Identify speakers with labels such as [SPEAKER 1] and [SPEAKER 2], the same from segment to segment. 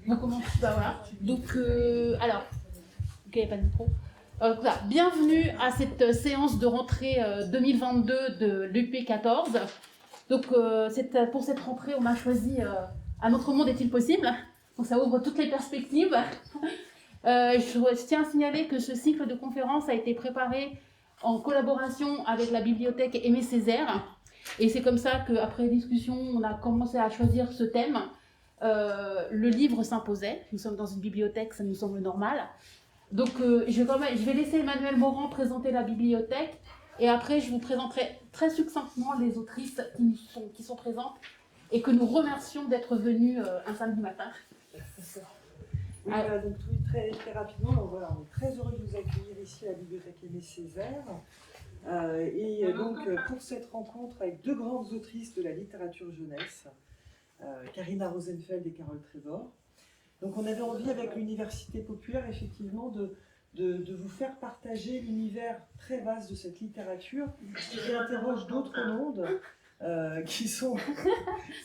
[SPEAKER 1] On commence, bah voilà. Donc, alors, ok, il n'y a pas de micro. Voilà. Bienvenue à cette séance de rentrée 2022 de l'UP14. Donc, pour cette rentrée, on a choisi Un autre monde est-il possible? Donc, ça ouvre toutes les perspectives. Je tiens à signaler que ce cycle de conférences a été préparé en collaboration avec la bibliothèque Aimé Césaire. Et c'est comme ça qu'après discussion, on a commencé à choisir ce thème. Le livre s'imposait. Nous sommes dans une bibliothèque, ça nous semble normal. Donc, je vais laisser Emmanuel Morand présenter la bibliothèque. Et après, je vous présenterai très succinctement les autrices qui sont présentes et que nous remercions d'être venues un samedi matin.
[SPEAKER 2] Oui, donc très, très rapidement, donc voilà, on est très heureux de vous accueillir ici à la bibliothèque Aimé Césaire. Donc pour cette rencontre avec deux grandes autrices de la littérature jeunesse, Karina Rosenfeld et Carole Trésor. Donc on avait envie avec l'Université populaire effectivement de vous faire partager l'univers très vaste de cette littérature qui interroge d'autres mondes qui sont...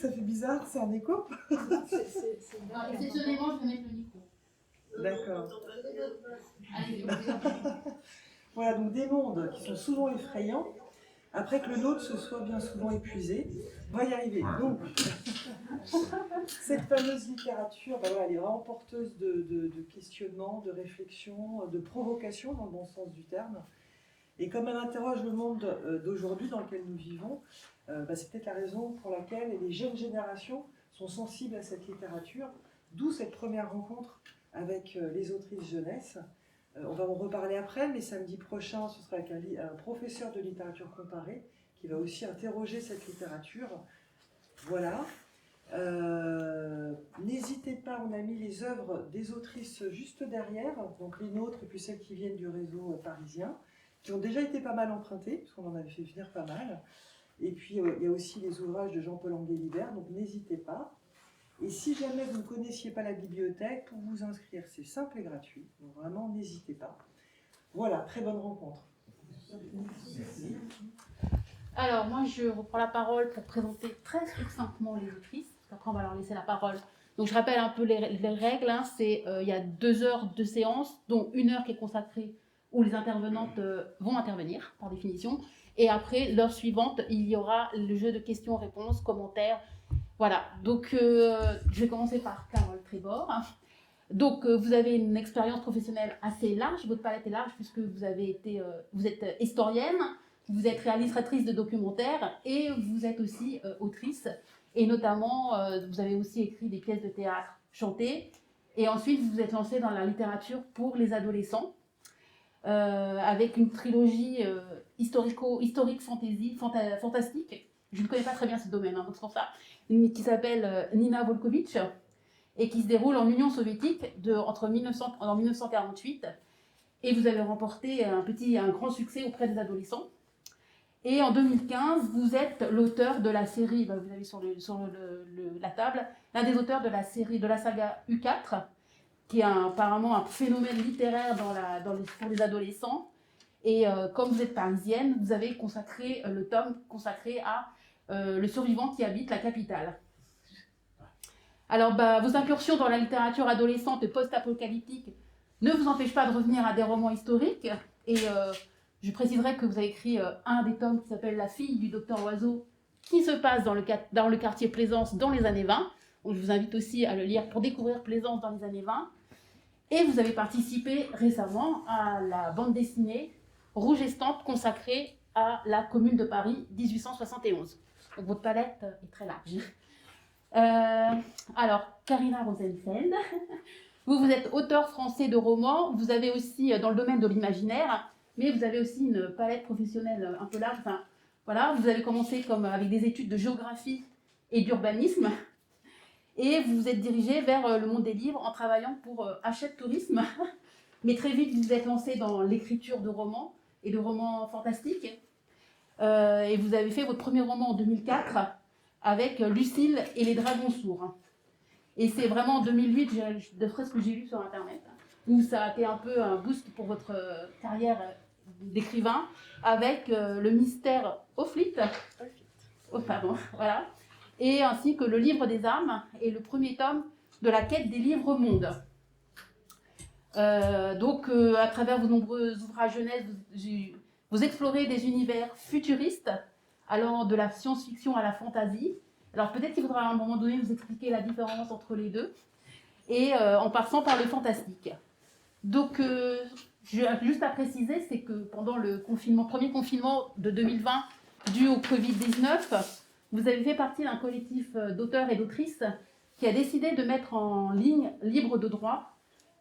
[SPEAKER 2] Ça fait bizarre, c'est un écho.
[SPEAKER 1] Exceptionnellement, je vais mettre le micro.
[SPEAKER 2] D'accord. Voilà, donc des mondes qui sont souvent effrayants, après que le nôtre se soit bien souvent épuisé. On va y arriver. Donc, cette fameuse littérature, voilà, elle est vraiment porteuse de questionnements, de réflexions, de provocations dans le bon sens du terme. Et comme elle interroge le monde d'aujourd'hui dans lequel nous vivons, c'est peut-être la raison pour laquelle les jeunes générations sont sensibles à cette littérature, d'où cette première rencontre avec les autrices jeunesse. On va en reparler après, mais samedi prochain, ce sera avec un professeur de littérature comparée qui va aussi interroger cette littérature. Voilà. N'hésitez pas, on a mis les œuvres des autrices juste derrière, donc les nôtres et puis celles qui viennent du réseau parisien, qui ont déjà été pas mal empruntées, parce qu'on en avait fait venir pas mal. Et puis il y a aussi les ouvrages de Jean-Paul Anguet-Libert, donc n'hésitez pas. Et si jamais vous ne connaissiez pas la bibliothèque, pour vous inscrire, c'est simple et gratuit. Donc vraiment, n'hésitez pas. Voilà, très bonne rencontre.
[SPEAKER 1] Merci. Alors, moi, je reprends la parole pour présenter très succinctement les autrices. Après, on va leur laisser la parole. Donc, je rappelle un peu les règles. Hein. Il y a 2 heures de séance, dont 1 heure qui est consacrée où les intervenantes vont intervenir, par définition. Et après, l'heure suivante, il y aura le jeu de questions-réponses, commentaires. Voilà, donc je vais commencer par Carole Trésor. Donc vous avez une expérience professionnelle assez large, votre palette est large puisque vous êtes historienne, vous êtes réalisatrice de documentaires et vous êtes aussi autrice. Et notamment, vous avez aussi écrit des pièces de théâtre chantées. Et ensuite, vous vous êtes lancée dans la littérature pour les adolescents avec une trilogie historique fantastique. Je ne connais pas très bien ce domaine, hein, donc c'est pour ça, qui s'appelle Nina Volkovitch et qui se déroule en Union soviétique en 1948. Et vous avez remporté un grand succès auprès des adolescents. Et en 2015, vous êtes l'auteur de la série, vous avez sur la table, l'un des auteurs de la série, de la saga U4, qui est apparemment un phénomène littéraire pour les adolescents. Et comme vous êtes parisienne, vous avez consacré le tome consacré à le survivant qui habite la capitale. Alors, vos incursions dans la littérature adolescente et post-apocalyptique ne vous empêchent pas de revenir à des romans historiques. Et je préciserai que vous avez écrit un des tomes qui s'appelle La fille du docteur Oiseau, qui se passe dans le quartier Plaisance dans les années 20. Donc, je vous invite aussi à le lire pour découvrir Plaisance dans les années 20. Et vous avez participé récemment à la bande dessinée Rouge Estampes consacrée à la Commune de Paris 1871. Donc votre palette est très large. Alors, Karina Rosenfeld, vous êtes auteur français de romans, vous avez aussi dans le domaine de l'imaginaire, mais vous avez aussi une palette professionnelle un peu large. Enfin, voilà, vous avez commencé avec des études de géographie et d'urbanisme, et vous vous êtes dirigé vers le monde des livres en travaillant pour Hachette Tourisme, mais très vite vous vous êtes lancé dans l'écriture de romans et de romans fantastiques. Et vous avez fait votre premier roman en 2004 avec Lucille et les dragons sourds. Et c'est vraiment en 2008, d'après ce que j'ai lu sur Internet, où ça a été un peu un boost pour votre carrière d'écrivain, avec le mystère Hofflit. Oh, pardon, voilà. Et ainsi que le livre des âmes et le premier tome de la quête des livres mondes. À travers vos nombreux ouvrages jeunesse, vous explorez des univers futuristes, allant de la science-fiction à la fantasy. Alors peut-être qu'il faudra à un moment donné vous expliquer la différence entre les deux, et en passant par le fantastique. Donc, juste à préciser, c'est que pendant le premier confinement de 2020, dû au Covid-19, vous avez fait partie d'un collectif d'auteurs et d'autrices qui a décidé de mettre en ligne, libre de droit,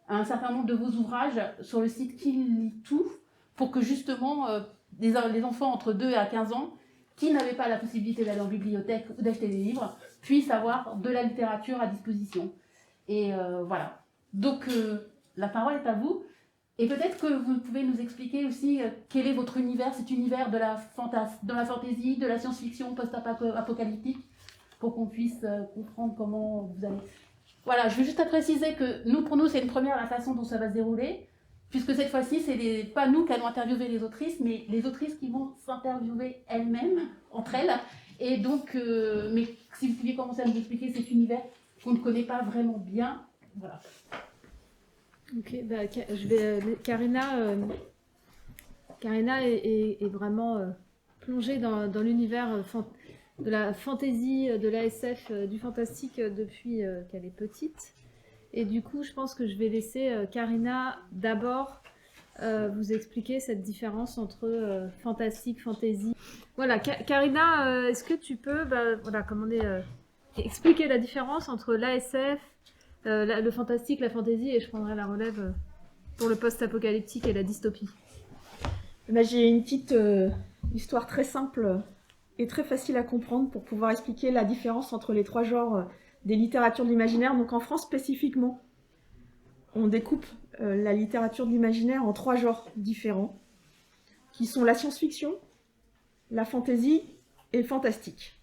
[SPEAKER 1] un certain nombre de vos ouvrages sur le site Qui lit tout, pour que justement les enfants entre 2 et 15 ans qui n'avaient pas la possibilité d'aller en bibliothèque ou d'acheter des livres puissent avoir de la littérature à disposition. Et voilà. Donc la parole est à vous. Et peut-être que vous pouvez nous expliquer aussi quel est votre univers, cet univers de la fantaisie, de la science-fiction post-apocalyptique, pour qu'on puisse comprendre comment vous allez... Voilà, je veux juste préciser que pour nous, c'est une première la façon dont ça va se dérouler, puisque cette fois-ci, c'est pas nous qui allons interviewer les autrices, mais les autrices qui vont s'interviewer elles-mêmes, entre elles. Et donc, mais si vous pouviez commencer à nous expliquer cet univers qu'on ne connaît pas vraiment bien, voilà.
[SPEAKER 3] Ok, bah, Karina est vraiment plongée dans l'univers de la fantaisie, de l'ASF, du fantastique depuis qu'elle est petite. Et du coup, je pense que je vais laisser Karina d'abord vous expliquer cette différence entre fantastique, fantaisie. Voilà, Karina, est-ce que tu peux expliquer la différence entre l'ASF, le fantastique, la fantaisie, et je prendrai la relève pour le post-apocalyptique et la dystopie.
[SPEAKER 4] J'ai une petite histoire très simple et très facile à comprendre pour pouvoir expliquer la différence entre les 3 genres des littératures de l'imaginaire. Donc en France spécifiquement, on découpe la littérature de l'imaginaire en 3 genres différents, qui sont la science-fiction, la fantaisie et le fantastique.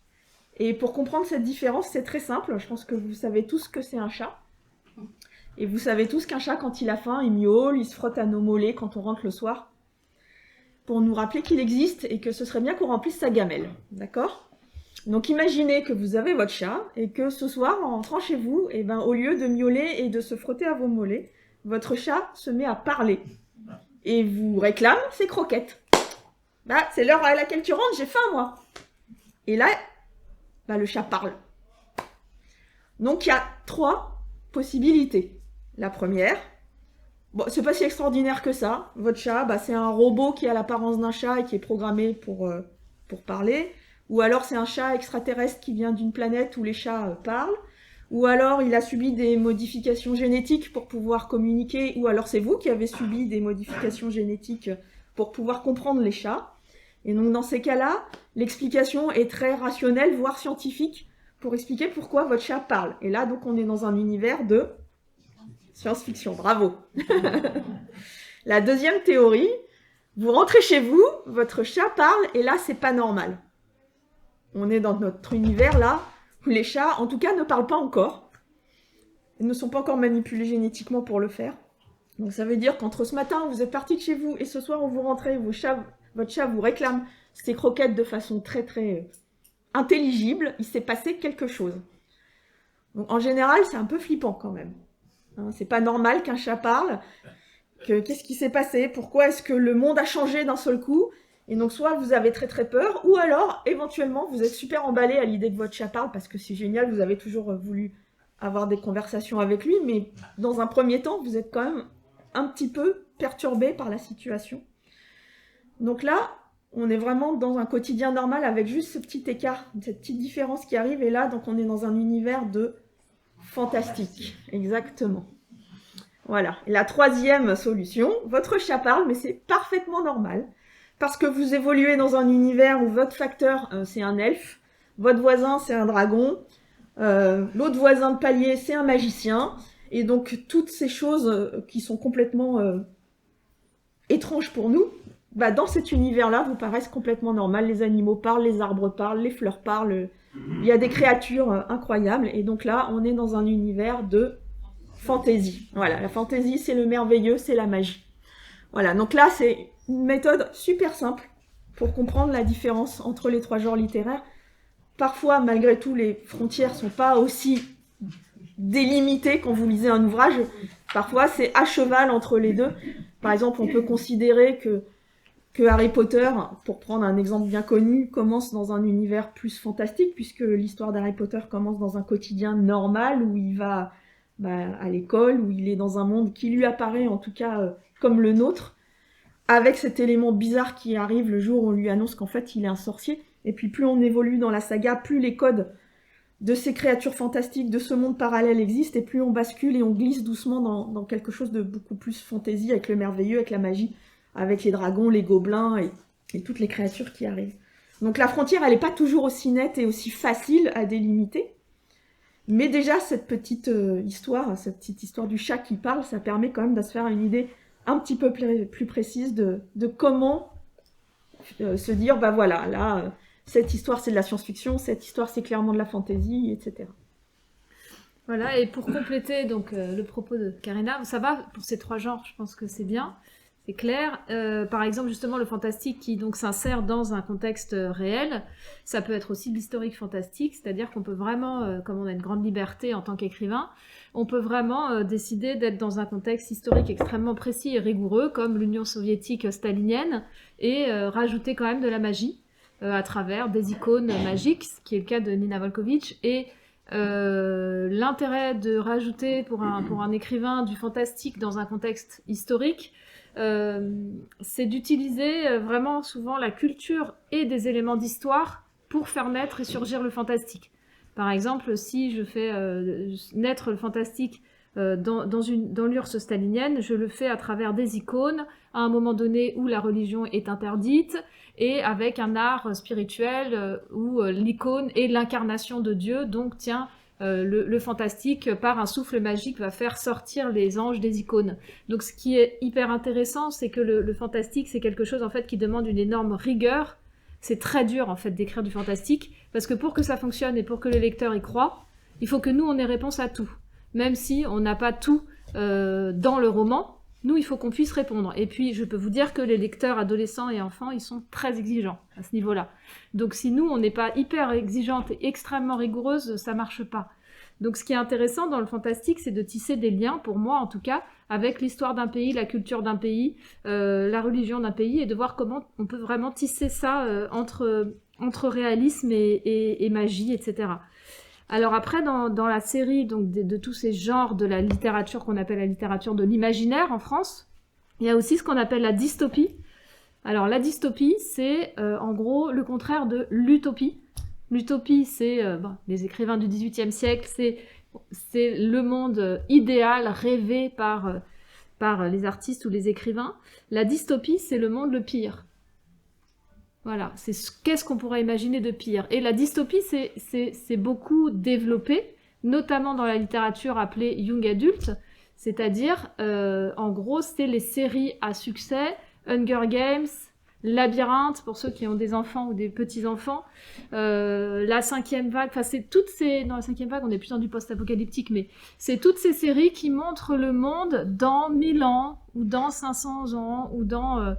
[SPEAKER 4] Et pour comprendre cette différence, c'est très simple. Je pense que vous savez tous que c'est un chat. Et vous savez tous qu'un chat, quand il a faim, il miaule, il se frotte à nos mollets quand on rentre le soir, pour nous rappeler qu'il existe et que ce serait bien qu'on remplisse sa gamelle. D'accord ? Donc imaginez que vous avez votre chat et que ce soir, en rentrant chez vous, au lieu de miauler et de se frotter à vos mollets, votre chat se met à parler et vous réclame ses croquettes. C'est l'heure à laquelle tu rentres, j'ai faim moi. Et là, le chat parle. Donc il y a 3 possibilités. La première, c'est pas si extraordinaire que ça. Votre chat, c'est un robot qui a l'apparence d'un chat et qui est programmé pour parler. Ou alors c'est un chat extraterrestre qui vient d'une planète où les chats parlent. Ou alors il a subi des modifications génétiques pour pouvoir communiquer. Ou alors c'est vous qui avez subi des modifications génétiques pour pouvoir comprendre les chats. Et donc dans ces cas-là, l'explication est très rationnelle, voire scientifique, pour expliquer pourquoi votre chat parle. Et là, donc, on est dans un univers de science-fiction. Bravo. La deuxième théorie, vous rentrez chez vous, votre chat parle, et là, c'est pas normal. On est dans notre univers, là, où les chats, en tout cas, ne parlent pas encore. Ils ne sont pas encore manipulés génétiquement pour le faire. Donc ça veut dire qu'entre ce matin, vous êtes parti de chez vous, et ce soir, où vous rentrez, votre chat vous réclame ses croquettes de façon très, très intelligible, il s'est passé quelque chose. Donc, en général, c'est un peu flippant quand même. C'est pas normal qu'un chat parle. Qu'est-ce qui s'est passé? Pourquoi est-ce que le monde a changé d'un seul coup? Et donc, soit vous avez très très peur, ou alors, éventuellement, vous êtes super emballé à l'idée que votre chat parle, parce que c'est génial, vous avez toujours voulu avoir des conversations avec lui, mais dans un premier temps, vous êtes quand même un petit peu perturbé par la situation. Donc là, on est vraiment dans un quotidien normal avec juste ce petit écart, cette petite différence qui arrive. Et là, donc, on est dans un univers de fantastique. Exactement. Voilà. Et la troisième solution, votre chat parle, mais c'est parfaitement normal. Parce que vous évoluez dans un univers où votre facteur, c'est un elfe. Votre voisin, c'est un dragon. L'autre voisin de palier, c'est un magicien. Et donc, toutes ces choses qui sont complètement étranges pour nous, dans cet univers-là, vous paraissent complètement normales. Les animaux parlent, les arbres parlent, les fleurs parlent. Il y a des créatures incroyables. Et donc là, on est dans un univers de fantaisie. Voilà, la fantaisie, c'est le merveilleux, c'est la magie. Voilà, donc là, c'est une méthode super simple pour comprendre la différence entre les 3 genres littéraires. Parfois, malgré tout, les frontières sont pas aussi délimiter quand vous lisez un ouvrage. Parfois, c'est à cheval entre les deux. Par exemple, on peut considérer que Harry Potter, pour prendre un exemple bien connu, commence dans un univers plus fantastique, puisque l'histoire d'Harry Potter commence dans un quotidien normal, où il va à l'école, où il est dans un monde qui lui apparaît en tout cas comme le nôtre, avec cet élément bizarre qui arrive le jour où on lui annonce qu'en fait il est un sorcier. Et puis plus on évolue dans la saga, plus les codes de ces créatures fantastiques, de ce monde parallèle existent, et plus on bascule et on glisse doucement dans quelque chose de beaucoup plus fantaisie, avec le merveilleux, avec la magie, avec les dragons, les gobelins et toutes les créatures qui arrivent. Donc la frontière, elle n'est pas toujours aussi nette et aussi facile à délimiter, mais déjà cette petite histoire du chat qui parle, ça permet quand même de se faire une idée un petit peu plus précise de comment se dire, bah voilà, là, cette histoire c'est de la science-fiction, cette histoire c'est clairement de la fantasy, etc.
[SPEAKER 3] Voilà, et pour compléter donc le propos de Karina, ça va pour ces 3 genres, je pense que c'est bien, c'est clair. Par exemple, justement, le fantastique qui donc s'insère dans un contexte réel, ça peut être aussi de l'historique fantastique, c'est-à-dire qu'on peut vraiment, comme on a une grande liberté en tant qu'écrivain, on peut vraiment décider d'être dans un contexte historique extrêmement précis et rigoureux, comme l'Union soviétique stalinienne, et rajouter quand même de la magie à travers des icônes magiques, ce qui est le cas de Nina Volkovitch, et l'intérêt de rajouter pour un écrivain du fantastique dans un contexte historique, c'est d'utiliser vraiment souvent la culture et des éléments d'histoire pour faire naître et surgir le fantastique. Par exemple, si je fais naître le fantastique dans l'URSS stalinienne, je le fais à travers des icônes, à un moment donné où la religion est interdite, et avec un art spirituel où l'icône est l'incarnation de Dieu, donc tiens, le fantastique, par un souffle magique, va faire sortir les anges des icônes. Donc ce qui est hyper intéressant, c'est que le fantastique, c'est quelque chose en fait qui demande une énorme rigueur. C'est très dur en fait d'écrire du fantastique, parce que pour que ça fonctionne et pour que le lecteur y croit, il faut que nous on ait réponse à tout. Même si on n'a pas tout dans le roman, nous il faut qu'on puisse répondre. Et puis je peux vous dire que les lecteurs adolescents et enfants, ils sont très exigeants à ce niveau-là. Donc si nous on n'est pas hyper exigeante et extrêmement rigoureuse, ça marche pas. Donc ce qui est intéressant dans le fantastique, c'est de tisser des liens, pour moi en tout cas, avec l'histoire d'un pays, la culture d'un pays, la religion d'un pays, et de voir comment on peut vraiment tisser ça entre réalisme et magie, etc. Alors après, dans la série donc, de tous ces genres de la littérature qu'on appelle la littérature de l'imaginaire en France, il y a aussi ce qu'on appelle la dystopie. Alors la dystopie, c'est en gros le contraire de l'utopie. L'utopie, c'est les écrivains du XVIIIe siècle, c'est le monde idéal rêvé par les artistes ou les écrivains. La dystopie, c'est le monde le pire. Voilà, qu'est-ce qu'on pourrait imaginer de pire. Et la dystopie, c'est beaucoup développé, notamment dans la littérature appelée young adult, c'est-à-dire, en gros, c'est les séries à succès, Hunger Games, Labyrinthe, pour ceux qui ont des enfants ou des petits-enfants, la 5e vague, enfin c'est toutes ces... Non, la 5e vague, on est plus dans du post-apocalyptique, mais c'est toutes ces séries qui montrent le monde dans 1000 ans, ou dans 500 ans, ou dans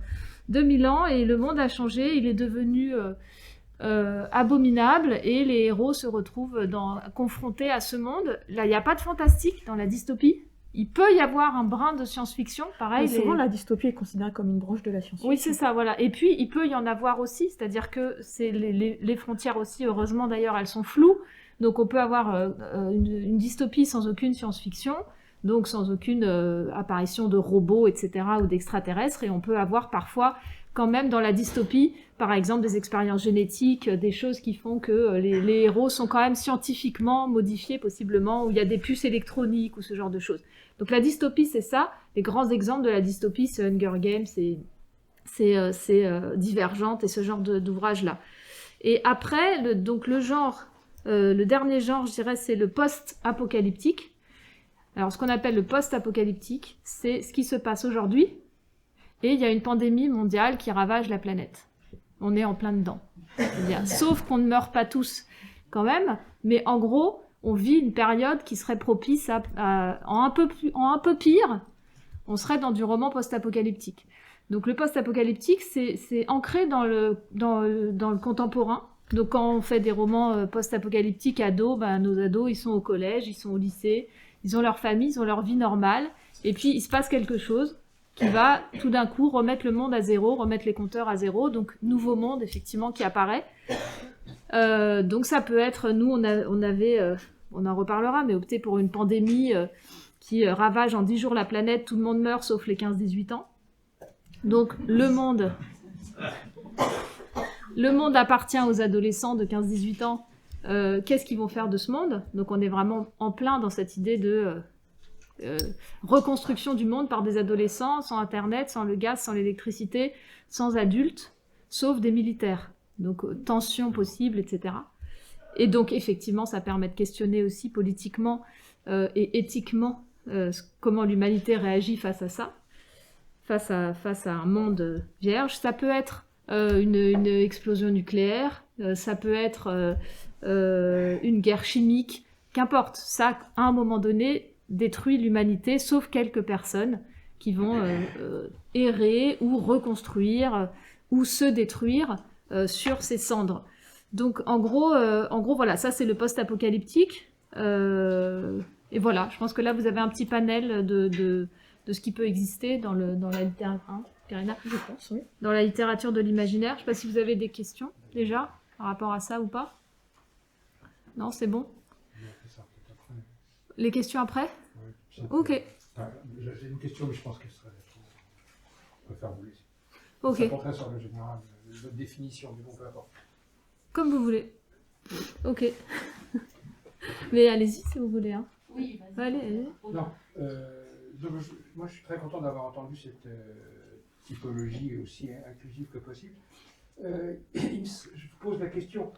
[SPEAKER 3] 2000 ans, et le monde a changé, il est devenu abominable, et les héros se retrouvent confrontés à ce monde. Là, il n'y a pas de fantastique dans la dystopie. Il peut y avoir un brin de science-fiction, pareil.
[SPEAKER 4] Mais souvent, la dystopie est considérée comme une branche de la science-fiction.
[SPEAKER 3] Oui, c'est ça, voilà. Et puis, il peut y en avoir aussi, c'est-à-dire que les frontières aussi, heureusement d'ailleurs, elles sont floues. Donc, on peut avoir une dystopie sans aucune science-fiction, donc sans aucune apparition de robots, etc., ou d'extraterrestres. Et on peut avoir parfois, quand même, dans la dystopie, par exemple, des expériences génétiques, des choses qui font que les héros sont quand même scientifiquement modifiés, possiblement, où il y a des puces électroniques, ou ce genre de choses. Donc la dystopie, c'est ça. Les grands exemples de la dystopie, c'est Hunger Games, c'est Divergente et ce genre d'ouvrage-là. Et après, donc le dernier genre, je dirais, c'est le post-apocalyptique. Alors ce qu'on appelle le post-apocalyptique, c'est ce qui se passe aujourd'hui, et il y a une pandémie mondiale qui ravage la planète. On est en plein dedans. Sauf qu'on ne meurt pas tous quand même, mais en gros, on vit une période qui serait propice en un peu pire, on serait dans du roman post-apocalyptique. Donc le post-apocalyptique, c'est ancré dans le contemporain, Donc quand on fait des romans post-apocalyptiques ados, ben, nos ados, ils sont au collège, ils sont au lycée, ils ont leur famille, ils ont leur vie normale, et puis il se passe quelque chose qui va tout d'un coup remettre le monde à zéro, remettre les compteurs à zéro, donc nouveau monde effectivement qui apparaît. Donc ça peut être, nous on avait, on en reparlera, mais opté pour une pandémie qui ravage en 10 jours la planète, tout le monde meurt sauf les 15-18 ans. Donc le monde appartient aux adolescents de 15-18 ans. Qu'est-ce qu'ils vont faire de ce monde? Donc on est vraiment en plein dans cette idée de reconstruction du monde par des adolescents, sans internet, sans le gaz, sans l'électricité, sans adultes, sauf des militaires. Donc tension possible, etc. Et donc effectivement ça permet de questionner aussi politiquement et éthiquement comment l'humanité réagit face à ça, face à un monde vierge. Ça peut être une explosion nucléaire, ça peut être une guerre chimique, qu'importe. Ça, à un moment donné, détruit l'humanité, sauf quelques personnes qui vont errer ou reconstruire ou se détruire sur ces cendres. Donc en gros voilà, ça c'est le post-apocalyptique. Et voilà, je pense que là vous avez un petit panel de ce qui peut exister dans la littérature. Hein, Karina,
[SPEAKER 4] Je pense, oui.
[SPEAKER 3] dans la littérature de l'imaginaire. Je ne sais pas si vous avez des questions déjà par rapport à ça ou pas. Non, c'est bon. Les questions après? Ok.
[SPEAKER 5] J'ai une question, mais je pense qu'elle serait. Je préfère vous laisser.
[SPEAKER 3] Ok.
[SPEAKER 5] Ça porterait sur le général, votre définition du bon, peu importe.
[SPEAKER 3] Comme vous voulez. Ok. Mais allez-y si vous voulez. Hein.
[SPEAKER 1] Oui, vas-y.
[SPEAKER 3] Allez.
[SPEAKER 5] Non, donc moi je suis très content d'avoir entendu cette typologie aussi inclusive que possible. Je vous pose la question.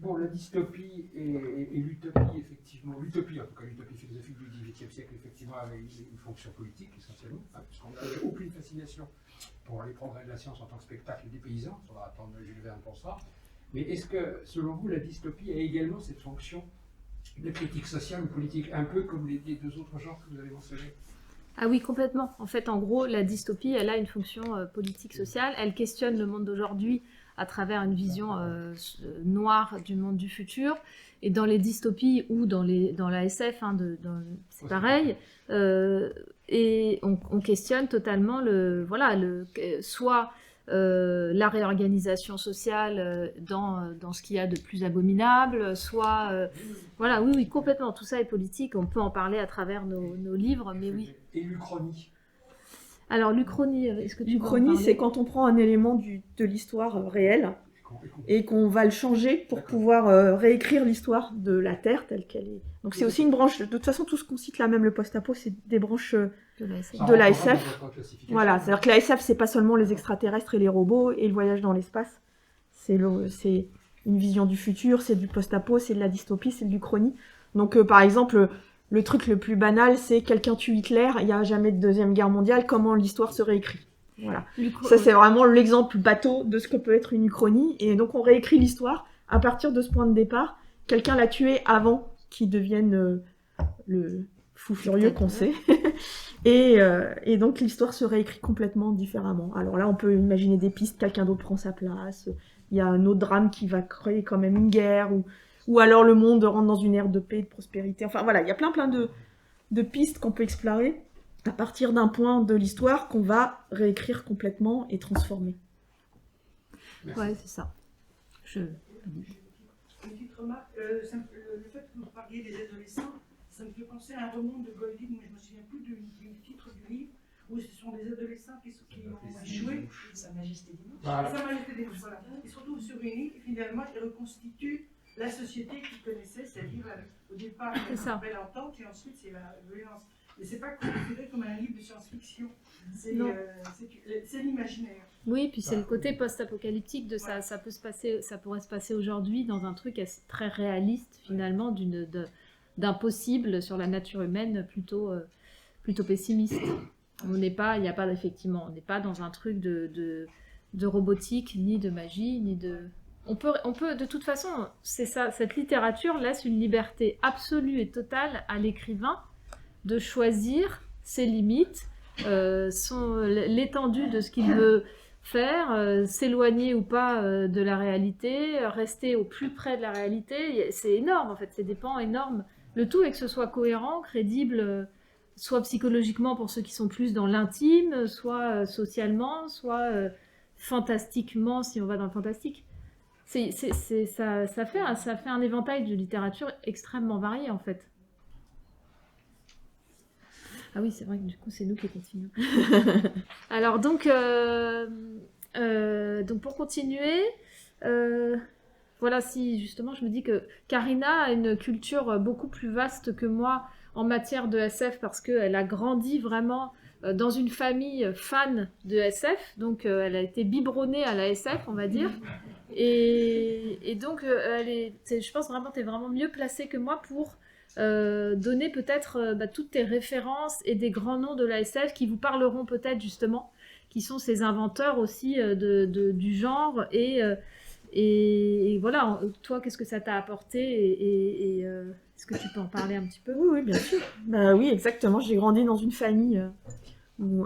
[SPEAKER 5] Bon, la dystopie et l'utopie, effectivement, l'utopie, en tout cas l'utopie philosophique du XVIIIe siècle, effectivement, avait une fonction politique essentiellement, puisqu'on n'avait aucune fascination pour aller prendre de la science en tant que spectacle des paysans, on va attendre Jules Verne pour ça. Mais est-ce que, selon vous, la dystopie a également cette fonction de critique sociale ou politique, un peu comme les deux autres genres que vous avez mentionnés?
[SPEAKER 3] Ah oui, complètement. En fait, en gros, la dystopie, elle a une fonction politique sociale. Elle questionne le monde d'aujourd'hui à travers une vision noire du monde du futur. Et dans les dystopies ou dans la SF, hein, c'est pareil. Et on questionne totalement soit la réorganisation sociale dans ce qu'il y a de plus abominable, soit... voilà, oui, complètement. Tout ça est politique. On peut en parler à travers nos livres, mais oui.
[SPEAKER 5] Et l'Uchronie?
[SPEAKER 3] Alors, l'Uchronie, est-ce que tu peux en
[SPEAKER 4] L'Uchronie,
[SPEAKER 3] parler?
[SPEAKER 4] c'est quand on prend un élément de l'histoire réelle et qu'on va le changer pour pouvoir réécrire l'histoire de la Terre telle qu'elle est. Donc c'est aussi une branche, de toute façon tout ce qu'on cite là, même le post-apo, c'est des branches
[SPEAKER 3] De la SF.
[SPEAKER 4] de la SF. Voilà, c'est-à-dire que la SF, c'est pas seulement les extraterrestres et les robots et le voyage dans l'espace, c'est une vision du futur, c'est du post-apo, c'est de la dystopie, c'est de l'Uchronie. Donc par exemple, le truc le plus banal, c'est quelqu'un tue Hitler, il n'y a jamais de deuxième guerre mondiale, comment l'histoire se réécrit. Voilà. Ça, c'est vraiment l'exemple bateau de ce que peut être une uchronie. Et donc, on réécrit l'histoire à partir de ce point de départ. Quelqu'un l'a tué avant qu'il devienne le fou furieux qu'on sait. Et donc, l'histoire se réécrit complètement différemment. Alors là, on peut imaginer des pistes, quelqu'un d'autre prend sa place. Il y a un autre drame qui va créer quand même une guerre. Ou alors, le monde rentre dans une ère de paix et de prospérité. Enfin, voilà, il y a plein de pistes qu'on peut explorer à partir d'un point de l'histoire qu'on va réécrire complètement et transformer.
[SPEAKER 3] Ouais, c'est ça.
[SPEAKER 6] Petite remarque, le fait que vous parliez des adolescents, ça me fait penser à un roman de Golding, mais je ne me souviens plus du titre du livre, où ce sont des adolescents qui ont échoué.
[SPEAKER 7] Sa Majesté des Mouches.
[SPEAKER 5] Voilà.
[SPEAKER 6] Sa Majesté des Mouches, voilà. Ils se retrouvent sur une île et finalement ils reconstituent la société qu'ils connaissaient, c'est-à-dire au départ il y a une belle entente et ensuite c'est la violence. Mais c'est pas considéré comme un livre de science-fiction, c'est l'imaginaire.
[SPEAKER 3] Oui, puis c'est le côté post-apocalyptique de ça. Ça pourrait se passer aujourd'hui dans un truc très réaliste finalement, d'un possible sur la nature humaine plutôt pessimiste. On n'est pas dans un truc de robotique, ni de magie, ni de... On peut de toute façon, c'est ça, cette littérature laisse une liberté absolue et totale à l'écrivain de choisir ses limites, l'étendue de ce qu'il veut faire, s'éloigner ou pas de la réalité, rester au plus près de la réalité. C'est énorme en fait, c'est des pans énormes. Le tout est que ce soit cohérent, crédible, soit psychologiquement pour ceux qui sont plus dans l'intime, soit socialement, soit fantastiquement si on va dans le fantastique. Ça fait un éventail de littérature extrêmement varié en fait. Ah oui, c'est vrai que du coup, c'est nous qui continuons. Alors, donc pour continuer, voilà, si justement je me dis que Karina a une culture beaucoup plus vaste que moi en matière de SF parce qu'elle a grandi vraiment dans une famille fan de SF, donc elle a été biberonnée à la SF, on va dire. Et donc, je pense vraiment que tu es vraiment mieux placée que moi pour donner peut-être toutes tes références et des grands noms de la SF qui vous parleront peut-être justement, qui sont ces inventeurs aussi du genre. Et voilà, toi, qu'est-ce que ça t'a apporté et est-ce que tu peux en parler un petit peu?
[SPEAKER 4] Oui, bien sûr. Bah, oui, exactement. J'ai grandi dans une famille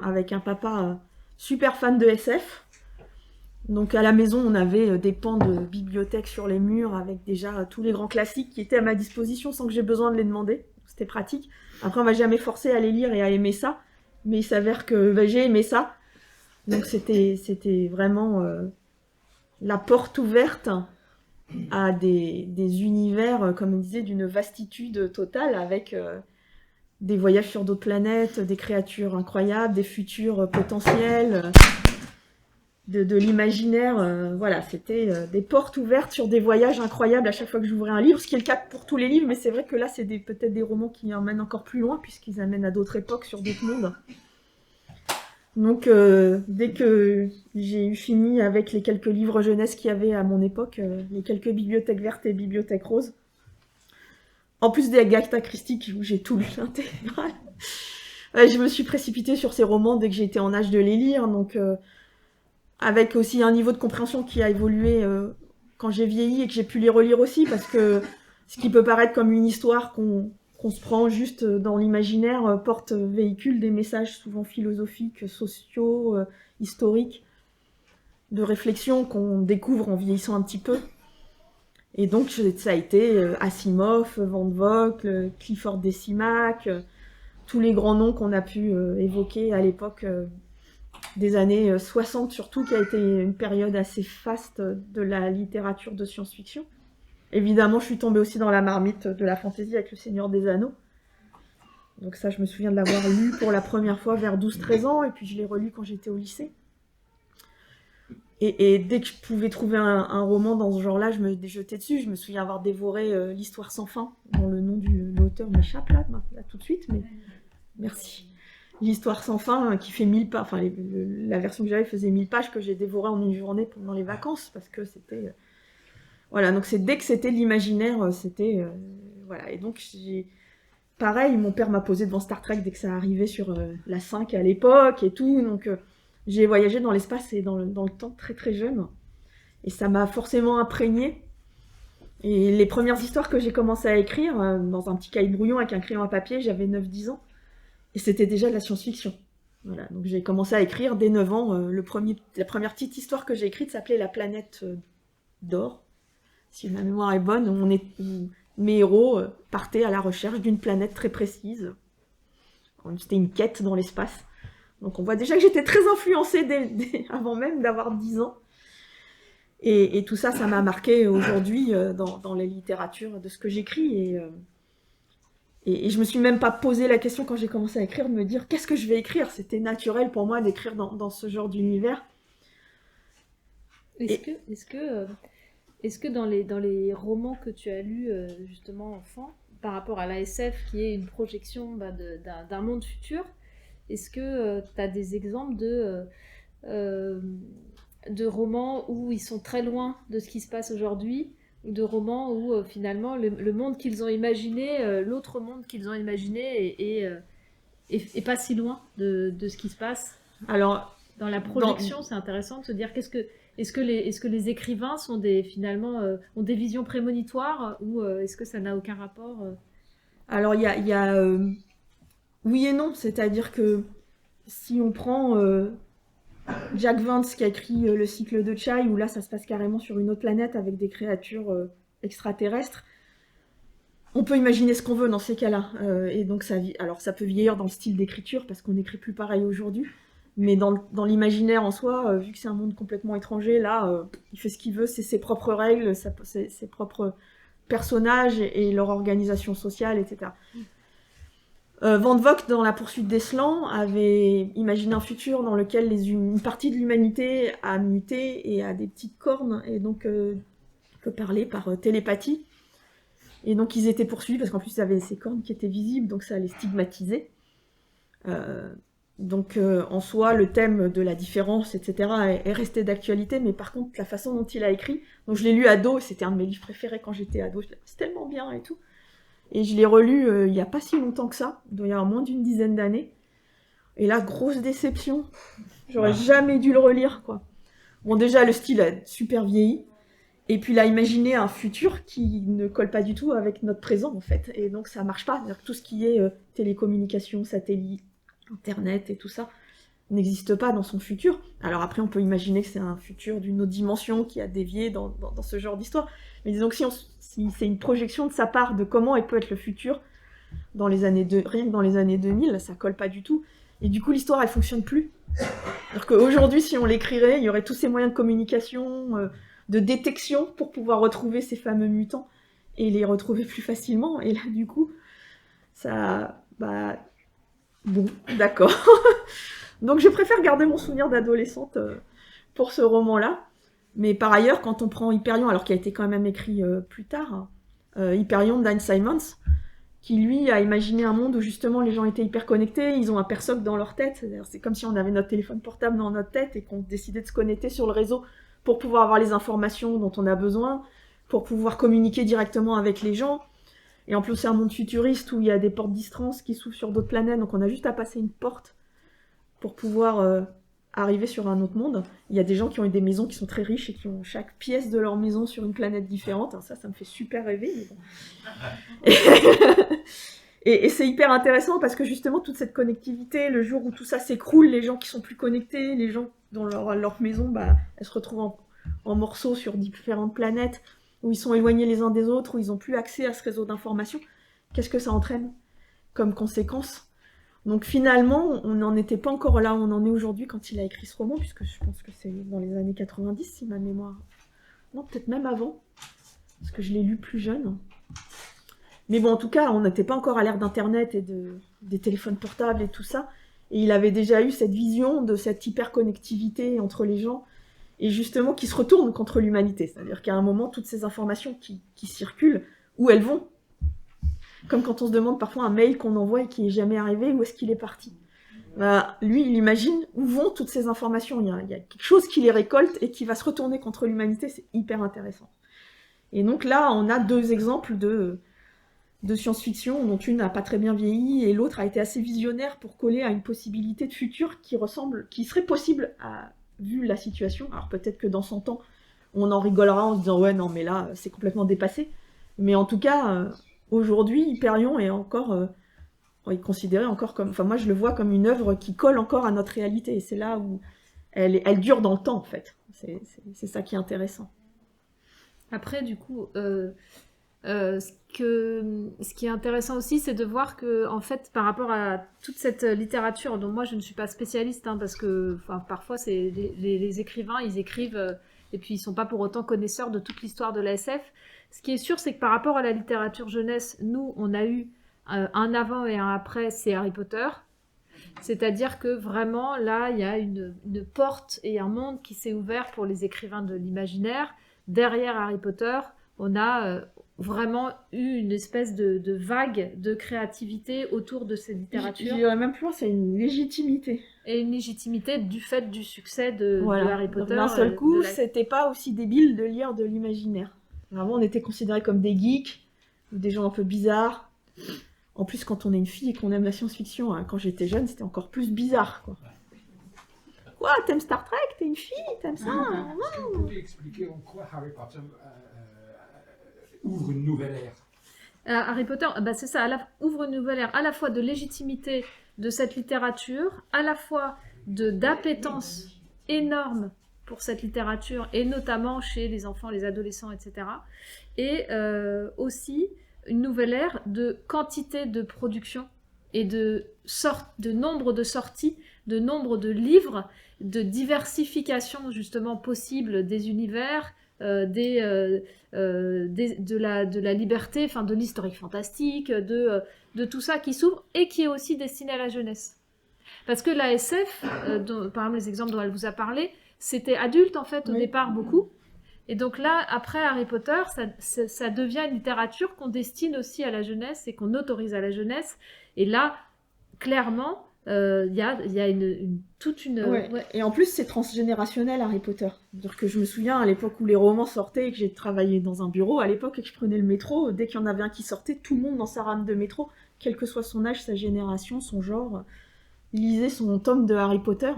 [SPEAKER 4] avec un papa super fan de SF. Donc à la maison, on avait des pans de bibliothèque sur les murs avec déjà tous les grands classiques qui étaient à ma disposition sans que j'ai besoin de les demander. C'était pratique. Après, on m'a jamais forcé à les lire et à aimer ça. Mais il s'avère que j'ai aimé ça. Donc c'était vraiment la porte ouverte à des univers, comme on disait, d'une vastitude totale avec des voyages sur d'autres planètes, des créatures incroyables, des futurs potentiels. De l'imaginaire, voilà, c'était des portes ouvertes sur des voyages incroyables à chaque fois que j'ouvrais un livre, ce qui est le cas pour tous les livres, mais c'est vrai que là, c'est peut-être des romans qui emmènent encore plus loin, puisqu'ils amènent à d'autres époques, sur d'autres mondes. Donc, dès que j'ai eu fini avec les quelques livres jeunesse qu'il y avait à mon époque, les quelques bibliothèques vertes et bibliothèques roses, en plus des Agatha Christie, où j'ai tout lu l'intégral, je me suis précipitée sur ces romans dès que j'étais en âge de les lire, donc... avec aussi un niveau de compréhension qui a évolué quand j'ai vieilli et que j'ai pu les relire aussi, parce que ce qui peut paraître comme une histoire qu'on se prend juste dans l'imaginaire véhicule des messages souvent philosophiques, sociaux, historiques, de réflexion qu'on découvre en vieillissant un petit peu. Et donc ça a été Asimov, Van Vogt, Clifford Decimac, tous les grands noms qu'on a pu évoquer à l'époque des années 60 surtout, qui a été une période assez faste de la littérature de science-fiction. Évidemment, je suis tombée aussi dans la marmite de la fantaisie avec Le Seigneur des Anneaux. Donc ça, je me souviens de l'avoir lu pour la première fois vers 12-13 ans, et puis je l'ai relu quand j'étais au lycée. Et dès que je pouvais trouver un roman dans ce genre-là, je me jetais dessus. Je me souviens avoir dévoré L'Histoire sans fin, dont le nom de l'auteur m'échappe là tout de suite, mais merci. L'Histoire sans fin, qui fait 1000 pages, enfin la version que j'avais faisait 1000 pages, que j'ai dévoré en une journée pendant les vacances, parce que c'était... Voilà, donc dès que c'était de l'imaginaire, c'était... voilà, et donc pareil, mon père m'a posé devant Star Trek dès que ça arrivait sur la 5 à l'époque et tout, donc j'ai voyagé dans l'espace et dans le temps très très jeune, et ça m'a forcément imprégné. Et les premières histoires que j'ai commencé à écrire, dans un petit cahier brouillon avec un crayon à papier, j'avais 9-10 ans. Et c'était déjà de la science-fiction. Voilà, donc j'ai commencé à écrire dès 9 ans. La première petite histoire que j'ai écrite s'appelait La planète d'or. Si ma mémoire est bonne, où mes héros partaient à la recherche d'une planète très précise. C'était une quête dans l'espace. Donc on voit déjà que j'étais très influencée avant même d'avoir 10 ans. Et tout ça, ça m'a marqué aujourd'hui dans les littératures de ce que j'écris. Et je me suis même pas posé la question quand j'ai commencé à écrire de me dire qu'est-ce que je vais écrire. C'était naturel pour moi d'écrire dans ce genre d'univers.
[SPEAKER 3] Est-ce que dans les romans que tu as lus justement enfant, par rapport à la SF qui est une projection d'un monde futur, est-ce que tu as des exemples de romans où ils sont très loin de ce qui se passe aujourd'hui, ou de romans où finalement le monde qu'ils ont imaginé, l'autre monde qu'ils ont imaginé est pas si loin de ce qui se passe.
[SPEAKER 4] Alors,
[SPEAKER 3] dans la projection, c'est intéressant de se dire est-ce que les écrivains sont finalement ont des visions prémonitoires, ou est-ce que ça n'a aucun rapport
[SPEAKER 4] Alors il y a oui et non, c'est-à-dire que si on prend Jack Vance qui a écrit Le cycle de Chai, où là ça se passe carrément sur une autre planète avec des créatures extraterrestres. On peut imaginer ce qu'on veut dans ces cas-là. Et donc alors ça peut vieillir dans le style d'écriture, parce qu'on n'écrit plus pareil aujourd'hui. Mais dans l'imaginaire en soi, vu que c'est un monde complètement étranger, là, il fait ce qu'il veut, c'est ses propres règles, ses propres personnages et leur organisation sociale, etc. Van Vogt, dans La poursuite d'Eslan, avait imaginé un futur dans lequel une partie de l'humanité a muté et a des petites cornes, et donc peut parler par télépathie. Et donc ils étaient poursuivis, parce qu'en plus ils avaient ces cornes qui étaient visibles, donc ça les stigmatisait. Donc en soi, le thème de la différence, etc. est resté d'actualité, mais par contre, la façon dont il a écrit, donc je l'ai lu ado, c'était un de mes livres préférés quand j'étais ado, c'est tellement bien et tout. Et je l'ai relu il n'y a pas si longtemps que ça, il doit y avoir moins d'une dizaine d'années. Et là, grosse déception, j'aurais jamais dû le relire, quoi. Bon, déjà, le style a super vieilli, et puis il a imaginé un futur qui ne colle pas du tout avec notre présent, en fait. Et donc ça marche pas, c'est-à-dire que tout ce qui est télécommunications, satellites, Internet et tout ça n'existe pas dans son futur. Alors après, on peut imaginer que c'est un futur d'une autre dimension qui a dévié dans ce genre d'histoire. Mais disons que si c'est une projection de sa part de comment peut être le futur dans les années rien que dans les années 2000, ça colle pas du tout. Et du coup, l'histoire, elle fonctionne plus. C'est-à-dire qu'aujourd'hui, si on l'écrirait, il y aurait tous ces moyens de communication, de détection pour pouvoir retrouver ces fameux mutants et les retrouver plus facilement. Et là, du coup, ça... Bon, d'accord. Donc je préfère garder mon souvenir d'adolescente pour ce roman-là. Mais par ailleurs, quand on prend Hyperion, alors qui a été quand même écrit plus tard, Hyperion d'Anne Simons, qui lui a imaginé un monde où justement les gens étaient hyper connectés, ils ont un persoc dans leur tête, c'est comme si on avait notre téléphone portable dans notre tête et qu'on décidait de se connecter sur le réseau pour pouvoir avoir les informations dont on a besoin, pour pouvoir communiquer directement avec les gens. Et en plus, c'est un monde futuriste où il y a des portes distance qui s'ouvrent sur d'autres planètes, donc on a juste à passer une porte pour pouvoir arriver sur un autre monde. Il y a des gens qui ont eu des maisons qui sont très riches et qui ont chaque pièce de leur maison sur une planète différente. Alors ça me fait super rêver. Mais bon. Et c'est hyper intéressant parce que justement, toute cette connectivité, le jour où tout ça s'écroule, les gens qui sont plus connectés, les gens dont leur maison, elles se retrouvent en morceaux sur différentes planètes, où ils sont éloignés les uns des autres, où ils n'ont plus accès à ce réseau d'informations. Qu'est-ce que ça entraîne comme conséquence ? Donc finalement, on n'en était pas encore là où on en est aujourd'hui quand il a écrit ce roman, puisque je pense que c'est dans les années 90, si ma mémoire... Non, peut-être même avant, parce que je l'ai lu plus jeune. Mais bon, en tout cas, on n'était pas encore à l'ère d'Internet et des téléphones portables et tout ça. Et il avait déjà eu cette vision de cette hyper-connectivité entre les gens, et justement qui se retourne contre l'humanité. C'est-à-dire qu'à un moment, toutes ces informations qui circulent, où elles vont ? Comme quand on se demande parfois un mail qu'on envoie et qui n'est jamais arrivé, où est-ce qu'il est parti ? Lui, il imagine où vont toutes ces informations. Il y a quelque chose qui les récolte et qui va se retourner contre l'humanité. C'est hyper intéressant. Et donc là, on a deux exemples de science-fiction, dont une n'a pas très bien vieilli et l'autre a été assez visionnaire pour coller à une possibilité de futur qui serait possible vu la situation. Alors peut-être que dans 100 ans, on en rigolera en se disant « ouais, non, mais là, c'est complètement dépassé ». Mais en tout cas, aujourd'hui, Hyperion est encore... il est considéré encore comme... Enfin, moi, je le vois comme une œuvre qui colle encore à notre réalité. Et c'est là où elle dure dans le temps, en fait. C'est ça qui est intéressant.
[SPEAKER 3] Après, du coup... ce qui est intéressant aussi, c'est de voir que, en fait, par rapport à toute cette littérature, dont moi je ne suis pas spécialiste, parce que parfois c'est les écrivains, ils écrivent et puis ils sont pas pour autant connaisseurs de toute l'histoire de la SF. Ce qui est sûr, c'est que par rapport à la littérature jeunesse, nous, on a eu un avant et un après, c'est Harry Potter. C'est-à-dire que vraiment, là, il y a une porte et un monde qui s'est ouvert pour les écrivains de l'imaginaire. Derrière Harry Potter, on a vraiment eu une espèce de vague de créativité autour de ces littératures.
[SPEAKER 4] Je dirais même plus loin, c'est une légitimité.
[SPEAKER 3] Et une légitimité du fait du succès de Harry Potter.
[SPEAKER 4] D'un seul coup, c'était pas aussi débile de lire de l'imaginaire. Vraiment, on était considérés comme des geeks, des gens un peu bizarres. En plus, quand on est une fille et qu'on aime la science-fiction, quand j'étais jeune, c'était encore plus bizarre, quoi. Quoi, t'aimes Star Trek? T'es une fille? T'aimes ça?
[SPEAKER 5] Est-ce que vous pouvez expliquer en quoi Harry Potter ouvre une nouvelle ère?
[SPEAKER 3] Harry Potter, c'est ça, ouvre une nouvelle ère à la fois de légitimité de cette littérature, à la fois d'appétence énorme pour cette littérature, et notamment chez les enfants, les adolescents, etc. Et aussi une nouvelle ère de quantité de production et de nombre de sorties, de nombre de livres, de diversification justement possible des univers, de la liberté, enfin de l'historique fantastique, de tout ça qui s'ouvre et qui est aussi destiné à la jeunesse. Parce que la SF, par exemple les exemples dont elle vous a parlé, c'était adulte en fait au départ beaucoup. Et donc là, après Harry Potter, ça devient une littérature qu'on destine aussi à la jeunesse et qu'on autorise à la jeunesse. Et là, clairement, il y a toute une...
[SPEAKER 4] Ouais. Et en plus, c'est transgénérationnel, Harry Potter. C'est-à-dire que je me souviens, à l'époque où les romans sortaient et que j'ai travaillé dans un bureau, à l'époque, et que je prenais le métro, dès qu'il y en avait un qui sortait, tout le monde dans sa rame de métro, quel que soit son âge, sa génération, son genre, lisait son tome de Harry Potter.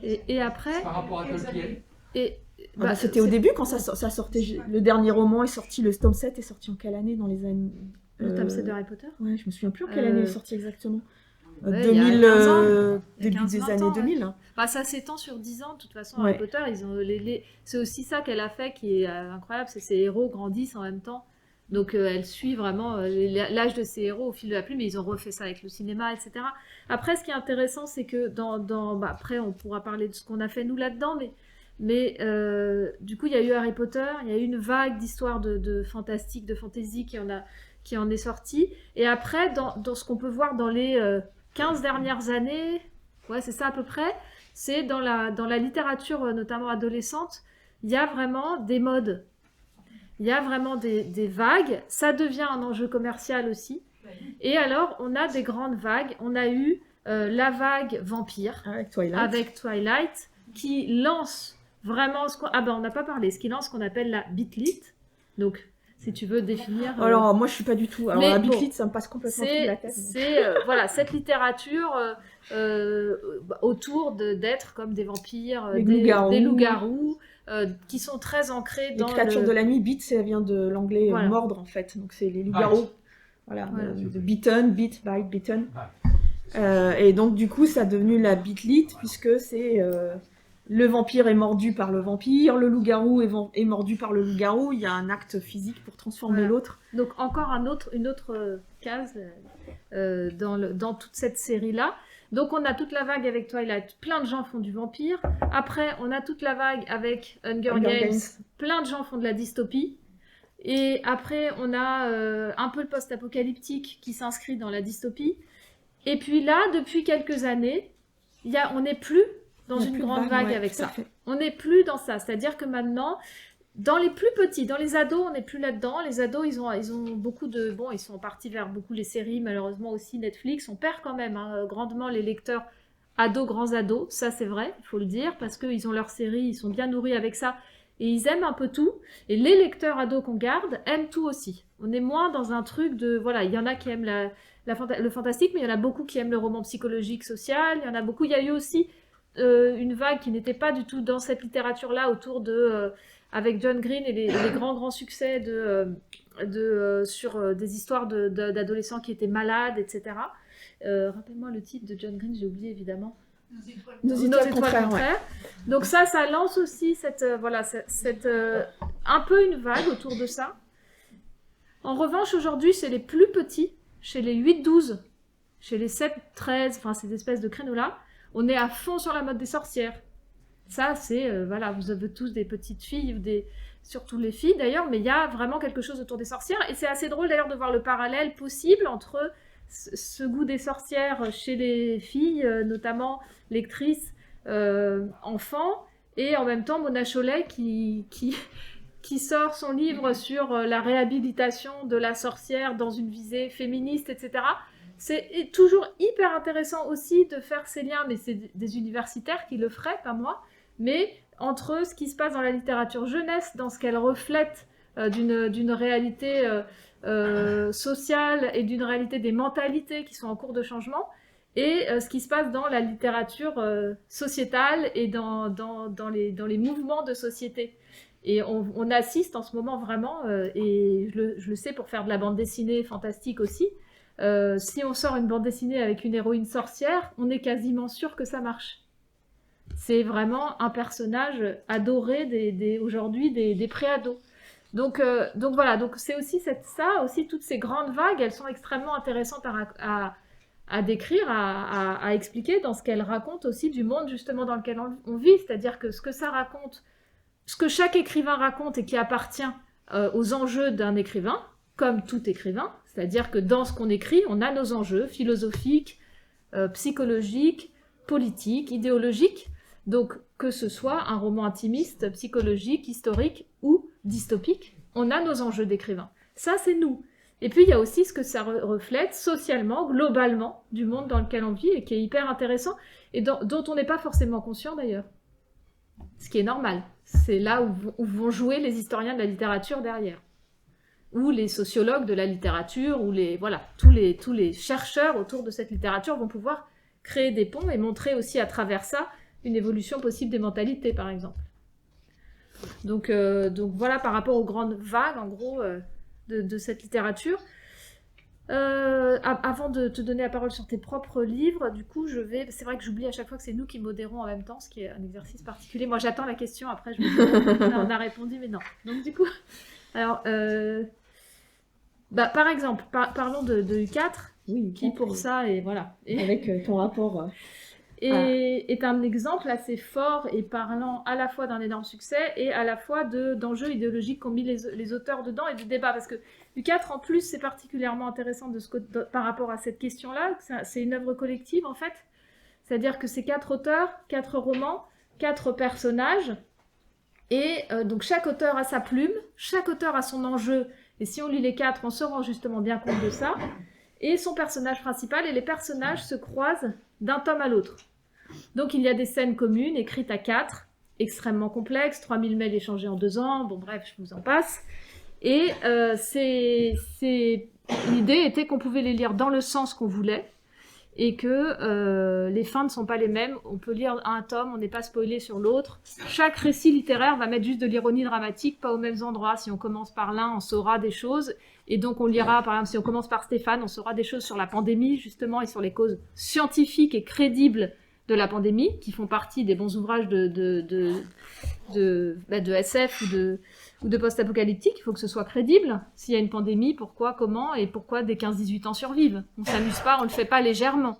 [SPEAKER 3] Et après...
[SPEAKER 5] Par rapport à Tolkien.
[SPEAKER 4] C'était au début, quand ça sortait. Le dernier roman est sorti, le tome 7 est sorti en quelle année dans les années...
[SPEAKER 3] Le tome 7 de Harry Potter?
[SPEAKER 4] Ouais, je me souviens plus en quelle année il est sorti exactement.
[SPEAKER 3] Ouais,
[SPEAKER 4] 2000, début
[SPEAKER 3] 15,
[SPEAKER 4] des années 2000. Hein.
[SPEAKER 3] Bah, ça s'étend sur 10 ans, de toute façon, Harry Potter, ils ont c'est aussi ça qu'elle a fait qui est incroyable, c'est ses héros grandissent en même temps. Donc elle suit vraiment l'âge de ses héros au fil de la plume, mais ils ont refait ça avec le cinéma, etc. Après, ce qui est intéressant, c'est que après, on pourra parler de ce qu'on a fait nous là-dedans, mais du coup, il y a eu Harry Potter, il y a eu une vague d'histoires de fantastique, de fantasy qui en est sortie. Et après, dans ce qu'on peut voir dans les 15 dernières années, ouais, c'est ça à peu près, c'est dans la littérature, notamment adolescente, il y a vraiment des modes. Il y a vraiment des vagues. Ça devient un enjeu commercial aussi. Et alors, on a des grandes vagues. On a eu la vague vampire avec Twilight qui lance vraiment on n'a pas parlé, ce qui lance ce qu'on appelle la bitlit. Donc, si tu veux définir...
[SPEAKER 4] Alors, moi, je suis pas du tout... Alors, la bitlit, ça me passe complètement sous la tête.
[SPEAKER 3] C'est voilà, cette littérature autour d'êtres comme des vampires, des loups-garous, qui sont très ancrés dans
[SPEAKER 4] les créatures de la nuit. Bit, ça vient de l'anglais mordre, en fait. Donc, c'est les loups-garous. Voilà. De bitten, bite, bite, bitten. Et donc, du coup, ça a devenu la bitlit, puisque c'est... le vampire est mordu par le vampire, le loup-garou est mordu par le loup-garou, il y a un acte physique pour transformer l'autre.
[SPEAKER 3] Donc encore une autre case dans toute cette série-là. Donc on a toute la vague avec Twilight, plein de gens font du vampire. Après on a toute la vague avec Hunger Games, plein de gens font de la dystopie. Et après on a un peu le post-apocalyptique qui s'inscrit dans la dystopie. Et puis là, depuis quelques années, on n'est plus dans une grande vague avec ça. On n'est plus dans ça. C'est-à-dire que maintenant, dans les plus petits, dans les ados, on n'est plus là-dedans. Les ados, ils ont beaucoup de... Bon, ils sont partis vers beaucoup les séries, malheureusement aussi Netflix. On perd quand même grandement les lecteurs ados, grands ados. Ça, c'est vrai, il faut le dire, parce qu'ils ont leurs séries, ils sont bien nourris avec ça. Et ils aiment un peu tout. Et les lecteurs ados qu'on garde aiment tout aussi. On est moins dans un truc de... Voilà, il y en a qui aiment le fantastique, mais il y en a beaucoup qui aiment le roman psychologique, social. Il y en a beaucoup... Il y a eu aussi... une vague qui n'était pas du tout dans cette littérature-là autour avec John Green et les grands succès sur des histoires d'adolescents qui étaient malades, etc. Rappelle-moi le titre de John Green, j'ai oublié évidemment. Nos étoiles contraires. Ouais. Donc ça lance aussi un peu une vague autour de ça. En revanche, aujourd'hui, c'est les plus petits, chez les 8-12, chez les 7-13, enfin ces espèces de créneaux-là, on est à fond sur la mode des sorcières. Ça, c'est... vous avez tous des petites filles, surtout les filles d'ailleurs, mais il y a vraiment quelque chose autour des sorcières. Et c'est assez drôle d'ailleurs de voir le parallèle possible entre ce goût des sorcières chez les filles, notamment lectrices, enfants, et en même temps Mona Chollet qui sort son livre sur la réhabilitation de la sorcière dans une visée féministe, etc. C'est toujours hyper intéressant aussi de faire ces liens, mais c'est des universitaires qui le feraient, pas moi, mais entre ce qui se passe dans la littérature jeunesse, dans ce qu'elle reflète d'une réalité sociale et d'une réalité des mentalités qui sont en cours de changement, et ce qui se passe dans la littérature sociétale et dans les mouvements de société. Et on assiste en ce moment vraiment, et je le sais pour faire de la bande dessinée fantastique aussi, si on sort une bande dessinée avec une héroïne sorcière, on est quasiment sûr que ça marche. C'est vraiment un personnage adoré aujourd'hui des préados. Donc voilà, donc c'est aussi aussi toutes ces grandes vagues, elles sont extrêmement intéressantes à décrire, à expliquer dans ce qu'elles racontent aussi du monde justement dans lequel on vit. C'est-à-dire que ce que ça raconte, ce que chaque écrivain raconte et qui appartient aux enjeux d'un écrivain, comme tout écrivain, c'est-à-dire que dans ce qu'on écrit, on a nos enjeux philosophiques, psychologiques, politiques, idéologiques. Donc que ce soit un roman intimiste, psychologique, historique ou dystopique, on a nos enjeux d'écrivain. Ça, c'est nous. Et puis, il y a aussi ce que ça reflète socialement, globalement, du monde dans lequel on vit et qui est hyper intéressant et dont on n'est pas forcément conscient d'ailleurs. Ce qui est normal. C'est là où vont jouer les historiens de la littérature derrière. Ou les sociologues de la littérature, ou tous les chercheurs autour de cette littérature vont pouvoir créer des ponts et montrer aussi à travers ça une évolution possible des mentalités, par exemple. Donc voilà, par rapport aux grandes vagues, en gros, de cette littérature. Avant de te donner la parole sur tes propres livres, du coup, c'est vrai que j'oublie à chaque fois que c'est nous qui modérons en même temps, ce qui est un exercice particulier. Moi, j'attends la question, après je me dis, on a répondu, mais non. Donc du coup, alors, par exemple, parlons de U4,
[SPEAKER 4] Oui,
[SPEAKER 3] qui pour ça, et voilà.
[SPEAKER 4] Avec ton rapport...
[SPEAKER 3] est un exemple assez fort et parlant à la fois d'un énorme succès et à la fois d'enjeux idéologiques qu'ont mis les auteurs dedans et de débats. Parce que U4, en plus, c'est particulièrement intéressant par rapport à cette question-là. C'est une œuvre collective, en fait. C'est-à-dire que c'est 4 auteurs, 4 romans, 4 personnages. Et donc chaque auteur a sa plume, chaque auteur a son enjeu. Et si on lit les 4, on se rend justement bien compte de ça. Et son personnage principal, et les personnages se croisent d'un tome à l'autre. Donc il y a des scènes communes, écrites à 4, extrêmement complexes, 3000 mails échangés en 2 ans, bon bref, je vous en passe. Et l'idée était qu'on pouvait les lire dans le sens qu'on voulait, et que les fins ne sont pas les mêmes. On peut lire un tome, on n'est pas spoilé sur l'autre. Chaque récit littéraire va mettre juste de l'ironie dramatique, pas aux mêmes endroits. Si on commence par l'un, on saura des choses. Et donc on lira, par exemple, si on commence par Stéphane, on saura des choses sur la pandémie, justement, et sur les causes scientifiques et crédibles de la pandémie, qui font partie des bons ouvrages de SF ou de post-apocalyptique. Il faut que ce soit crédible. S'il y a une pandémie, pourquoi, comment, et pourquoi des 15-18 ans survivent. On ne s'amuse pas, on ne le fait pas légèrement.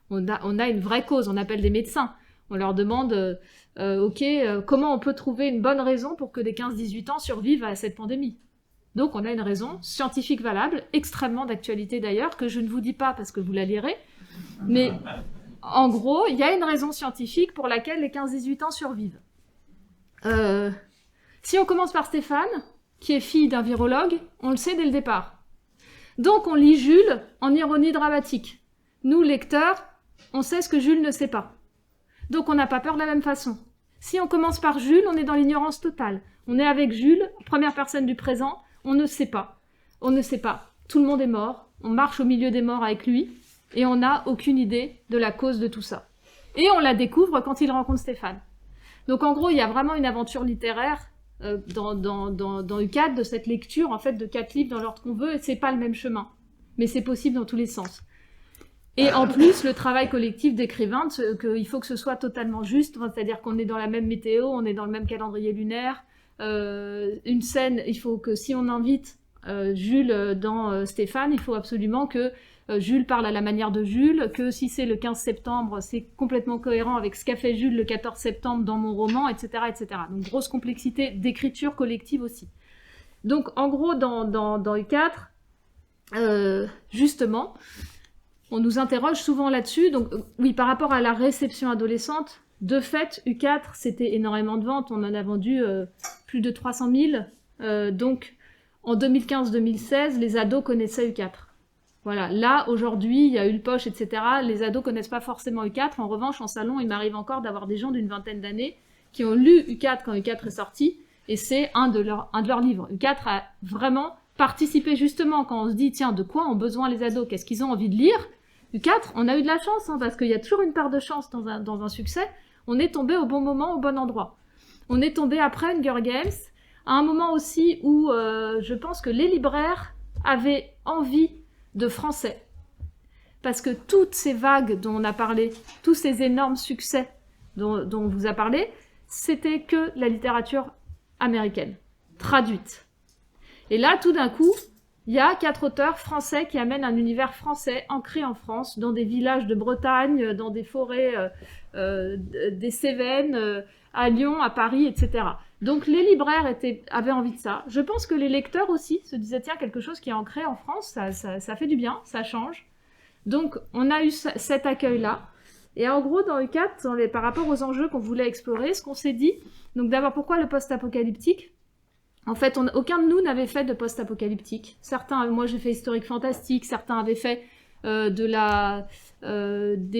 [SPEAKER 3] On a une vraie cause, on appelle des médecins. On leur demande, comment on peut trouver une bonne raison pour que des 15-18 ans survivent à cette pandémie. Donc on a une raison scientifique valable, extrêmement d'actualité d'ailleurs, que je ne vous dis pas parce que vous la lirez, mais en gros, il y a une raison scientifique pour laquelle les 15-18 ans survivent. Si on commence par Stéphane, qui est fille d'un virologue, on le sait dès le départ. Donc on lit Jules en ironie dramatique. Nous, lecteurs, on sait ce que Jules ne sait pas. Donc on n'a pas peur de la même façon. Si on commence par Jules, on est dans l'ignorance totale. On est avec Jules, première personne du présent, on ne sait pas. On ne sait pas. Tout le monde est mort, on marche au milieu des morts avec lui, et on n'a aucune idée de la cause de tout ça. Et on la découvre quand il rencontre Stéphane. Donc en gros, il y a vraiment une aventure littéraire dans U4, de cette lecture, en fait, de 4 livres dans l'ordre qu'on veut, et c'est pas le même chemin. Mais c'est possible dans tous les sens. Et en plus, le travail collectif d'écrivains, qu'il faut que ce soit totalement juste, c'est-à-dire qu'on est dans la même météo, on est dans le même calendrier lunaire. Une scène, il faut que si on invite Jules dans Stéphane, il faut absolument que Jules parle à la manière de Jules, que si c'est le 15 septembre, c'est complètement cohérent avec ce qu'a fait Jules le 14 septembre dans mon roman, etc., etc. Donc grosse complexité d'écriture collective aussi. Donc en gros, dans U4, justement, on nous interroge souvent là-dessus. Donc oui, par rapport à la réception adolescente, de fait, U4, c'était énormément de ventes. On en a vendu plus de 300 000. Donc en 2015-2016, les ados connaissaient U4. Voilà, là, aujourd'hui, il y a Ulpoche, etc. Les ados connaissent pas forcément U4. En revanche, en salon, il m'arrive encore d'avoir des gens d'une vingtaine d'années qui ont lu U4 quand U4 est sorti, et c'est un de leurs livres. U4 a vraiment participé, justement, quand on se dit, tiens, de quoi ont besoin les ados? Qu'est-ce qu'ils ont envie de lire? U4, on a eu de la chance, hein, parce qu'il y a toujours une part de chance dans un succès. On est tombé au bon moment, au bon endroit. On est tombé après Hunger Games, à un moment aussi où je pense que les libraires avaient envie de français. Parce que toutes ces vagues dont on a parlé, tous ces énormes succès dont on vous a parlé, c'était que la littérature américaine, traduite. Et là, tout d'un coup, il y a 4 auteurs français qui amènent un univers français ancré en France, dans des villages de Bretagne, dans des forêts des Cévennes, à Lyon, à Paris, etc. Donc les libraires avaient envie de ça. Je pense que les lecteurs aussi se disaient, tiens, quelque chose qui est ancré en France, ça fait du bien, ça change. Donc on a eu cet accueil-là. Et en gros, dans U4, par rapport aux enjeux qu'on voulait explorer, ce qu'on s'est dit, donc d'abord, pourquoi le post-apocalyptique ? En fait, aucun de nous n'avait fait de post-apocalyptique. Certains, moi j'ai fait historique fantastique, certains avaient fait des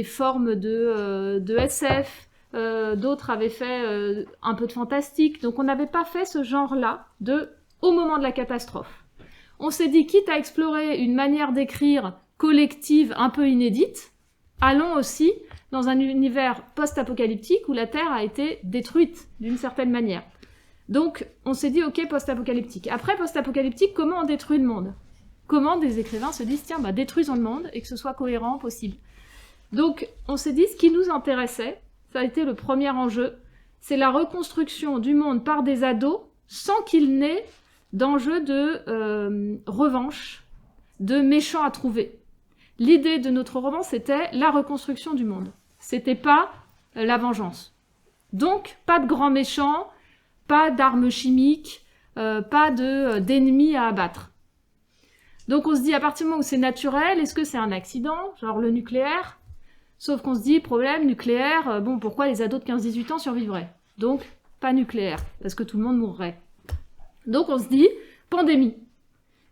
[SPEAKER 3] formes de SF, d'autres avaient fait un peu de fantastique. Donc on n'avait pas fait ce genre-là au moment de la catastrophe. On s'est dit, quitte à explorer une manière d'écrire collective un peu inédite, allons aussi dans un univers post-apocalyptique où la Terre a été détruite d'une certaine manière. Donc, on s'est dit, ok, post-apocalyptique. Après, post-apocalyptique, comment on détruit le monde ? Comment des écrivains se disent, tiens, détruisons le monde et que ce soit cohérent, possible. Donc, on s'est dit, ce qui nous intéressait, ça a été le premier enjeu, c'est la reconstruction du monde par des ados sans qu'il n'ait d'enjeu de revanche, de méchants à trouver. L'idée de notre roman, c'était la reconstruction du monde. C'était pas la vengeance. Donc, pas de grands méchants, pas d'armes chimiques, pas d'ennemis à abattre. Donc on se dit, à partir du moment où c'est naturel, est-ce que c'est un accident, genre le nucléaire ? Sauf qu'on se dit, problème, nucléaire, pourquoi les ados de 15-18 ans survivraient ? Donc, pas nucléaire, parce que tout le monde mourrait. Donc on se dit, pandémie.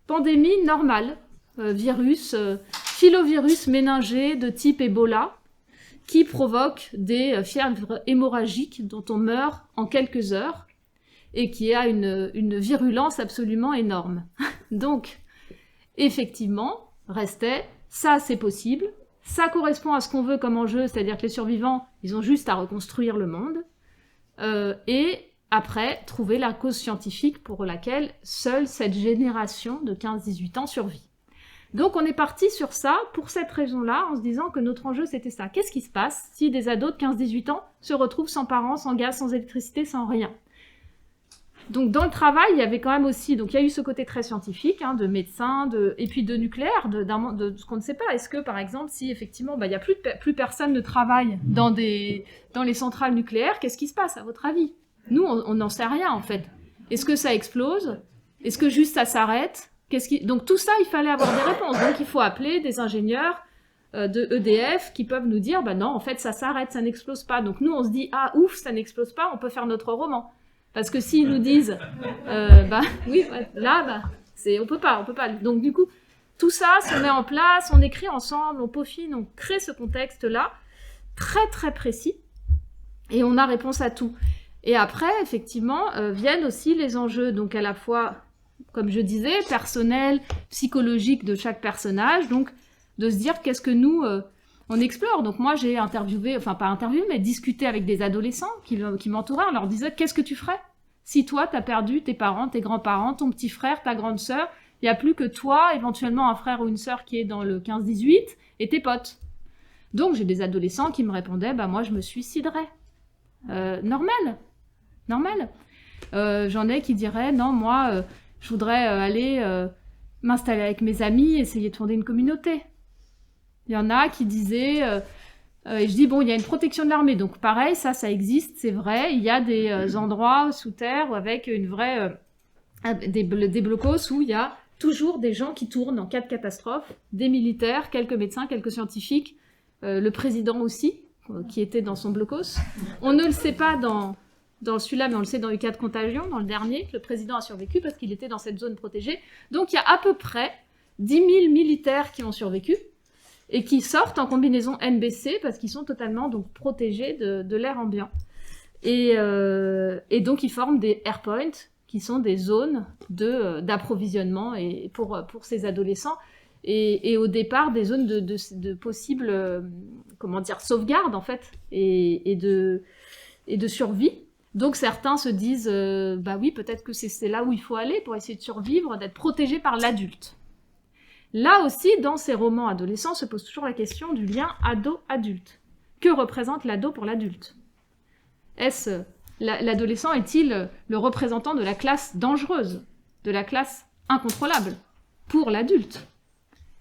[SPEAKER 3] Pandémie normale, virus, filovirus méningé de type Ebola, qui provoque des fièvres hémorragiques dont on meurt en quelques heures, et qui a une virulence absolument énorme. Donc, effectivement, restait, ça c'est possible, ça correspond à ce qu'on veut comme enjeu, c'est-à-dire que les survivants, ils ont juste à reconstruire le monde, et après, trouver la cause scientifique pour laquelle seule cette génération de 15-18 ans survit. Donc on est parti sur ça, pour cette raison-là, en se disant que notre enjeu c'était ça. Qu'est-ce qui se passe si des ados de 15-18 ans se retrouvent sans parents, sans gaz, sans électricité, sans rien ? Donc dans le travail, il y avait quand même aussi, donc il y a eu ce côté très scientifique, de médecins, et puis de nucléaire, de ce qu'on ne sait pas. Est-ce que par exemple, si effectivement, il y a plus personne ne travaille dans les centrales nucléaires, qu'est-ce qui se passe à votre avis ? Nous, on n'en sait rien en fait. Est-ce que ça explose ? Est-ce que juste ça s'arrête ? Donc tout ça, il fallait avoir des réponses. Donc il faut appeler des ingénieurs de EDF qui peuvent nous dire, non, en fait ça s'arrête, ça n'explose pas. Donc nous, on se dit, ah ouf, ça n'explose pas, on peut faire notre roman. Parce que s'ils nous disent, oui, là, on peut pas. Donc du coup, tout ça se met en place, on écrit ensemble, on peaufine, on crée ce contexte-là, très très précis, et on a réponse à tout. Et après, effectivement, viennent aussi les enjeux, donc à la fois, comme je disais, personnels, psychologiques de chaque personnage, donc de se dire qu'est-ce que nous... on explore. Donc moi, j'ai interviewé, enfin pas interviewé, mais discuté avec des adolescents qui m'entouraient. On leur disait, qu'est-ce que tu ferais si toi, t'as perdu tes parents, tes grands-parents, ton petit frère, ta grande sœur, il n'y a plus que toi, éventuellement un frère ou une sœur qui est dans le 15-18, et tes potes. Donc j'ai des adolescents qui me répondaient, moi je me suiciderais. Normal. J'en ai qui diraient, non, moi, je voudrais aller m'installer avec mes amis, essayer de fonder une communauté. Il y en a qui disaient, et je dis, il y a une protection de l'armée, donc pareil, ça existe, c'est vrai, il y a des endroits sous terre avec une vraie, des blocos où il y a toujours des gens qui tournent en cas de catastrophe, des militaires, quelques médecins, quelques scientifiques, le président aussi, qui était dans son blocos. On ne le sait pas dans celui-là, mais on le sait dans U4 Contagion, dans le dernier, que le président a survécu parce qu'il était dans cette zone protégée. Donc il y a à peu près 10 000 militaires qui ont survécu, et qui sortent en combinaison NBC parce qu'ils sont totalement donc protégés de l'air ambiant. Et donc ils forment des airpoints, qui sont des zones d'approvisionnement et pour ces adolescents, et au départ des zones de possible sauvegarde en fait, et de survie. Donc certains se disent oui, peut-être que c'est là où il faut aller pour essayer de survivre, d'être protégé par l'adulte. Là aussi, dans ces romans adolescents, se pose toujours la question du lien ado-adulte. Que représente l'ado pour l'adulte ? L'adolescent est-il le représentant de la classe dangereuse, de la classe incontrôlable pour l'adulte?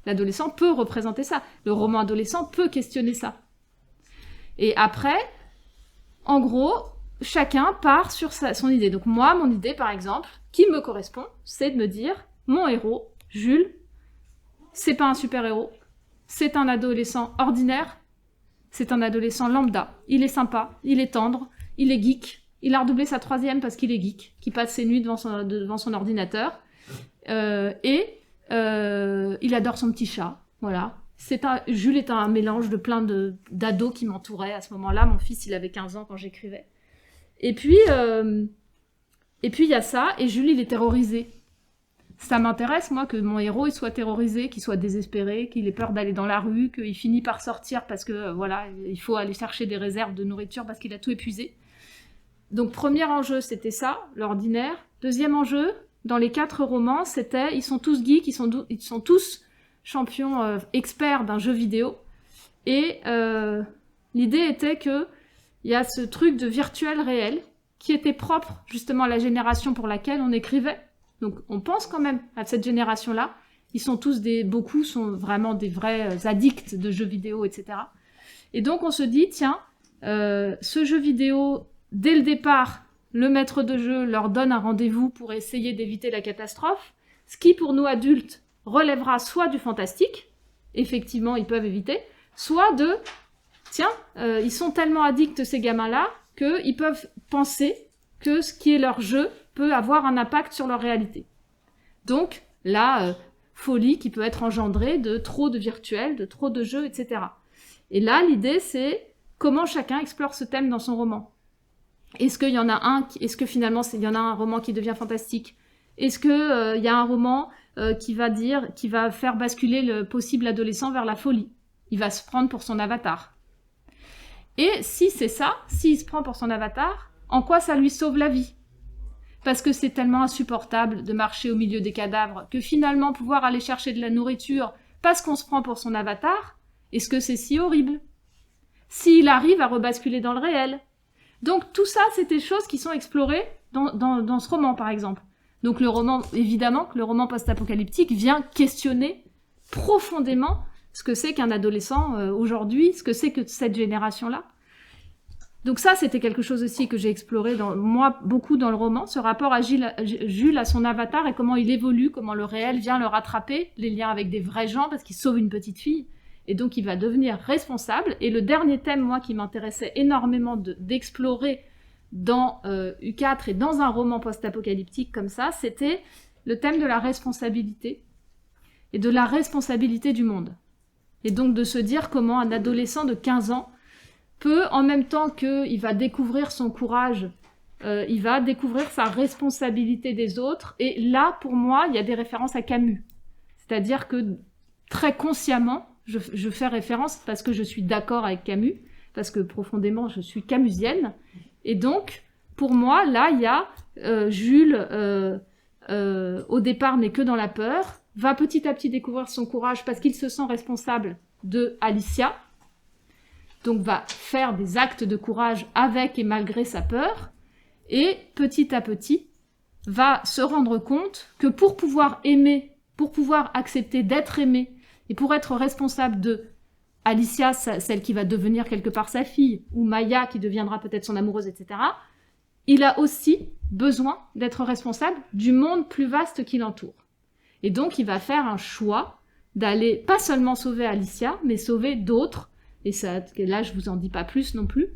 [SPEAKER 3] L'adolescent peut représenter ça. Le roman adolescent peut questionner ça. Et après, en gros, chacun part sur son idée. Donc moi, mon idée, par exemple, qui me correspond, c'est de me dire, mon héros, Jules, c'est pas un super-héros, c'est un adolescent ordinaire, c'est un adolescent lambda. Il est sympa, il est tendre, il est geek, il a redoublé sa 3e parce qu'il est geek, qui passe ses nuits devant son ordinateur, il adore son petit chat, voilà. Jules est un mélange de plein d'ados qui m'entouraient à ce moment-là. Mon fils, il avait 15 ans quand j'écrivais. Et puis, il y a ça, et Jules, il est terrorisé. Ça m'intéresse, moi, que mon héros il soit terrorisé, qu'il soit désespéré, qu'il ait peur d'aller dans la rue, qu'il finit par sortir parce que, voilà, il faut aller chercher des réserves de nourriture parce qu'il a tout épuisé. Donc, premier enjeu, c'était ça, l'ordinaire. Deuxième enjeu, dans les 4 romans, c'était, ils sont tous geeks, ils sont tous champions experts d'un jeu vidéo. Et l'idée était que il y a ce truc de virtuel réel qui était propre justement à la génération pour laquelle on écrivait. Donc on pense quand même à cette génération-là. Ils sont tous beaucoup sont vraiment des vrais addicts de jeux vidéo, etc. Et donc on se dit, tiens, ce jeu vidéo, dès le départ, le maître de jeu leur donne un rendez-vous pour essayer d'éviter la catastrophe, ce qui pour nous adultes relèvera soit du fantastique, effectivement ils peuvent éviter, soit de, tiens, ils sont tellement addicts ces gamins-là, qu'ils peuvent penser que ce qui est leur jeu peut avoir un impact sur leur réalité. Donc, la folie qui peut être engendrée de trop de virtuel, de trop de jeux, etc. Et là, l'idée, c'est comment chacun explore ce thème dans son roman. Est-ce qu'il y en a est-ce que finalement, il y en a un roman qui devient fantastique? Est-ce qu'il y a un roman qui va faire basculer le possible adolescent vers la folie? Il va se prendre pour son avatar. Et si c'est ça, s'il se prend pour son avatar, en quoi ça lui sauve la vie? Parce que c'est tellement insupportable de marcher au milieu des cadavres que finalement pouvoir aller chercher de la nourriture parce qu'on se prend pour son avatar, est-ce que c'est si horrible? S'il arrive à rebasculer dans le réel. Donc tout ça, c'est des choses qui sont explorées dans ce roman, par exemple. Donc le roman, évidemment, le roman post-apocalyptique vient questionner profondément ce que c'est qu'un adolescent aujourd'hui, ce que c'est que cette génération-là. Donc ça, c'était quelque chose aussi que j'ai exploré, moi, beaucoup dans le roman, ce rapport à Jules, à son avatar, et comment il évolue, comment le réel vient le rattraper, les liens avec des vrais gens, parce qu'il sauve une petite fille, et donc il va devenir responsable. Et le dernier thème, moi, qui m'intéressait énormément d'explorer dans U4 et dans un roman post-apocalyptique comme ça, c'était le thème de la responsabilité, et de la responsabilité du monde. Et donc de se dire comment un adolescent de 15 ans peut, en même temps qu'il va découvrir son courage, il va découvrir sa responsabilité des autres. Et là, pour moi, il y a des références à Camus. C'est-à-dire que très consciemment, je fais référence parce que je suis d'accord avec Camus, parce que profondément, je suis camusienne. Et donc, pour moi, là, il y a Jules, au départ, n'est que dans la peur, va petit à petit découvrir son courage parce qu'il se sent responsable de Alicia, donc va faire des actes de courage avec et malgré sa peur, et petit à petit va se rendre compte que pour pouvoir aimer, pour pouvoir accepter d'être aimé, et pour être responsable de Alicia, celle qui va devenir quelque part sa fille, ou Maya qui deviendra peut-être son amoureuse, etc., il a aussi besoin d'être responsable du monde plus vaste qui l'entoure. Et donc il va faire un choix d'aller pas seulement sauver Alicia, mais sauver d'autres. Et ça, là, je vous en dis pas plus non plus.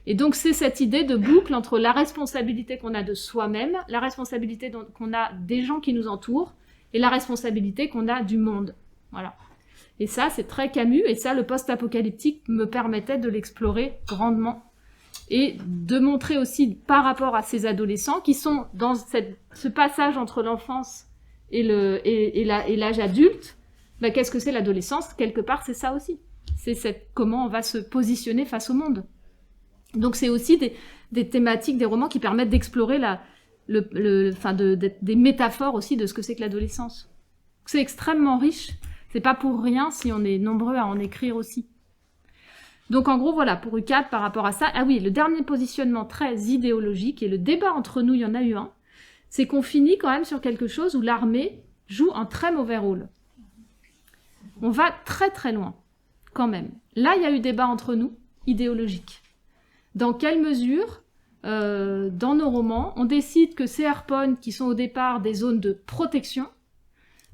[SPEAKER 3] Et donc, c'est cette idée de boucle entre la responsabilité qu'on a de soi-même, la responsabilité qu'on a des gens qui nous entourent, et la responsabilité qu'on a du monde. Voilà. Et ça, c'est très Camus, et ça, le post-apocalyptique me permettait de l'explorer grandement. Et de montrer aussi, par rapport à ces adolescents, qui sont dans ce passage entre l'enfance et l'âge adulte, bah, qu'est-ce que c'est l'adolescence? Quelque part, c'est ça aussi. C'est comment on va se positionner face au monde. Donc c'est aussi des thématiques, des romans qui permettent d'explorer des métaphores aussi de ce que c'est que l'adolescence. C'est extrêmement riche. C'est pas pour rien si on est nombreux à en écrire aussi. Donc en gros, voilà, pour U4 par rapport à ça. Ah oui, le dernier positionnement très idéologique, et le débat entre nous, il y en a eu un, c'est qu'on finit quand même sur quelque chose où l'armée joue un très mauvais rôle. On va très très loin, quand même. Là, il y a eu débat entre nous, idéologique. Dans quelle mesure, dans nos romans, on décide que ces harpones, qui sont au départ des zones de protection,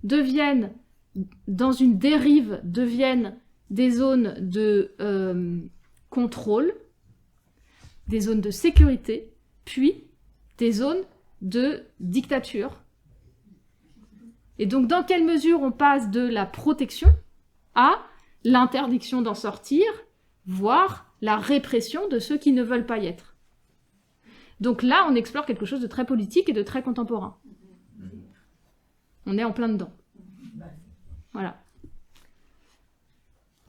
[SPEAKER 3] deviennent, dans une dérive, deviennent des zones de contrôle, des zones de sécurité, puis des zones de dictature. Et donc, dans quelle mesure on passe de la protection à l'interdiction d'en sortir, voire la répression de ceux qui ne veulent pas y être. Donc là, on explore quelque chose de très politique et de très contemporain. On est en plein dedans. Voilà.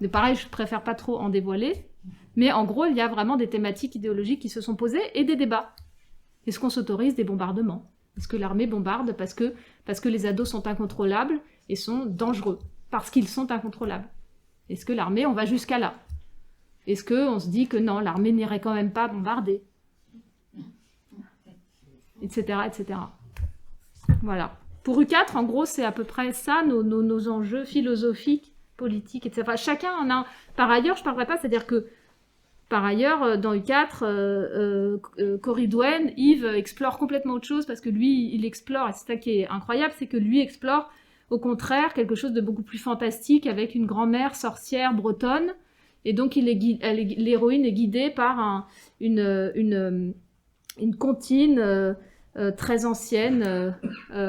[SPEAKER 3] Mais pareil, je préfère pas trop en dévoiler, mais en gros, il y a vraiment des thématiques idéologiques qui se sont posées et des débats. Est-ce qu'on s'autorise des bombardements? Est-ce que l'armée bombarde parce que les ados sont incontrôlables et sont dangereux? Parce qu'ils sont incontrôlables. Est-ce que l'armée, on va jusqu'à là? Est-ce qu'on se dit que non, l'armée n'irait quand même pas bombarder? Etc., etc. Voilà. Pour U4, en gros, c'est à peu près ça, nos enjeux philosophiques, politiques, etc. Enfin, chacun en a... Par ailleurs, je ne parlerai pas, c'est-à-dire que, par ailleurs, dans U4, Corridwen, Yves explore complètement autre chose, parce que lui, il explore, et c'est ça qui est incroyable, c'est que lui explore, au contraire, quelque chose de beaucoup plus fantastique, avec une grand-mère sorcière bretonne, et donc l'héroïne est guidée par une comptine très ancienne,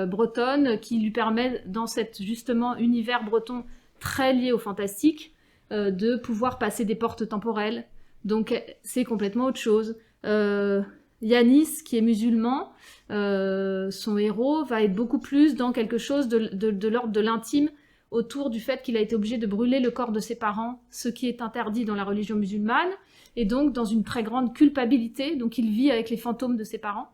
[SPEAKER 3] bretonne, qui lui permet, dans cet justement univers breton très lié au fantastique, de pouvoir passer des portes temporelles. Donc c'est complètement autre chose. Yanis, qui est musulman, son héros va être beaucoup plus dans quelque chose de l'ordre de l'intime, autour du fait qu'il a été obligé de brûler le corps de ses parents, ce qui est interdit dans la religion musulmane, et donc dans une très grande culpabilité. Donc il vit avec les fantômes de ses parents,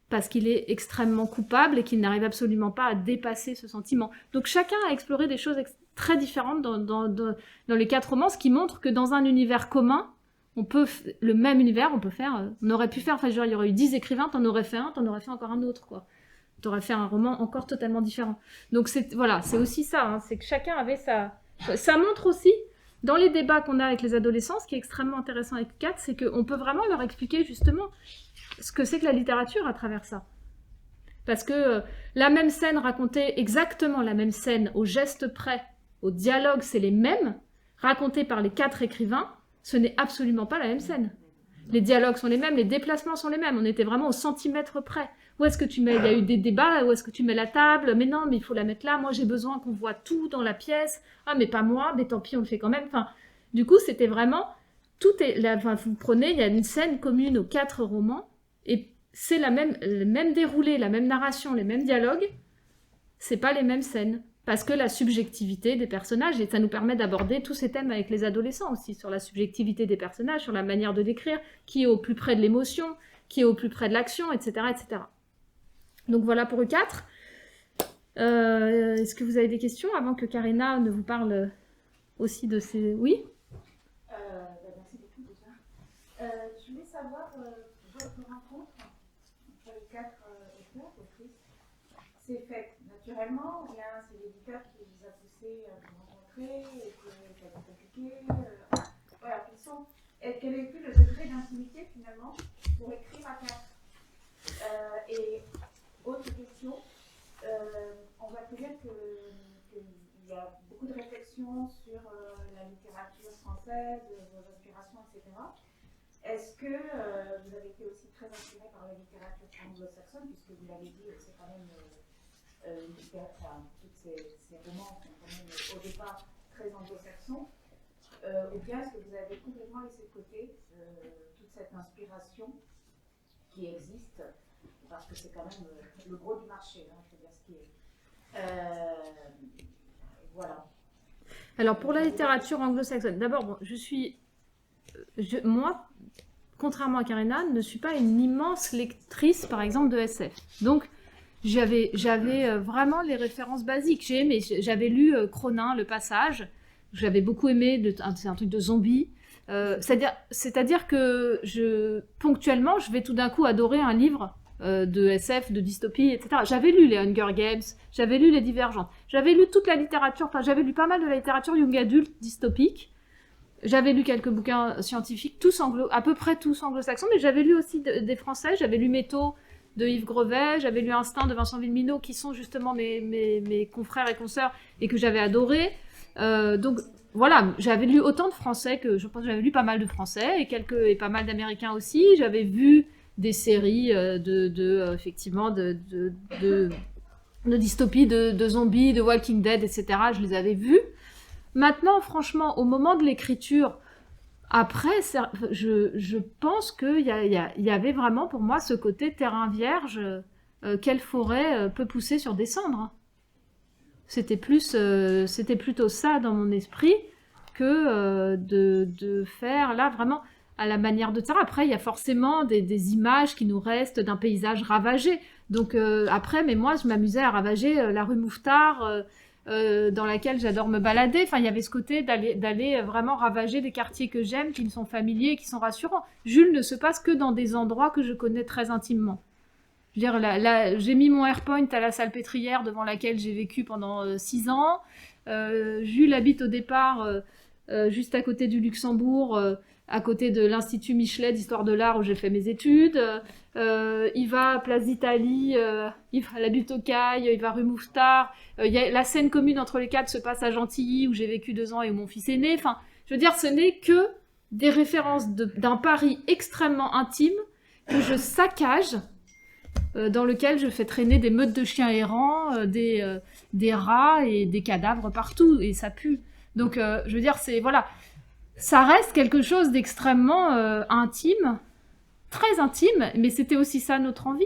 [SPEAKER 3] parce qu'il est extrêmement coupable et qu'il n'arrive absolument pas à dépasser ce sentiment. Donc chacun a exploré des choses très différentes dans les 4 romans, ce qui montre que dans un univers commun, le même univers, on aurait pu faire, enfin, genre, il y aurait eu 10 écrivains, t'en aurais fait un, t'en aurais fait encore un autre, quoi. T'aurais fait un roman encore totalement différent. Donc voilà, c'est aussi ça, hein, c'est que chacun avait sa... Ça montre aussi, dans les débats qu'on a avec les adolescents, ce qui est extrêmement intéressant avec 4, c'est qu'on peut vraiment leur expliquer justement ce que c'est que la littérature à travers ça. Parce que la même scène racontée, exactement la même scène, au geste près, au dialogue, c'est les mêmes, racontées par les 4 écrivains, ce n'est absolument pas la même scène. Les dialogues sont les mêmes, les déplacements sont les mêmes, on était vraiment au centimètre près. Où est-ce que tu mets, il y a eu des débats, où est-ce que tu mets la table? Mais non, mais il faut la mettre là, moi j'ai besoin qu'on voit tout dans la pièce. Ah mais pas moi, mais tant pis, on le fait quand même. Enfin, du coup, c'était vraiment, vous prenez, il y a une scène commune aux 4 romans, et c'est le même déroulé, la même narration, les mêmes dialogues, c'est pas les mêmes scènes. Parce que la subjectivité des personnages, et ça nous permet d'aborder tous ces thèmes avec les adolescents aussi, sur la subjectivité des personnages, sur la manière de décrire, qui est au plus près de l'émotion, qui est au plus près de l'action, etc., etc. Donc voilà pour U4. Est-ce que vous avez des questions avant que Karina ne vous parle aussi de ces... Oui?
[SPEAKER 7] Merci beaucoup déjà. Je voulais savoir, votre rencontre entre les 4 auteurs, autrices, c'est fait naturellement, ou bien c'est l'éditeur qui vous a poussé à vous rencontrer et que ça a été compliqué? Voilà, quel a été le degré d'intimité finalement pour écrire à 4? Et autre question, on voit très bien qu'il y a beaucoup de réflexions sur la littérature française, vos inspirations, etc. Est-ce que vous avez été aussi très inspiré par la littérature anglo-saxonne, puisque vous l'avez dit, c'est quand même tous ces romans sont quand même au départ très anglo-saxons, ou bien est-ce que vous avez complètement laissé de côté toute cette inspiration qui existe, parce que c'est quand même le gros du marché, hein, je veux dire ce qui est. Voilà.
[SPEAKER 3] Alors pour la littérature anglo-saxonne, d'abord, bon, moi, contrairement à Karina, ne suis pas une immense lectrice, par exemple, de SF. Donc, j'avais vraiment les références basiques. J'avais lu Cronin, Le Passage. J'avais beaucoup aimé, c'est un truc de zombie. C'est-à-dire que ponctuellement, je vais tout d'un coup adorer un livre de SF, de dystopie, etc. J'avais lu les Hunger Games, j'avais lu les Divergentes, j'avais lu toute la littérature, enfin j'avais lu pas mal de la littérature young adulte dystopique, j'avais lu quelques bouquins scientifiques, à peu près tous anglo-saxons, mais j'avais lu aussi des français, j'avais lu Métaux de Yves Grevet, j'avais lu Instinct de Vincent Villeminot, qui sont justement mes confrères et consoeurs, et que j'avais adoré. Donc voilà, j'avais lu autant de français que je pense que j'avais lu pas mal de français et pas mal d'américains aussi. J'avais vu des séries effectivement de dystopie, de zombies, de Walking Dead, etc. Je les avais vus. Maintenant, franchement, au moment de l'écriture, après, je pense qu'il y avait vraiment pour moi ce côté terrain vierge, quelle forêt peut pousser sur des cendres. C'était plutôt ça dans mon esprit que de faire là vraiment à la manière de Tara. Après, il y a forcément des images qui nous restent d'un paysage ravagé. Donc après, mais moi, je m'amusais à ravager la rue Mouffetard, dans laquelle j'adore me balader. Enfin, il y avait ce côté d'aller vraiment ravager des quartiers que j'aime, qui me sont familiers, qui sont rassurants. Jules ne se passe que dans des endroits que je connais très intimement. Je veux dire, j'ai mis mon AirPoint à la Salpêtrière devant laquelle j'ai vécu pendant 6 ans. Jules habite au départ juste à côté du Luxembourg, à côté de l'Institut Michelet d'Histoire de l'Art où j'ai fait mes études. Il va à Place d'Italie, il va à la Butte aux Cailles, il va rue Mouffetard. La scène commune entre les quatre se passe à Gentilly où j'ai vécu 2 ans et où mon fils est né. Enfin, je veux dire, ce n'est que des références d'un Paris extrêmement intime que je saccage, dans lequel je fais traîner des meutes de chiens errants, des rats et des cadavres partout, et ça pue. Donc, je veux dire, voilà, ça reste quelque chose d'extrêmement intime, très intime, mais c'était aussi ça notre envie.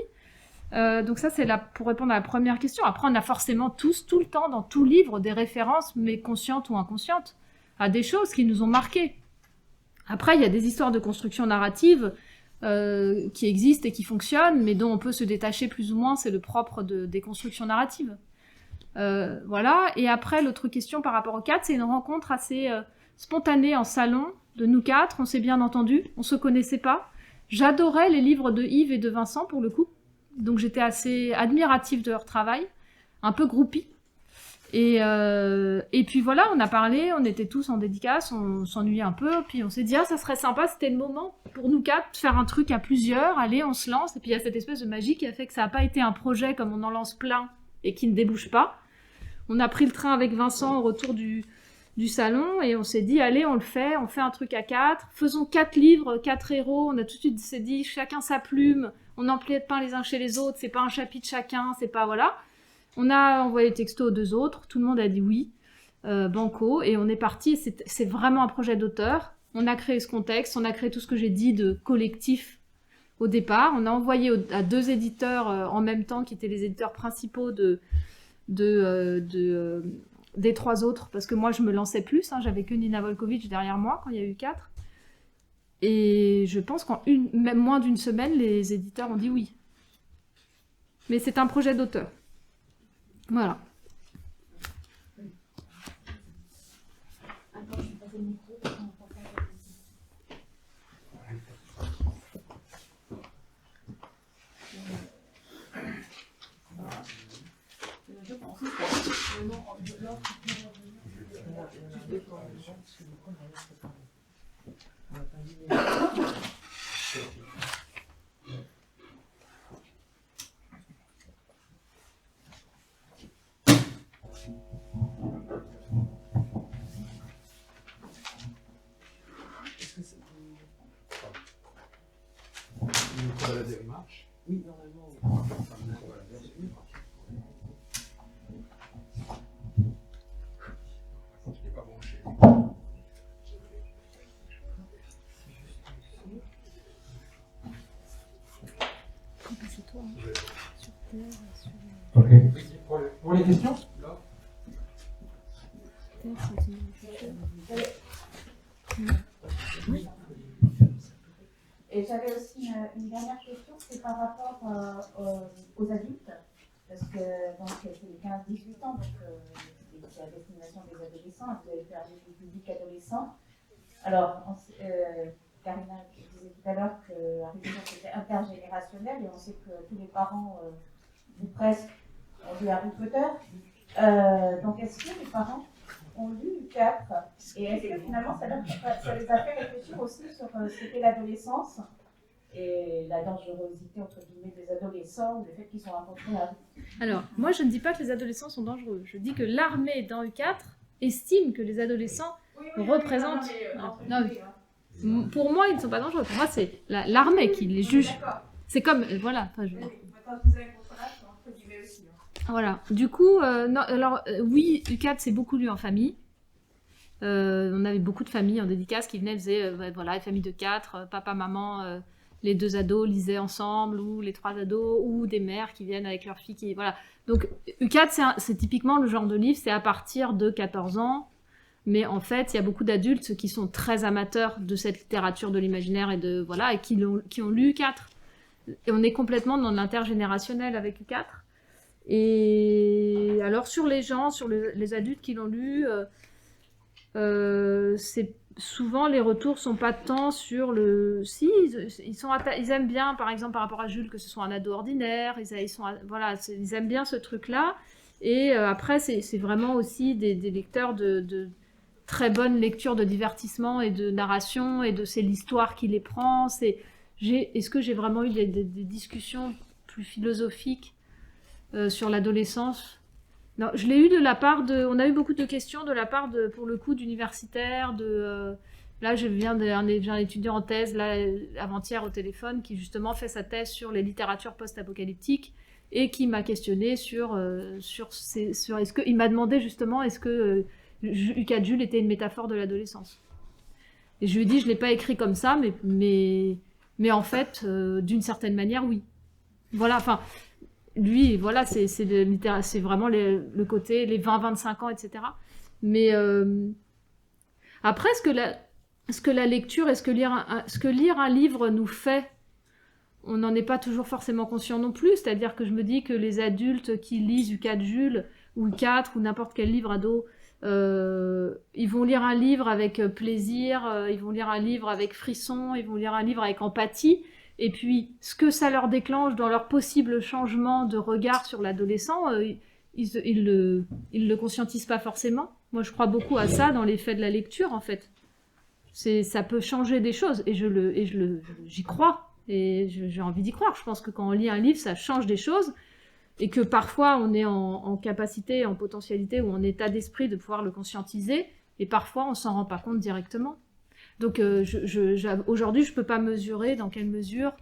[SPEAKER 3] Donc ça, c'est pour répondre à la première question. Après, on a forcément tous, tout le temps, dans tout livre, des références, mais conscientes ou inconscientes, à des choses qui nous ont marqués. Après, il y a des histoires de construction narrative qui existent et qui fonctionnent, mais dont on peut se détacher plus ou moins, c'est le propre des constructions narratives. Voilà, et après, l'autre question par rapport aux 4, c'est une rencontre assez spontanée en salon, de nous 4, on s'est bien entendu, on se connaissait pas. J'adorais les livres de Yves et de Vincent, pour le coup, donc j'étais assez admirative de leur travail, un peu groupie. Et puis voilà, on a parlé, on était tous en dédicace, on s'ennuyait un peu, puis on s'est dit, ah, ça serait sympa, c'était le moment pour nous 4 de faire un truc à plusieurs, allez, on se lance. Et puis il y a cette espèce de magie qui a fait que ça n'a pas été un projet comme on en lance plein et qui ne débouche pas. On a pris le train avec Vincent au retour du salon et on s'est dit, allez, on le fait, on fait un truc à 4, faisons 4 livres, 4 héros. On a tout de suite s'est dit, chacun sa plume, on n'empiète pas les uns chez les autres, c'est pas un chapitre chacun, c'est pas, voilà. On a envoyé le texto aux 2 autres, tout le monde a dit oui, banco, et on est parti. C'est vraiment un projet d'auteur. On a créé ce contexte, on a créé tout ce que j'ai dit de collectif au départ. On a envoyé à 2 éditeurs en même temps, qui étaient les éditeurs principaux des 3 autres, parce que moi je me lançais plus, hein, j'avais que Nina Volkovic derrière moi quand il y a eu 4. Et je pense même moins d'1 semaine, les éditeurs ont dit oui. Mais c'est un projet d'auteur. Voilà.
[SPEAKER 2] Oui, normalement.
[SPEAKER 5] Ok. Pour les questions
[SPEAKER 7] Oui. Et j'avais aussi une dernière question, c'est par rapport aux adultes, parce que c'est les 15-18 ans, donc c'est la destination des adolescents, vous avez fait un public adolescent. Alors, Karina disait tout à l'heure que la révision c'était intergénérationnel et on sait que tous les parents, ou presque, ont lu Harry Potter. Donc, est-ce que les parents ont lu U4 et est-ce que finalement ça les a fait réfléchir aussi sur ce qu'était l'adolescence et la dangerosité entre guillemets des adolescents ou le fait qu'ils sont rencontrés à...
[SPEAKER 3] Alors, moi je ne dis pas que les adolescents sont dangereux. Je dis que l'armée dans U4 estime que les adolescents représentent... Pour moi, ils ne sont pas dangereux. Pour moi, c'est l'armée qui les juge. C'est comme... voilà. Enfin, Voilà. Du coup, oui, U4 c'est beaucoup lu en famille. On avait beaucoup de familles en dédicace qui venaient, faisaient, voilà, une famille de 4, papa, maman, les 2 ados lisaient ensemble, ou les 3 ados, ou des mères qui viennent avec leurs filles, qui, voilà. Donc, U4, c'est typiquement le genre de livre, c'est à partir de 14 ans, mais en fait, il y a beaucoup d'adultes qui sont très amateurs de cette littérature de l'imaginaire et voilà, et qui ont lu U4. Et on est complètement dans l'intergénérationnel avec U4. Et alors, sur les gens, sur les adultes qui l'ont lu, c'est souvent les retours sont pas tant sur le... Si, ils aiment bien, par exemple, par rapport à Jules, que ce soit un ado ordinaire, ils aiment bien ce truc-là. Et après, c'est vraiment aussi des lecteurs de très bonne lecture de divertissement et de narration, et c'est l'histoire qui les prend. Est-ce que j'ai vraiment eu des discussions plus philosophiques sur l'adolescence? Non, je l'ai eu de la part de... On a eu beaucoup de questions de la part de, pour le coup, d'universitaires, là, je viens d'un étudiant en thèse, là, avant-hier au téléphone, qui justement fait sa thèse sur les littératures post-apocalyptiques, et qui m'a questionné sur est-ce que... Il m'a demandé justement, est-ce que U4 Jules était une métaphore de l'adolescence? Et je lui ai dit, je ne l'ai pas écrit comme ça, mais en fait, d'une certaine manière, oui. Voilà, enfin... Lui, voilà, c'est vraiment le côté, les 20-25 ans, etc. Mais après, est-ce que la lecture, est-ce que lire un livre nous fait, on n'en est pas toujours forcément conscient non plus. C'est-à-dire que je me dis que les adultes qui lisent U4 Jules, ou U4, ou n'importe quel livre ado, ils vont lire un livre avec plaisir, ils vont lire un livre avec frisson, ils vont lire un livre avec empathie. Et puis, ce que ça leur déclenche dans leur possible changement de regard sur l'adolescent, ils le conscientisent pas forcément. Moi, je crois beaucoup à ça dans l'effet de la lecture, en fait. Ça peut changer des choses, et j'y crois, et j'ai envie d'y croire. Je pense que quand on lit un livre, ça change des choses, et que parfois, on est en capacité, en potentialité, ou en état d'esprit de pouvoir le conscientiser, et parfois, on s'en rend pas compte directement. Donc aujourd'hui, je ne peux pas mesurer dans quelle mesure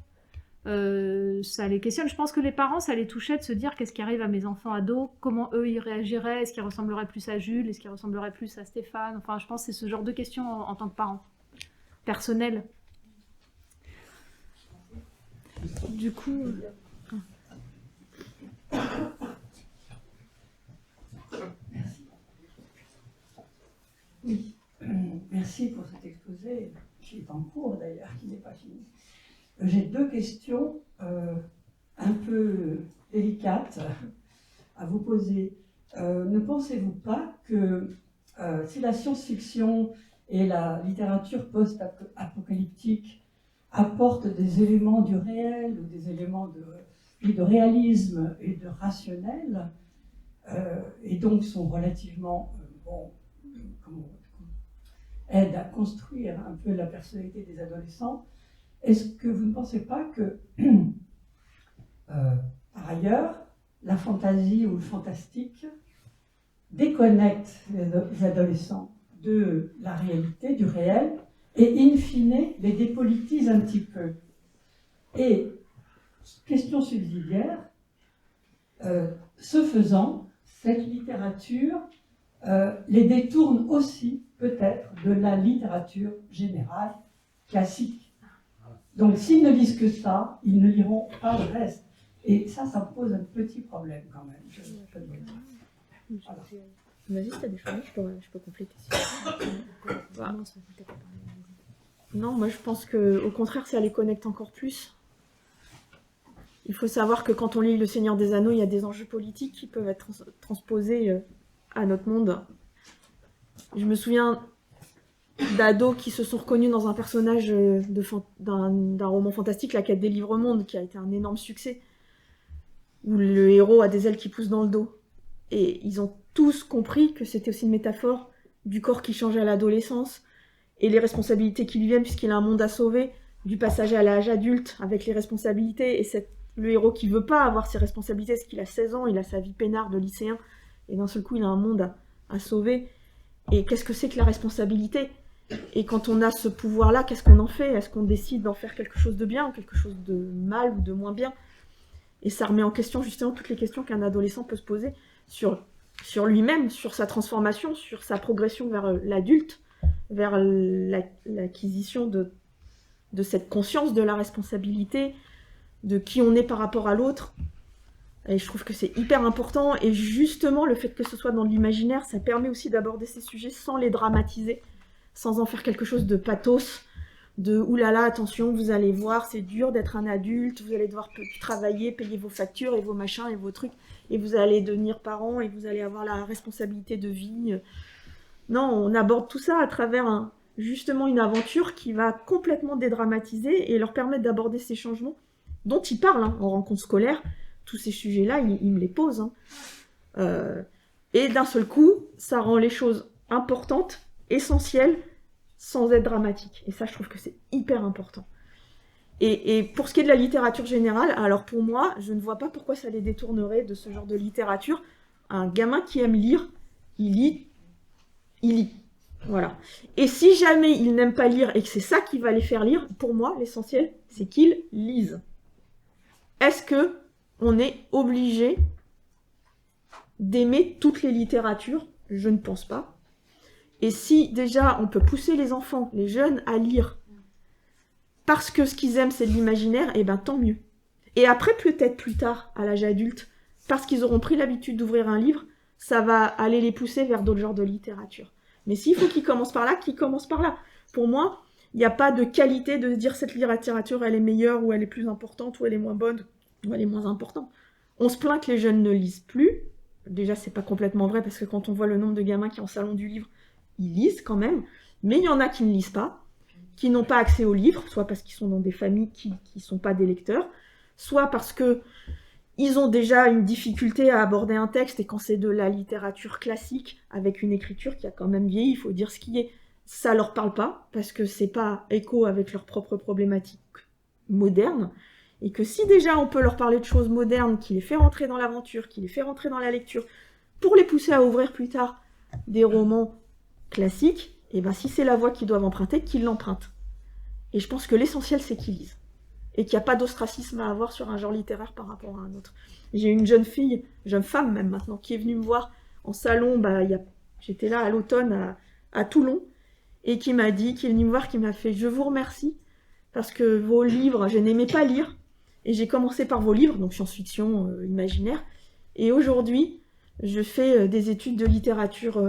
[SPEAKER 3] ça les questionne. Je pense que les parents, ça les touchait de se dire qu'est-ce qui arrive à mes enfants ados, comment eux ils réagiraient, est-ce qu'ils ressembleraient plus à Jules, est-ce qu'ils ressembleraient plus à Stéphane. Enfin, je pense que c'est ce genre de questions en tant que parent, personnel. Du coup...
[SPEAKER 8] Oui. Merci pour cet exposé, qui est en cours d'ailleurs, qui n'est pas fini. J'ai 2 questions un peu délicates à vous poser. Ne pensez-vous pas que si la science-fiction et la littérature post-apocalyptique apportent des éléments du réel ou des éléments de réalisme et de rationnel, et donc sont relativement aide à construire un peu la personnalité des adolescents, est-ce que vous ne pensez pas que, par ailleurs, la fantaisie ou le fantastique déconnecte les adolescents de la réalité, du réel, et in fine, les dépolitise un petit peu? Et, question subsidiaire, ce faisant, cette littérature les détourne aussi peut-être de la littérature générale classique. Donc s'ils ne lisent que ça, ils ne liront pas le reste. Et ça me pose un petit problème quand même. Voilà.
[SPEAKER 3] Vas-y, si tu as des choses, je peux compléter.
[SPEAKER 4] Non, moi je pense qu'au contraire, ça les connecte encore plus. Il faut savoir que quand on lit Le Seigneur des Anneaux, il y a des enjeux politiques qui peuvent être transposés à notre monde. Je me souviens d'ados qui se sont reconnus dans un personnage d'un roman fantastique, La Quête des Livres-Mondes, qui a été un énorme succès, où le héros a des ailes qui poussent dans le dos. Et ils ont tous compris que c'était aussi une métaphore du corps qui change à l'adolescence, et les responsabilités qui lui viennent, puisqu'il a un monde à sauver, du passage à l'âge adulte, avec les responsabilités, et le héros qui veut pas avoir ses responsabilités, parce qu'il a 16 ans, il a sa vie peinarde de lycéen, et d'un seul coup, il a un monde à sauver. Et qu'est-ce que c'est que la responsabilité? Et quand on a ce pouvoir-là, qu'est-ce qu'on en fait? Est-ce qu'on décide d'en faire quelque chose de bien ou quelque chose de mal ou de moins bien? Et ça remet en question justement toutes les questions qu'un adolescent peut se poser sur lui-même, sur sa transformation, sur sa progression vers l'adulte, vers l'acquisition de cette conscience de la responsabilité, de qui on est par rapport à l'autre. Et je trouve que c'est hyper important, et justement le fait que ce soit dans l'imaginaire, ça permet aussi d'aborder ces sujets sans les dramatiser, sans en faire quelque chose de pathos, de « oulala, attention, vous allez voir, c'est dur d'être un adulte, vous allez devoir travailler, payer vos factures et vos machins et vos trucs, et vous allez devenir parent et vous allez avoir la responsabilité de vie ». Non, on aborde tout ça à travers justement une aventure qui va complètement dédramatiser et leur permettre d'aborder ces changements dont ils parlent en rencontre scolaire. Tous ces sujets-là, ils me les posent. Et d'un seul coup, ça rend les choses importantes, essentielles, sans être dramatique. Et ça, je trouve que c'est hyper important. Et pour ce qui est de la littérature générale, alors pour moi, je ne vois pas pourquoi ça les détournerait de ce genre de littérature. Un gamin qui aime lire, il lit. Voilà. Et si jamais il n'aime pas lire et que c'est ça qui va les faire lire, pour moi, l'essentiel, c'est qu'ils lisent. Est-ce que on est obligé d'aimer toutes les littératures? Je ne pense pas. Et si déjà on peut pousser les enfants, les jeunes à lire parce que ce qu'ils aiment c'est de l'imaginaire, eh ben tant mieux. Et après, peut-être plus tard, à l'âge adulte, parce qu'ils auront pris l'habitude d'ouvrir un livre, ça va aller les pousser vers d'autres genres de littérature. Mais s'il faut qu'ils commencent par là, qu'ils commencent par là. Pour moi, il n'y a pas de qualité de dire cette littérature elle est meilleure ou elle est plus importante ou elle est moins bonne ou elle est moins importante. On se plaint que les jeunes ne lisent plus. Déjà, c'est pas complètement vrai parce que quand on voit le nombre de gamins qui ont salon du livre, ils lisent quand même. Mais il y en a qui ne lisent pas, qui n'ont pas accès aux livres, soit parce qu'ils sont dans des familles qui ne sont pas des lecteurs, soit parce que ils ont déjà une difficulté à aborder un texte, et quand c'est de la littérature classique, avec une écriture qui a quand même vieilli, il faut dire ce qui est, ça leur parle pas, parce que c'est pas écho avec leurs propres problématiques modernes, et que si déjà on peut leur parler de choses modernes, qui les fait rentrer dans l'aventure, qui les fait rentrer dans la lecture, pour les pousser à ouvrir plus tard des romans classiques, et ben si c'est la voie qu'ils doivent emprunter, qu'ils l'empruntent. Et je pense que l'essentiel c'est qu'ils lisent. Et qu'il n'y a pas d'ostracisme à avoir sur un genre littéraire par rapport à un autre. J'ai une jeune femme même maintenant, qui est venue me voir en salon, j'étais là à l'automne à Toulon, et qui m'a dit, qui est venue me voir, qui m'a fait « Je vous remercie, parce que vos livres, je n'aimais pas lire, et j'ai commencé par vos livres, donc science-fiction, imaginaire, et aujourd'hui, je fais des études de littérature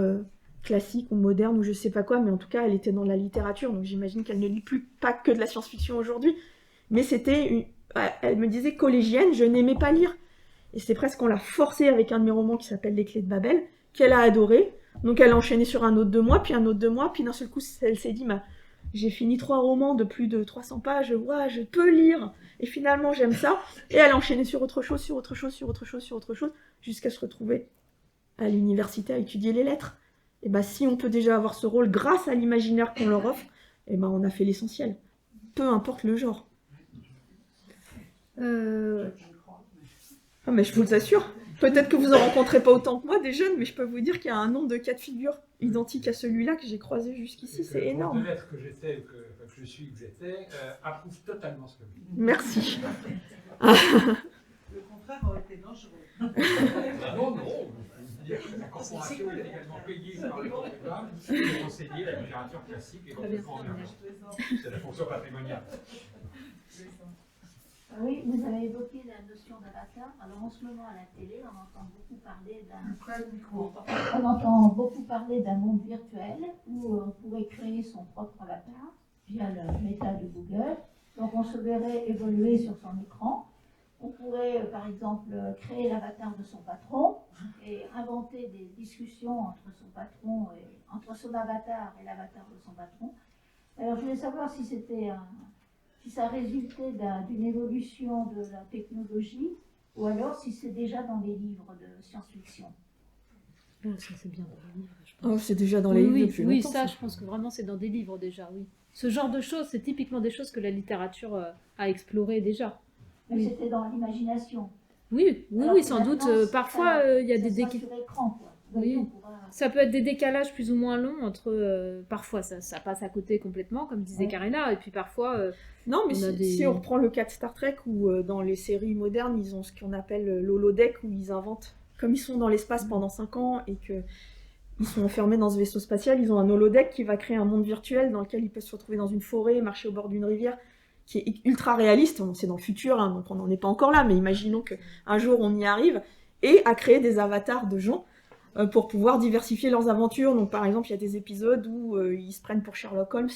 [SPEAKER 4] classique ou moderne, ou je sais pas quoi, mais en tout cas, elle était dans la littérature, donc j'imagine qu'elle ne lit plus pas que de la science-fiction aujourd'hui, mais elle me disait collégienne, je n'aimais pas lire. Et c'est presque qu'on l'a forcée avec un de mes romans qui s'appelle Les Clés de Babel, qu'elle a adoré. Donc elle a enchaîné sur un autre 2 mois, puis un autre 2 mois, puis d'un seul coup, elle s'est dit, j'ai fini 3 romans de plus de 300 pages, je peux lire, et finalement j'aime ça. Et elle a enchaîné sur autre chose, sur autre chose, sur autre chose, sur autre chose, jusqu'à se retrouver à l'université à étudier les lettres. Et si on peut déjà avoir ce rôle grâce à l'imaginaire qu'on leur offre, on a fait l'essentiel. Peu importe le genre. Mais je vous le assure, peut-être que vous en rencontrez pas autant que moi des jeunes, mais je peux vous dire qu'il y a un nombre de cas de figure identiques à celui-là que j'ai croisé jusqu'ici, c'est énorme.
[SPEAKER 5] Le maître que j'étais, que je suis, que j'étais, approuve totalement ce que vous dites.
[SPEAKER 4] Merci.
[SPEAKER 6] Le contraire aurait été dangereux.
[SPEAKER 5] Non, la corporation est également payée par les contribuables pour enseigner la littérature classique et complètement en avant. C'est la fonction patrimoniale.
[SPEAKER 9] Oui, vous avez évoqué la notion d'avatar. Alors en ce moment à la télé, on entend beaucoup parler d'un monde virtuel où on pourrait créer son propre avatar via le méta de Google. Donc on se verrait évoluer sur son écran. On pourrait, par exemple, créer l'avatar de son patron et inventer des discussions entre son patron, entre son avatar et l'avatar de son patron. Alors, je voulais savoir si si ça résultait d'une évolution de la technologie ou alors si c'est déjà dans les livres de science-fiction.
[SPEAKER 3] Ça, c'est bien dans les livres, je pense.
[SPEAKER 4] Oh, c'est déjà dans les livres depuis
[SPEAKER 3] oui,
[SPEAKER 4] longtemps.
[SPEAKER 3] ça, je pense que vraiment, c'est dans des livres déjà, oui. Ce genre de choses, c'est typiquement des choses que la littérature a explorées déjà.
[SPEAKER 9] Mais
[SPEAKER 3] Oui.
[SPEAKER 9] c'était dans l'imagination.
[SPEAKER 3] Oui,
[SPEAKER 9] Alors que
[SPEAKER 3] sans doute.
[SPEAKER 9] maintenant,
[SPEAKER 3] Parfois, il y a
[SPEAKER 9] ça
[SPEAKER 3] des
[SPEAKER 9] sera
[SPEAKER 3] décalages.
[SPEAKER 9] sur écran, quoi.
[SPEAKER 3] Oui.
[SPEAKER 9] On pourra-
[SPEAKER 3] Ça peut être des décalages plus ou moins longs entre. Parfois, ça passe à côté complètement, comme disait
[SPEAKER 9] Ouais.
[SPEAKER 3] Karina, et puis parfois.
[SPEAKER 4] Non, mais
[SPEAKER 3] On a
[SPEAKER 4] si on reprend le cas de Star Trek, où dans les séries modernes, ils ont ce qu'on appelle l'holodeck, où ils inventent, comme ils sont dans l'espace pendant 5 ans et que ils sont enfermés dans ce vaisseau spatial, ils ont un holodeck qui va créer un monde virtuel dans lequel ils peuvent se retrouver dans une forêt, marcher au bord d'une rivière, qui est ultra réaliste. C'est dans le futur, hein, donc on n'en est pas encore là, mais imaginons qu'un jour on y arrive, et à créer des avatars de gens pour pouvoir diversifier leurs aventures. Donc par exemple, il y a des épisodes où ils se prennent pour Sherlock Holmes,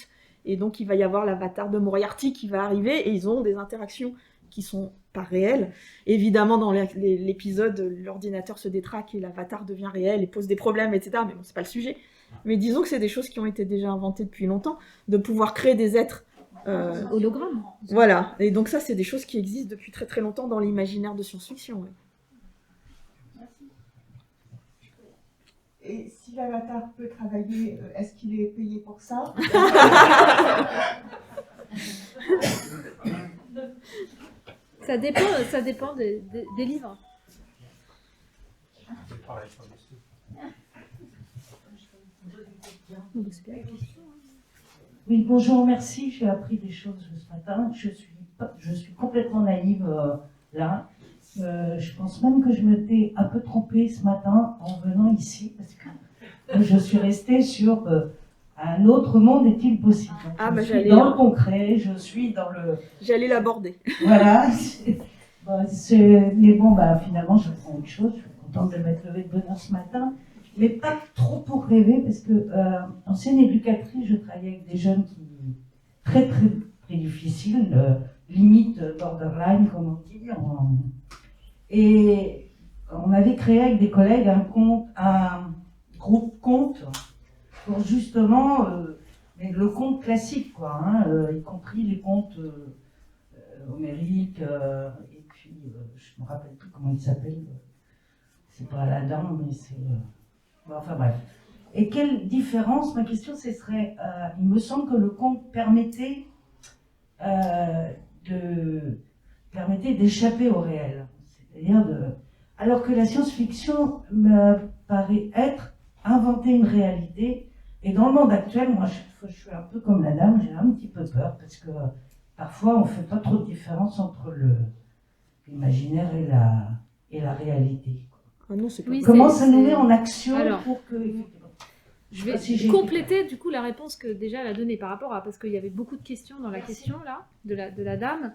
[SPEAKER 4] et donc il va y avoir l'avatar de Moriarty qui va arriver, et ils ont des interactions qui sont pas réelles. Évidemment, dans l'épisode, l'ordinateur se détraque et l'avatar devient réel et pose des problèmes, etc. Mais bon, c'est pas le sujet. Mais disons que c'est des choses qui ont été déjà inventées depuis longtemps, de pouvoir créer des êtres
[SPEAKER 3] hologrammes.
[SPEAKER 4] Voilà. Et donc ça, c'est des choses qui existent depuis très très longtemps dans l'imaginaire de science-fiction. Ouais.
[SPEAKER 10] Et si l'avatar peut travailler, est-ce qu'il est payé pour ça?
[SPEAKER 3] Ça dépend des livres.
[SPEAKER 11] Oui, bonjour, merci. J'ai appris des choses ce matin. Je suis complètement naïve là. Je pense même que je m'étais un peu trompée ce matin en venant ici, parce que je suis restée sur un autre monde est-il possible. Donc, je suis dans le concret, je suis dans le...
[SPEAKER 4] J'allais l'aborder.
[SPEAKER 11] Voilà. Mais bon, finalement, je prends autre chose. Je suis contente de m'être levée de bonne heure ce matin. Mais pas trop pour rêver, parce que ancienne éducatrice, je travaillais avec des jeunes qui très très très difficiles, limite borderline, comme on dit. Et on avait créé avec des collègues un groupe conte pour justement le conte classique, quoi, hein, y compris les contes homériques. Et puis, je me rappelle plus comment il s'appelle. C'est pas Aladdin, mais c'est. Enfin bref. Et quelle différence, ma question, ce serait, il me semble que le conte permettait d'échapper au réel. C'est-à-dire alors que la science-fiction me paraît être inventer une réalité. Et dans le monde actuel, moi, je suis un peu comme la dame, j'ai un petit peu peur, parce que parfois, on ne fait pas trop de différence entre l'imaginaire et la réalité.
[SPEAKER 4] Ah non, c'est pas
[SPEAKER 11] Comment ça nous met en action pour que...
[SPEAKER 3] Je vais compléter du coup la réponse que déjà elle a donnée par rapport à... Parce qu'il y avait beaucoup de questions dans la question là, de la dame.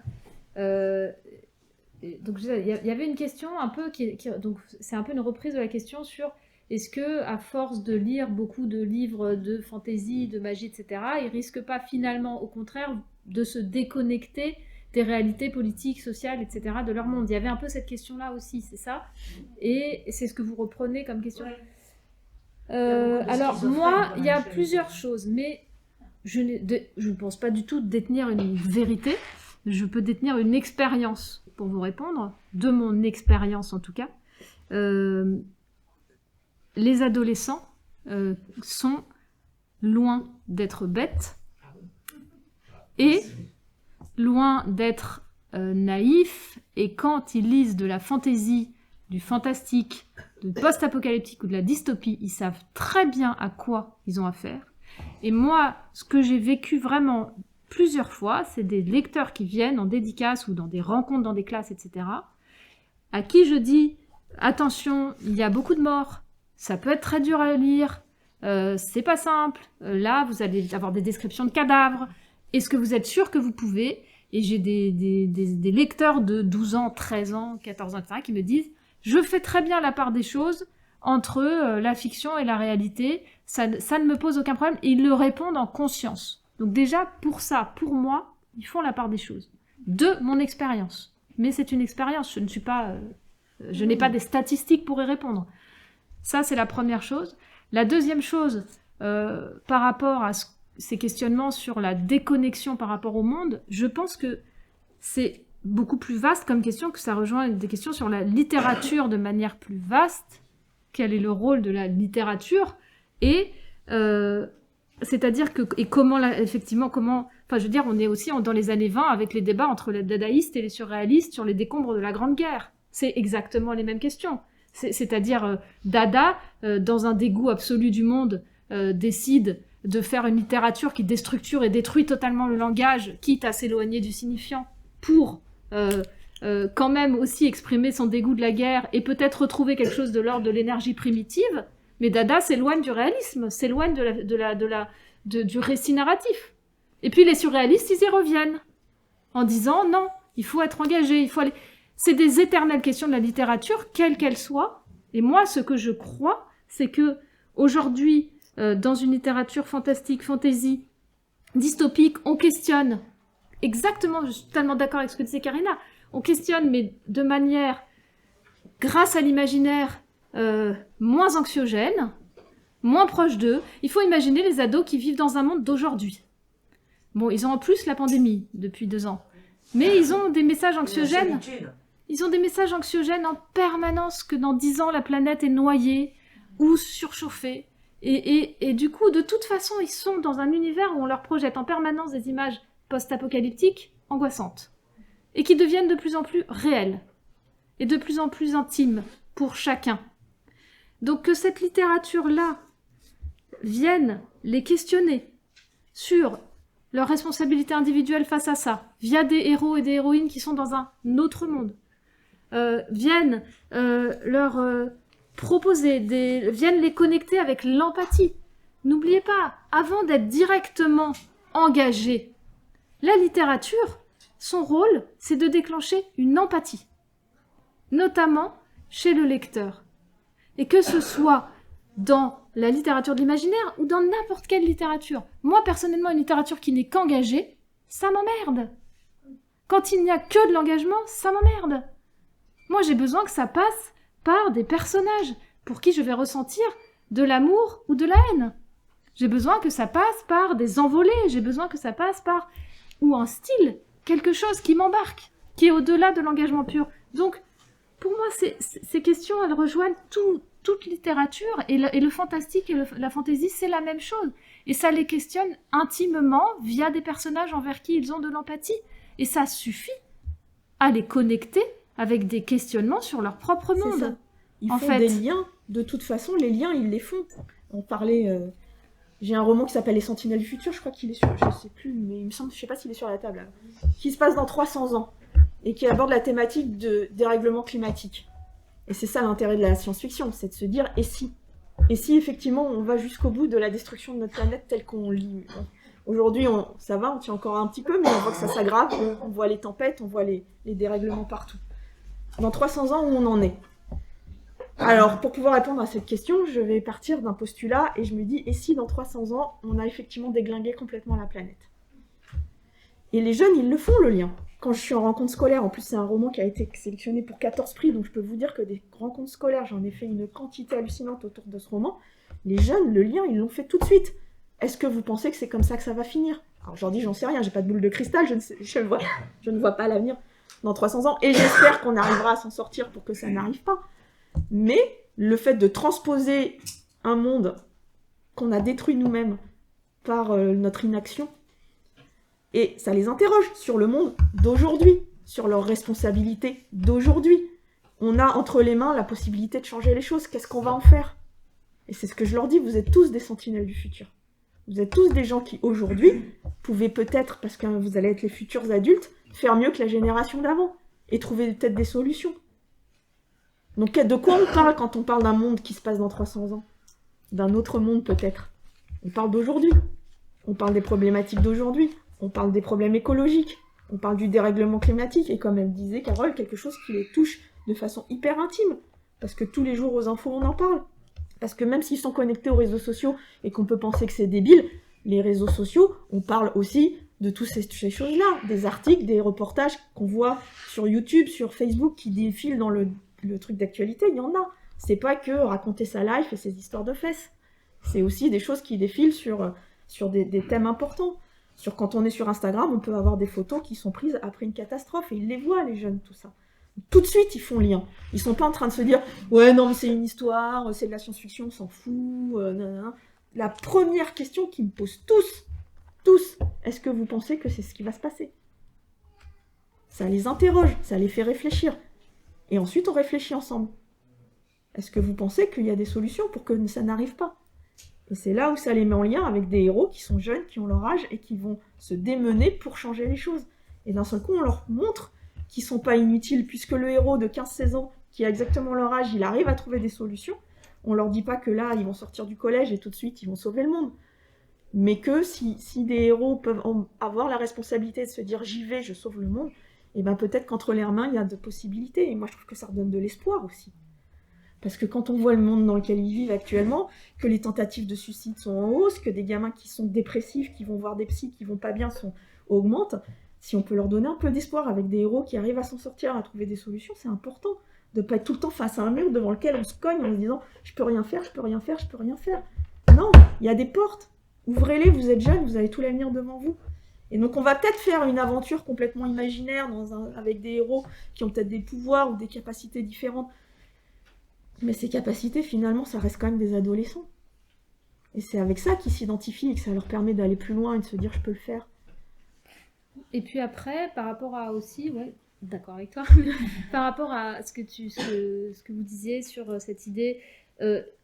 [SPEAKER 3] Donc il y avait une question un peu donc c'est un peu une reprise de la question sur est-ce que à force de lire beaucoup de livres de fantaisie, de magie, etc., il risque pas finalement au contraire de se déconnecter des réalités politiques, sociales, etc. de leur monde. Il y avait un peu cette question-là aussi, c'est ça. Et c'est ce que vous reprenez comme question. Alors moi, il y a plusieurs choses, mais je ne pense pas du tout détenir une vérité. Je peux détenir une expérience pour vous répondre, de mon expérience en tout cas. Les adolescents sont loin d'être bêtes et loin d'être naïfs, et quand ils lisent de la fantaisie, du fantastique, du post-apocalyptique ou de la dystopie, ils savent très bien à quoi ils ont affaire. Et moi, ce que j'ai vécu vraiment plusieurs fois, c'est des lecteurs qui viennent en dédicace ou dans des rencontres dans des classes, etc., à qui je dis « Attention, il y a beaucoup de morts, ça peut être très dur à lire, c'est pas simple, là, vous allez avoir des descriptions de cadavres, est-ce que vous êtes sûr que vous pouvez ?» Et j'ai des lecteurs de 12 ans, 13 ans, 14 ans, etc., qui me disent « Je fais très bien la part des choses entre la fiction et la réalité, ça ne me pose aucun problème. » Et ils le répondent en conscience. Donc déjà, pour ça, pour moi, ils font la part des choses. De mon expérience. mais c'est une expérience. Je n'ai pas des statistiques pour y répondre. Ça, c'est la première chose. La deuxième chose, par rapport à ces questionnements sur la déconnexion par rapport au monde, je pense que c'est beaucoup plus vaste comme question, que ça rejoint des questions sur la littérature de manière plus vaste. Quel est le rôle de la littérature et c'est-à-dire que et comment enfin je veux dire, on est aussi dans les années 20 avec les débats entre les dadaïstes et les surréalistes sur les décombres de la Grande Guerre. C'est exactement les mêmes questions. C'est-à-dire Dada, dans un dégoût absolu du monde, décide de faire une littérature qui déstructure et détruit totalement le langage, quitte à s'éloigner du signifiant, pour quand même aussi exprimer son dégoût de la guerre et peut-être retrouver quelque chose de l'ordre de l'énergie primitive. Mais Dada s'éloigne du réalisme, s'éloigne du récit narratif. Et puis les surréalistes, ils y reviennent, en disant non, il faut être engagé, il faut aller... C'est des éternelles questions de la littérature, quelle qu'elle soit. Et moi, ce que je crois, c'est que aujourd'hui, dans une littérature fantastique, fantasy, dystopique, on questionne exactement, je suis totalement d'accord avec ce que disait Karina, on questionne, mais de manière, grâce à l'imaginaire, moins anxiogène, moins proche d'eux. Il faut imaginer les ados qui vivent dans un monde d'aujourd'hui. Bon, ils ont en plus la pandémie depuis 2 ans. Mais ils ont des messages anxiogènes. Ils ont des messages anxiogènes en permanence que dans 10 ans, la planète est noyée ou surchauffée. Et du coup, de toute façon, ils sont dans un univers où on leur projette en permanence des images post-apocalyptiques angoissantes. Et qui deviennent de plus en plus réelles. Et de plus en plus intimes pour chacun. Donc que cette littérature-là vienne les questionner sur leur responsabilité individuelle face à ça, via des héros et des héroïnes qui sont dans un autre monde, viennent leur proposer, viennent les connecter avec l'empathie. N'oubliez pas, avant d'être directement engagé, la littérature, son rôle, c'est de déclencher une empathie, notamment chez le lecteur. Et que ce soit dans la littérature de l'imaginaire ou dans n'importe quelle littérature. Moi, personnellement, une littérature qui n'est qu'engagée, ça m'emmerde. Quand il n'y a que de l'engagement, ça m'emmerde. Moi, j'ai besoin que ça passe par des personnages pour qui je vais ressentir de l'amour ou de la haine. J'ai besoin que ça passe par des envolées, j'ai besoin que ça passe par... ou un style, quelque chose qui m'embarque, qui est au-delà de l'engagement pur. Donc, pour moi, ces questions, elles rejoignent toute littérature, et le fantastique et la fantaisie, c'est la même chose. Et ça les questionne intimement via des personnages envers qui ils ont de l'empathie. Et ça suffit à les connecter avec des questionnements sur leur propre monde.
[SPEAKER 4] Ça. Ils font des liens. De toute façon, les liens, ils les font. On parlait... J'ai un roman qui s'appelle Les Sentinelles du Futur, je crois qu'il est sur... Je sais plus, mais il me semble, je sais pas s'il est sur la table, là, qui se passe dans 300 ans, et qui aborde la thématique de dérèglement climatique. Et c'est ça l'intérêt de la science-fiction, c'est de se dire « et si ?» Et si effectivement on va jusqu'au bout de la destruction de notre planète telle qu'on lit. Aujourd'hui, ça va, on tient encore un petit peu, mais on voit que ça s'aggrave, on voit les tempêtes, on voit les dérèglements partout. Dans 300 ans, où on en est? Alors, pour pouvoir répondre à cette question, je vais partir d'un postulat, et je me dis « et si dans 300 ans, on a effectivement déglingué complètement la planète ?» Et les jeunes, ils le font, le lien. Quand je suis en rencontre scolaire, en plus c'est un roman qui a été sélectionné pour 14 prix, donc je peux vous dire que des rencontres scolaires, j'en ai fait une quantité hallucinante autour de ce roman. Les jeunes, le lien, ils l'ont fait tout de suite. Est-ce que vous pensez que c'est comme ça que ça va finir? Alors j'en dis, j'en sais rien, j'ai pas de boule de cristal, je ne vois pas l'avenir dans 300 ans, et j'espère qu'on arrivera à s'en sortir pour que ça n'arrive pas. Mais le fait de transposer un monde qu'on a détruit nous-mêmes par notre inaction, et ça les interroge sur le monde d'aujourd'hui, sur leurs responsabilités d'aujourd'hui. On a entre les mains la possibilité de changer les choses. Qu'est-ce qu'on va en faire? Et c'est ce que je leur dis, vous êtes tous des sentinelles du futur. Vous êtes tous des gens qui, aujourd'hui, pouvaient peut-être, parce que vous allez être les futurs adultes, faire mieux que la génération d'avant, et trouver peut-être des solutions. Donc de quoi on parle quand on parle d'un monde qui se passe dans 300 ans? D'un autre monde peut-être. On parle d'aujourd'hui. On parle des problématiques d'aujourd'hui. On parle des problèmes écologiques, on parle du dérèglement climatique, et comme elle disait, Carole, quelque chose qui les touche de façon hyper intime, parce que tous les jours aux infos, on en parle. Parce que même s'ils sont connectés aux réseaux sociaux, et qu'on peut penser que c'est débile, les réseaux sociaux, on parle aussi de toutes ces choses-là. Des articles, des reportages qu'on voit sur YouTube, sur Facebook, qui défilent dans le truc d'actualité, il y en a. C'est pas que raconter sa life et ses histoires de fesses. C'est aussi des choses qui défilent sur des thèmes importants. Quand on est sur Instagram, on peut avoir des photos qui sont prises après une catastrophe, et ils les voient, les jeunes, tout ça. Tout de suite, ils font lien. Ils sont pas en train de se dire « Ouais, non, mais c'est une histoire, c'est de la science-fiction, on s'en fout. Nanana. » La première question qu'ils me posent tous, est-ce que vous pensez que c'est ce qui va se passer? Ça les interroge, ça les fait réfléchir. Et ensuite, on réfléchit ensemble. Est-ce que vous pensez qu'il y a des solutions pour que ça n'arrive pas? Et c'est là où ça les met en lien avec des héros qui sont jeunes, qui ont leur âge et qui vont se démener pour changer les choses. Et d'un seul coup, on leur montre qu'ils ne sont pas inutiles, puisque le héros de 15-16 ans, qui a exactement leur âge, il arrive à trouver des solutions. On ne leur dit pas que là, ils vont sortir du collège et tout de suite, ils vont sauver le monde. Mais que si des héros peuvent avoir la responsabilité de se dire « j'y vais, je sauve le monde », et bien peut-être qu'entre leurs mains, il y a de possibilités. Et moi, je trouve que ça redonne de l'espoir aussi. Parce que quand on voit le monde dans lequel ils vivent actuellement, que les tentatives de suicide sont en hausse, que des gamins qui sont dépressifs, qui vont voir des psys, qui vont pas bien, augmentent, si on peut leur donner un peu d'espoir avec des héros qui arrivent à s'en sortir, à trouver des solutions, c'est important. De ne pas être tout le temps face à un mur devant lequel on se cogne en se disant « je peux rien faire, je peux rien faire, je peux rien faire ». Non, il y a des portes. Ouvrez-les, vous êtes jeunes, vous avez tout l'avenir devant vous. Et donc on va peut-être faire une aventure complètement imaginaire avec des héros qui ont peut-être des pouvoirs ou des capacités différentes. Mais ces capacités, finalement, ça reste quand même des adolescents. Et c'est avec ça qu'ils s'identifient et que ça leur permet d'aller plus loin et de se dire « je peux le faire ».
[SPEAKER 3] Et puis après, par rapport à aussi, ouais, d'accord avec toi, par rapport à ce que vous disiez sur cette idée,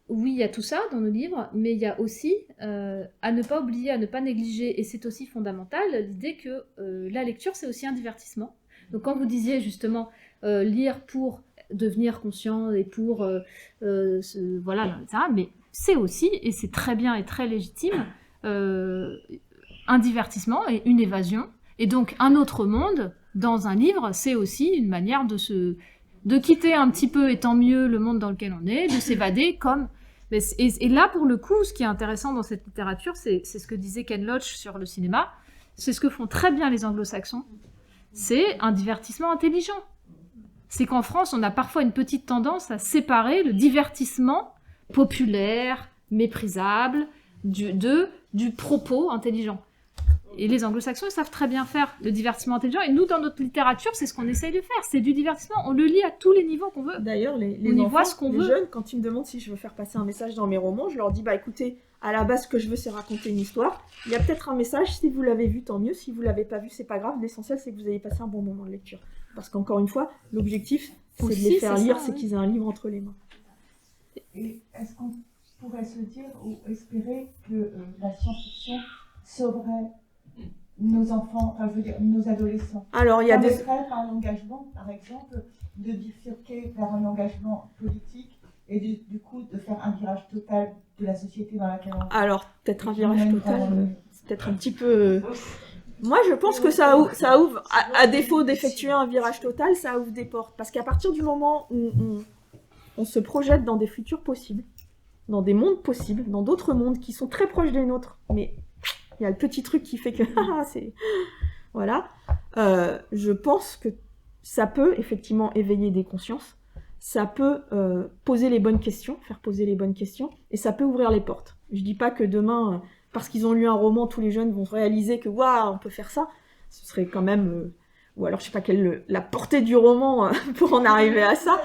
[SPEAKER 3] oui, il y a tout ça dans nos livres, mais il y a aussi, à ne pas oublier, à ne pas négliger, et c'est aussi fondamental, l'idée que la lecture, c'est aussi un divertissement. Donc quand vous disiez justement lire pour devenir conscient et pour, voilà, etc., mais c'est aussi, et c'est très bien et très légitime, un divertissement et une évasion. Et donc, un autre monde, dans un livre, c'est aussi une manière de quitter un petit peu, et tant mieux, le monde dans lequel on est, de s'évader comme... Et là, pour le coup, ce qui est intéressant dans cette littérature, c'est ce que disait Ken Loach sur le cinéma, c'est ce que font très bien les anglo-saxons, c'est un divertissement intelligent. C'est qu'en France, on a parfois une petite tendance à séparer le divertissement populaire, méprisable, du propos intelligent. Et les anglo-saxons, ils savent très bien faire le divertissement intelligent. Et nous, dans notre littérature, c'est ce qu'on essaye de faire. C'est du divertissement. On le lit à tous les niveaux qu'on veut.
[SPEAKER 4] D'ailleurs, les enfants, les jeunes, quand ils me demandent si je veux faire passer un message dans mes romans, je leur dis, bah écoutez, à la base, ce que je veux, c'est raconter une histoire. Il y a peut-être un message. Si vous l'avez vu, tant mieux. Si vous l'avez pas vu, c'est pas grave. L'essentiel, c'est que vous ayez passé un bon moment de lecture. Parce qu'encore une fois, l'objectif, c'est de les faire lire, c'est qu'ils aient un livre entre les mains.
[SPEAKER 10] Et est-ce qu'on pourrait se dire ou espérer que la science-fiction sauverait nos enfants, enfin je veux dire nos adolescents?
[SPEAKER 4] Alors il y a des
[SPEAKER 10] par l'engagement, par exemple, de bifurquer vers un engagement politique et du coup de faire un virage total de la société dans laquelle on est.
[SPEAKER 4] Alors peut-être un virage total, c'est peut-être un petit peu... Moi je pense que ça ouvre, à défaut d'effectuer un virage total, ça ouvre des portes. Parce qu'à partir du moment où on se projette dans des futurs possibles, dans des mondes possibles, dans d'autres mondes qui sont très proches des nôtres, mais il y a le petit truc qui fait que c'est... Voilà. Je pense que ça peut effectivement éveiller des consciences, ça peut poser les bonnes questions, faire poser les bonnes questions, et ça peut ouvrir les portes. Je dis pas que demain, parce qu'ils ont lu un roman, tous les jeunes vont réaliser que waouh, on peut faire ça. Ce serait quand même... ou alors je sais pas quelle la portée du roman pour en arriver à ça.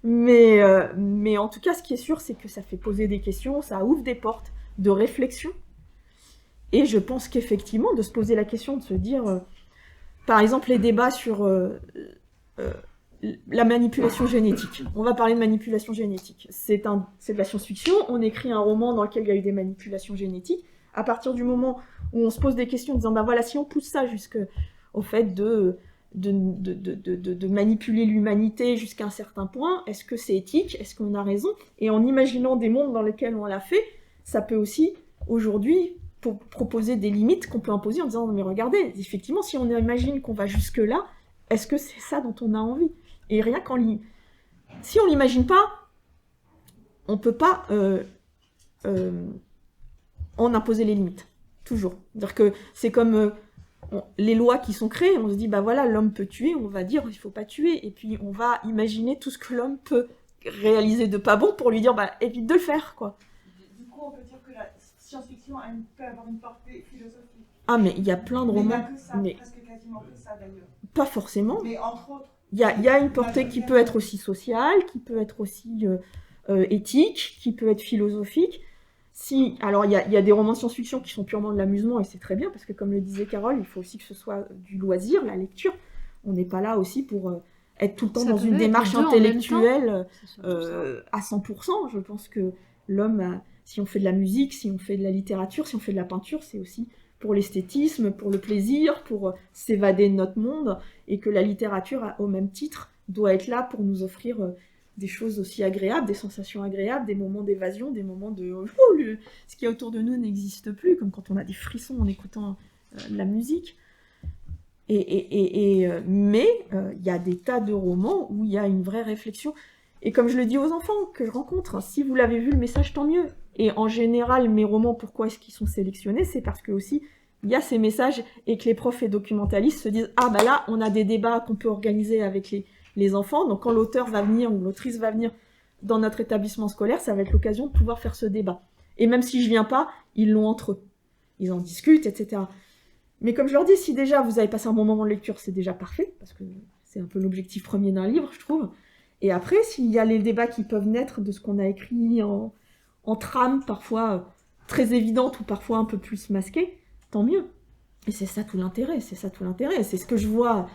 [SPEAKER 4] Mais en tout cas, ce qui est sûr, c'est que ça fait poser des questions, ça ouvre des portes de réflexion. Et je pense qu'effectivement, de se poser la question, de se dire, par exemple, les débats sur la manipulation génétique. On va parler de manipulation génétique. C'est de la science-fiction, on écrit un roman dans lequel il y a eu des manipulations génétiques. À partir du moment où on se pose des questions en disant, ben voilà, si on pousse ça jusqu'au fait de manipuler l'humanité jusqu'à un certain point, est-ce que c'est éthique? Est-ce qu'on a raison? Et en imaginant des mondes dans lesquels on l'a fait, ça peut aussi, aujourd'hui, pour proposer des limites qu'on peut imposer en disant mais regardez, effectivement, si on imagine qu'on va jusque-là, est-ce que c'est ça dont on a envie? Et rien si on l'imagine pas, on peut pas en imposer les limites. Toujours. C'est-à-dire que c'est comme les lois qui sont créées, on se dit, bah voilà, l'homme peut tuer, on va dire, il faut pas tuer, et puis on va imaginer tout ce que l'homme peut réaliser de pas bon pour lui dire, bah évite de le faire, quoi.
[SPEAKER 10] Du coup, on peut dire que la science-fiction peut avoir une portée philosophique.
[SPEAKER 4] Ah, mais il y a plein de romans,
[SPEAKER 10] Mais pas que ça, presque quasiment que ça d'ailleurs.
[SPEAKER 4] Pas forcément.
[SPEAKER 10] Mais entre autres.
[SPEAKER 4] Il y a une portée qui peut être aussi sociale, qui peut être aussi éthique, qui peut être philosophique. Alors il y a des romans de science-fiction qui sont purement de l'amusement, et c'est très bien, parce que comme le disait Carole, il faut aussi que ce soit du loisir, la lecture. On n'est pas là aussi pour être tout le temps dans une démarche intellectuelle à 100%. Je pense que l'homme, si on fait de la musique, si on fait de la littérature, si on fait de la peinture, c'est aussi pour l'esthétisme, pour le plaisir, pour s'évader de notre monde, et que la littérature, au même titre, doit être là pour nous offrir des choses aussi agréables, des sensations agréables, des moments d'évasion, des moments de ce qui est autour de nous n'existe plus, comme quand on a des frissons en écoutant la musique. Mais il y a des tas de romans où il y a une vraie réflexion. Et comme je le dis aux enfants que je rencontre, si vous l'avez vu le message, tant mieux. Et en général, mes romans, pourquoi est-ce qu'ils sont sélectionnés? C'est parce que aussi, il y a ces messages et que les profs et documentalistes se disent, ah bah là, on a des débats qu'on peut organiser avec les enfants. Donc quand l'auteur va venir ou l'autrice va venir dans notre établissement scolaire, ça va être l'occasion de pouvoir faire ce débat. Et même si je viens pas, ils l'ont entre eux. Ils en discutent, etc. Mais comme je leur dis, si déjà vous avez passé un bon moment de lecture, c'est déjà parfait, parce que c'est un peu l'objectif premier d'un livre, je trouve. Et après, s'il y a les débats qui peuvent naître de ce qu'on a écrit en trame, parfois très évidente ou parfois un peu plus masquée, tant mieux. Et c'est ça tout l'intérêt, c'est ce que je vois.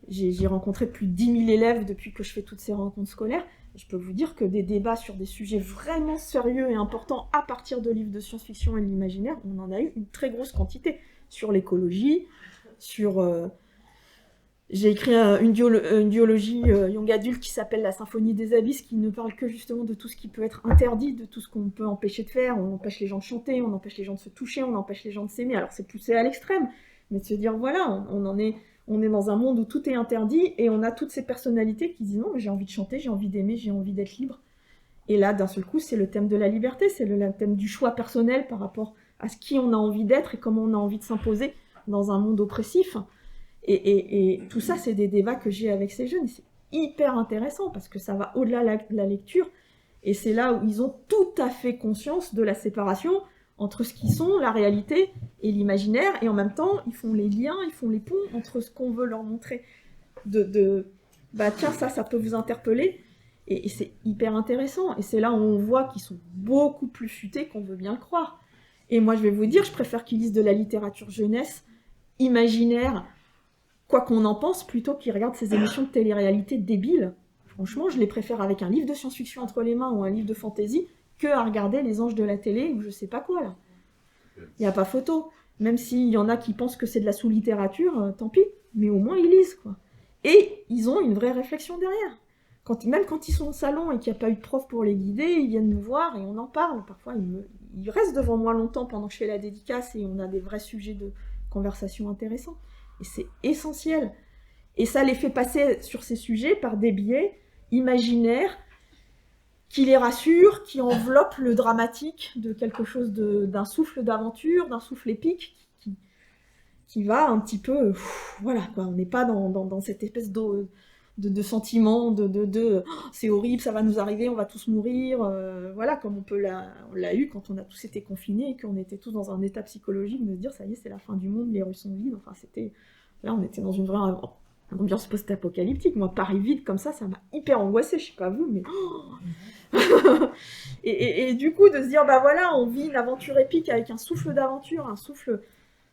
[SPEAKER 4] J'ai rencontré plus de 10 000 élèves depuis que je fais toutes ces rencontres scolaires. Et je peux vous dire que des débats sur des sujets vraiment sérieux et importants à partir de livres de science-fiction et de l'imaginaire, on en a eu une très grosse quantité. Sur l'écologie, sur... J'ai écrit une duologie young adulte qui s'appelle La Symphonie des Abysses, qui ne parle que justement de tout ce qui peut être interdit, de tout ce qu'on peut empêcher de faire. On empêche les gens de chanter, on empêche les gens de se toucher, on empêche les gens de s'aimer. Alors c'est poussé à l'extrême, mais de se dire voilà, on est dans un monde où tout est interdit, et on a toutes ces personnalités qui disent non, mais j'ai envie de chanter, j'ai envie d'aimer, j'ai envie d'être libre. Et là, d'un seul coup, c'est le thème de la liberté, c'est le thème du choix personnel par rapport à ce qui on a envie d'être et comment on a envie de s'imposer dans un monde oppressif. Et tout ça, c'est des débats que j'ai avec ces jeunes, et c'est hyper intéressant, parce que ça va au-delà de la lecture, et c'est là où ils ont tout à fait conscience de la séparation entre ce qu'ils sont, la réalité, et l'imaginaire, et en même temps, ils font les liens, ils font les ponts entre ce qu'on veut leur montrer, bah tiens, ça peut vous interpeller, et c'est hyper intéressant, et c'est là où on voit qu'ils sont beaucoup plus futés qu'on veut bien le croire. Et moi, je vais vous dire, je préfère qu'ils lisent de la littérature jeunesse, imaginaire, quoi qu'on en pense, plutôt qu'ils regardent ces émissions de télé-réalité débiles. Franchement, je les préfère avec un livre de science-fiction entre les mains ou un livre de fantasy que à regarder Les Anges de la télé ou je sais pas quoi, là. Il n'y a pas photo. Même s'il y en a qui pensent que c'est de la sous-littérature, tant pis. Mais au moins, ils lisent, quoi. Et ils ont une vraie réflexion derrière. Même quand ils sont au salon et qu'il n'y a pas eu de prof pour les guider, ils viennent me voir et on en parle. Parfois, ils restent devant moi longtemps pendant que je fais la dédicace et on a des vrais sujets de conversation intéressants. Et c'est essentiel. Et ça les fait passer sur ces sujets par des biais imaginaires qui les rassurent, qui enveloppent le dramatique de quelque chose d'un souffle d'aventure, d'un souffle épique qui va un petit peu... voilà, quoi. On n'est pas dans cette espèce de sentiment de oh, c'est horrible, ça va nous arriver, on va tous mourir, voilà, comme on l'a eu quand on a tous été confinés et qu'on était tous dans un état psychologique de se dire ça y est, c'est la fin du monde, les rues sont vides, enfin là on était dans une vraie ambiance post-apocalyptique. Moi, Paris vide comme ça m'a hyper angoissée, je sais pas vous, mais et du coup de se dire bah voilà, on vit une aventure épique avec un souffle d'aventure, un souffle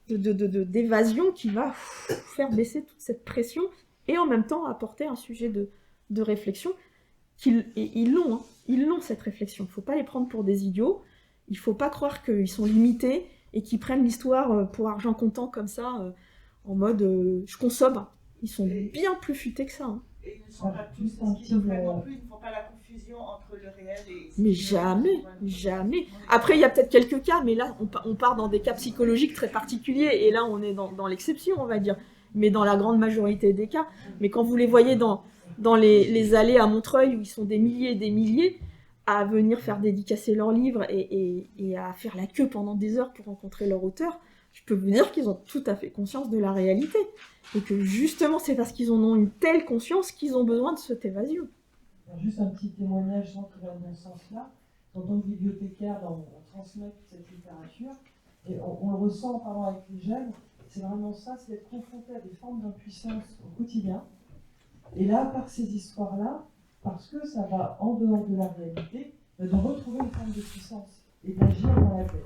[SPEAKER 4] d'évasion qui va faire baisser toute cette pression et en même temps apporter un sujet de réflexion. Ils l'ont cette réflexion. Il ne faut pas les prendre pour des idiots, il ne faut pas croire qu'ils sont limités et qu'ils prennent l'histoire pour argent comptant comme ça, en mode je consomme. Ils sont bien plus futés que ça. Hein.
[SPEAKER 10] Et ils ne sont pas tous schizophrènes non plus, ils ne font pas la confusion entre le réel et...
[SPEAKER 4] Mais jamais. Après, il y a peut-être quelques cas, mais là, on part dans des cas psychologiques très particuliers, et là, on est dans l'exception, on va dire. Mais dans la grande majorité des cas. Mais quand vous les voyez dans les allées à Montreuil, où ils sont des milliers et des milliers, à venir faire dédicacer leurs livres et à faire la queue pendant des heures pour rencontrer leur auteur, je peux vous dire qu'ils ont tout à fait conscience de la réalité. Et que justement, c'est parce qu'ils en ont une telle conscience qu'ils ont besoin de cette évasion.
[SPEAKER 12] Alors, juste un petit témoignage qui va dans ce sens-là. En tant que bibliothécaire, on transmet toute cette littérature, et on le ressent en parlant avec les jeunes, c'est vraiment ça, c'est d'être confronté à des formes d'impuissance au quotidien. Et là, par ces histoires-là, parce que ça va en dehors de la réalité, de retrouver une forme de puissance et d'agir dans la paix.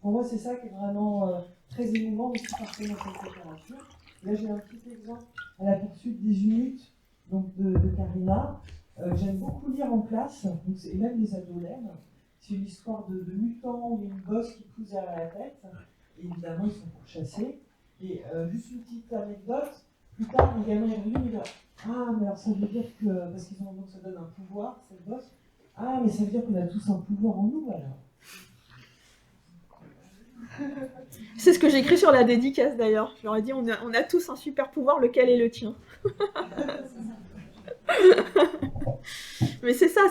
[SPEAKER 12] Pour moi, c'est ça qui est vraiment très émouvant aussi par cette littérature. Là, j'ai un petit exemple à la poursuite des Unites, donc de Karina. J'aime beaucoup lire en classe, et même les ados l'aiment. C'est une histoire de mutants ou une gosse qui pousse derrière la tête. Et évidemment, ils sont pourchassés. Et juste une petite anecdote, plus tard, le gamin est revenu et il dit « Ah, mais alors ça veut dire que... » Parce qu'ils ont donc ça donne un pouvoir, cette gosse. « Ah, mais ça veut dire qu'on a tous un pouvoir en nous, alors. »
[SPEAKER 4] C'est ce que j'ai écrit sur la dédicace d'ailleurs. Je leur ai dit on a tous un super pouvoir, lequel est le tien. Mais c'est ça,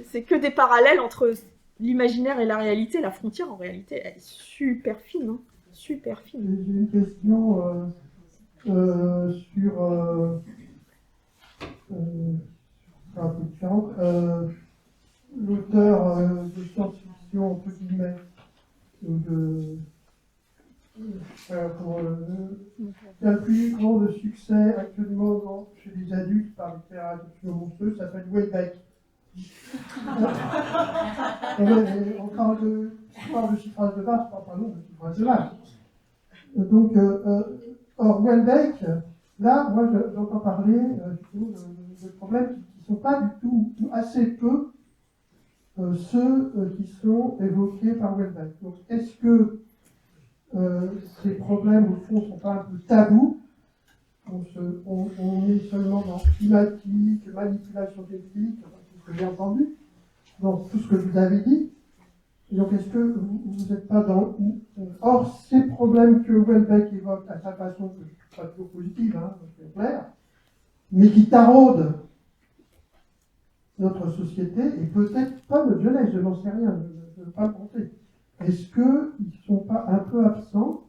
[SPEAKER 4] c'est que des parallèles entre l'imaginaire et la réalité. La frontière en réalité elle est super fine, hein. Super fine.
[SPEAKER 13] J'ai une question sur un peu différente. L'auteur de science-fiction entre guillemets ou de qui a le plus grand de succès actuellement chez les adultes par littérature monstrueuse s'appelle Houellebecq. On parle de chiffrage de base, pas non, de chiffrage de base. Donc, or Houellebecq, là, moi j'entends parler de problèmes qui ne sont pas du tout, assez peu, ceux qui sont évoqués par Houellebecq. Donc, est-ce que ces problèmes, au fond, ne sont pas un peu tabous? On est seulement dans climatique, manipulation technique, tout ce que j'ai entendu, dans tout ce que vous avez dit. Et donc, est-ce que vous n'êtes pas dans... Or, ces problèmes que Houellebecq évoque à sa façon, que je ne trouve pas toujours positive, hein, c'est clair, mais qui taraudent notre société, et peut-être pas notre jeunesse, je n'en sais rien, je ne veux pas le penser. Est-ce qu'ils ne sont pas un peu absents,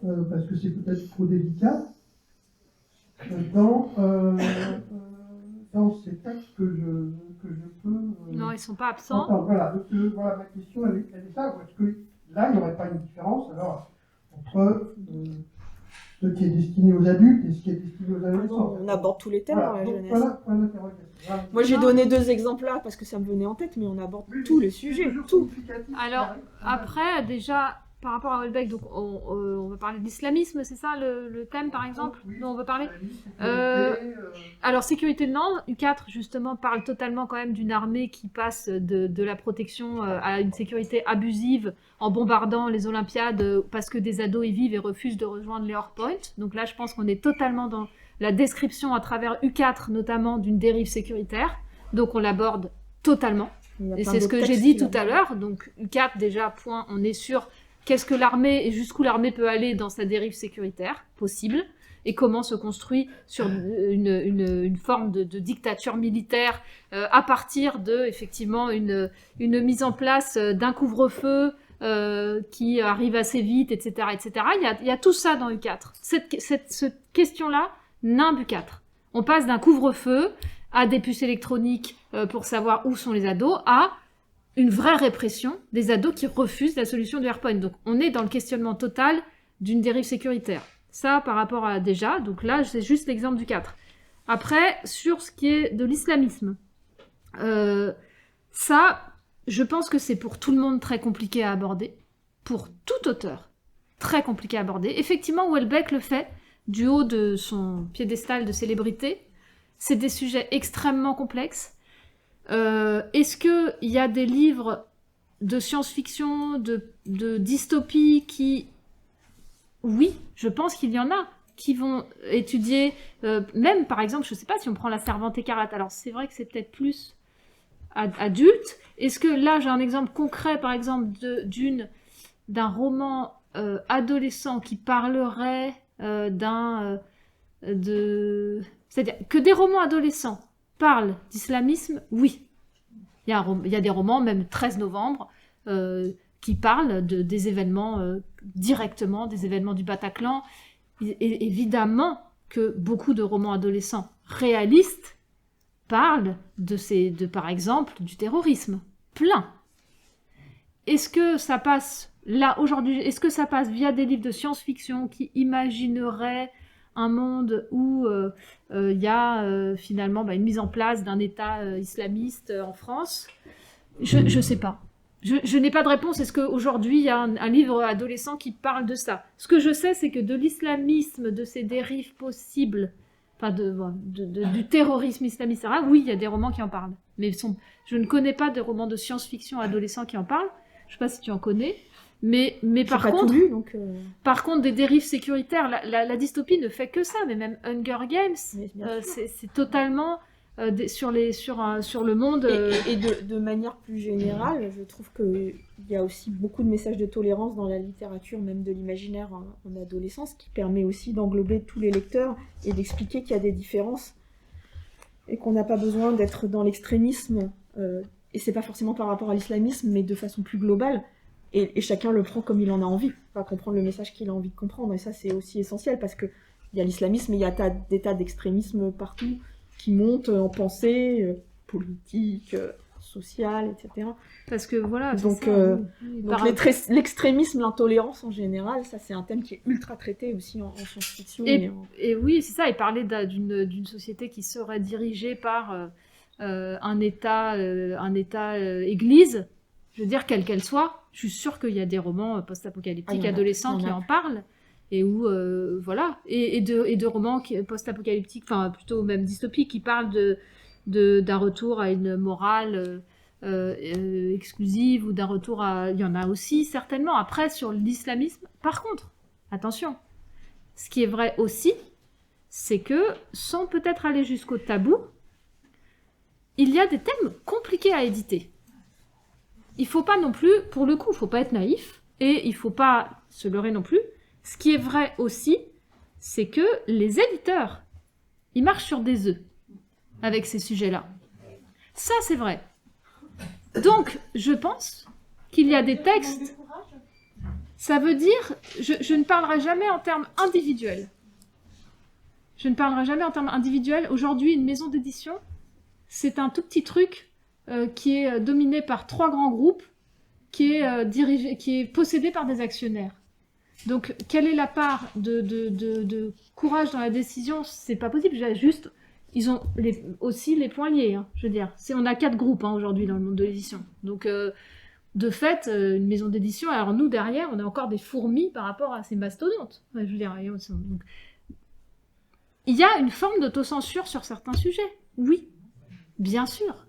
[SPEAKER 13] parce que c'est peut-être trop délicat, dans ces textes que je peux...
[SPEAKER 3] non, ils ne sont pas absents.
[SPEAKER 13] Entendre. Voilà, donc voilà, ma question, elle est ça. Est-ce que là, il n'y aurait pas une différence alors, entre ce qui est destiné aux adultes et ce qui est destiné aux adolescents?
[SPEAKER 4] On aborde tous les thèmes dans la jeunesse.
[SPEAKER 13] Voilà, point d'interrogation. Voilà.
[SPEAKER 4] Moi, j'ai donné 2 exemples là parce que ça me venait en tête, mais on aborde tous les sujets, tout.
[SPEAKER 3] Alors, après, déjà, par rapport à Houellebecq, donc on va parler de l'islamisme, c'est ça le thème par exemple dont on veut parler Alors, sécurité, non. U4, justement, parle totalement quand même d'une armée qui passe de la protection à une sécurité abusive en bombardant les Olympiades parce que des ados y vivent et refusent de rejoindre les hors-point. Donc là, je pense qu'on est totalement dans la description à travers U4, notamment d'une dérive sécuritaire. Donc on l'aborde totalement. Et c'est ce que j'ai dit tout à l'heure. Donc U4, déjà, point, on est sur qu'est-ce que l'armée et jusqu'où l'armée peut aller dans sa dérive sécuritaire possible et comment se construit sur une forme de dictature militaire à partir de, effectivement, une mise en place d'un couvre-feu qui arrive assez vite, etc. etc. Il y a tout ça dans U4. Cette question-là nimbe U4. On passe d'un couvre-feu à des puces électroniques pour savoir où sont les ados, à une vraie répression des ados qui refusent la solution du hardpoint. Donc on est dans le questionnement total d'une dérive sécuritaire. Ça par rapport à déjà, donc là c'est juste l'exemple du 4. Après, sur ce qui est de l'islamisme, ça, je pense que c'est pour tout le monde très compliqué à aborder, pour tout auteur, très compliqué à aborder. Effectivement, Houellebecq le fait, du haut de son piédestal de célébrité. C'est des sujets extrêmement complexes. Est-ce qu'il y a des livres de science-fiction, de dystopie qui... Oui, je pense qu'il y en a qui vont étudier, même par exemple, je ne sais pas si on prend La Servante écarlate, alors c'est vrai que c'est peut-être plus adulte. Est-ce que là, j'ai un exemple concret, par exemple, d'un roman adolescent qui parlerait c'est-à-dire que des romans adolescents parlent d'islamisme, oui. Il y a des romans, même 13 novembre, qui parlent des événements directement des événements du Bataclan. Et évidemment que beaucoup de romans adolescents réalistes parlent par exemple, du terrorisme. Plein. Est-ce que ça passe là aujourd'hui? Est-ce que ça passe via des livres de science-fiction qui imagineraient un monde où il y a finalement une mise en place d'un État islamiste en France? Je ne sais pas. Je n'ai pas de réponse. Est-ce qu'aujourd'hui il y a un livre adolescent qui parle de ça? Ce que je sais, c'est que de l'islamisme, de ses dérives possibles, enfin du terrorisme islamiste, oui, il y a des romans qui en parlent. Mais je ne connais pas de romans de science-fiction adolescents qui en parlent. Je ne sais pas si tu en connais. Mais par contre, par contre, des dérives sécuritaires, la dystopie ne fait que ça. Mais même Hunger Games, c'est totalement sur le monde.
[SPEAKER 4] Et de manière plus générale, je trouve qu'il y a aussi beaucoup de messages de tolérance dans la littérature, même de l'imaginaire en adolescence, qui permet aussi d'englober tous les lecteurs et d'expliquer qu'il y a des différences et qu'on n'a pas besoin d'être dans l'extrémisme. Et c'est pas forcément par rapport à l'islamisme, mais de façon plus globale. Et chacun le prend comme il en a envie, va comprendre le message qu'il a envie de comprendre. Et ça, c'est aussi essentiel, parce qu'il y a l'islamisme, mais il y a des tas d'extrémismes partout qui montent en pensée politique, sociale, etc.
[SPEAKER 3] Parce que voilà,
[SPEAKER 4] donc l'extrémisme, l'intolérance en général, ça c'est un thème qui est ultra traité aussi en science-fiction.
[SPEAKER 3] Et oui, c'est ça, il parlait d'une société qui serait dirigée par un État église, je veux dire, quelle qu'elle soit. Je suis sûre qu'il y a des romans post-apocalyptiques adolescents qui en parlent, et où, voilà, et de romans post-apocalyptiques, enfin plutôt même dystopiques, qui parlent d'un retour à une morale exclusive, ou d'un retour à... Il y en a aussi, certainement. Après, sur l'islamisme, par contre, attention, ce qui est vrai aussi, c'est que, sans peut-être aller jusqu'au tabou, il y a des thèmes compliqués à éditer. Il faut pas non plus, pour le coup, il faut pas être naïf, et il faut pas se leurrer non plus. Ce qui est vrai aussi, c'est que les éditeurs, ils marchent sur des œufs avec ces sujets-là. Ça, c'est vrai. Donc, je pense qu'il y a des textes... Ça veut dire... Je ne parlerai jamais en termes individuels. Je ne parlerai jamais en termes individuels. Aujourd'hui, une maison d'édition, c'est un tout petit truc qui est dominé par 3 grands groupes, qui est possédé par des actionnaire. Donc, quelle est la part de courage dans la décision? C'est pas possible. Juste, ils ont aussi les poings liés. Hein, je veux dire, on a 4 groupes aujourd'hui dans le monde de l'édition. Donc, de fait, une maison d'édition. Alors nous derrière, on a encore des fourmis par rapport à ces mastodontes. Ouais, je veux dire, donc, il y a une forme d'autocensure sur certains sujets. Oui, bien sûr.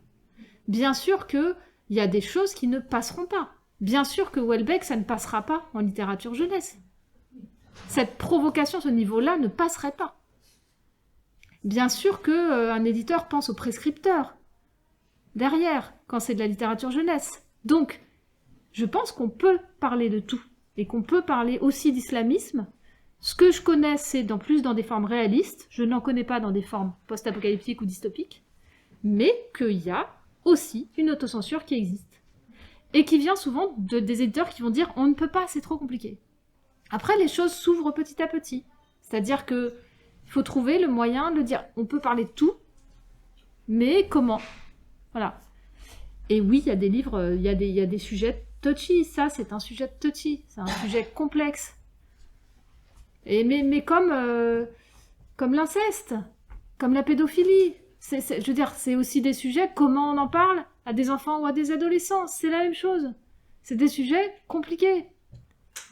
[SPEAKER 3] Bien sûr qu'il y a des choses qui ne passeront pas. Bien sûr que Houellebecq, ça ne passera pas en littérature jeunesse. Cette provocation, ce niveau-là, ne passerait pas. Bien sûr qu'un éditeur pense au prescripteur derrière, quand c'est de la littérature jeunesse. Donc, je pense qu'on peut parler de tout, et qu'on peut parler aussi d'islamisme. Ce que je connais, c'est plus dans des formes réalistes. Je n'en connais pas dans des formes post-apocalyptiques ou dystopiques, mais qu'il y a aussi une autocensure qui existe. Et qui vient souvent des éditeurs qui vont dire « on ne peut pas, c'est trop compliqué ». Après, les choses s'ouvrent petit à petit. C'est-à-dire qu'il faut trouver le moyen de dire « on peut parler de tout, mais comment ?» Voilà. Et oui, il y a des livres, il y a des sujets touchy. Ça, c'est un sujet touchy. C'est un sujet complexe. Mais comme l'inceste, comme la pédophilie. Je veux dire, c'est aussi des sujets, comment on en parle à des enfants ou à des adolescents. C'est la même chose. C'est des sujets compliqués.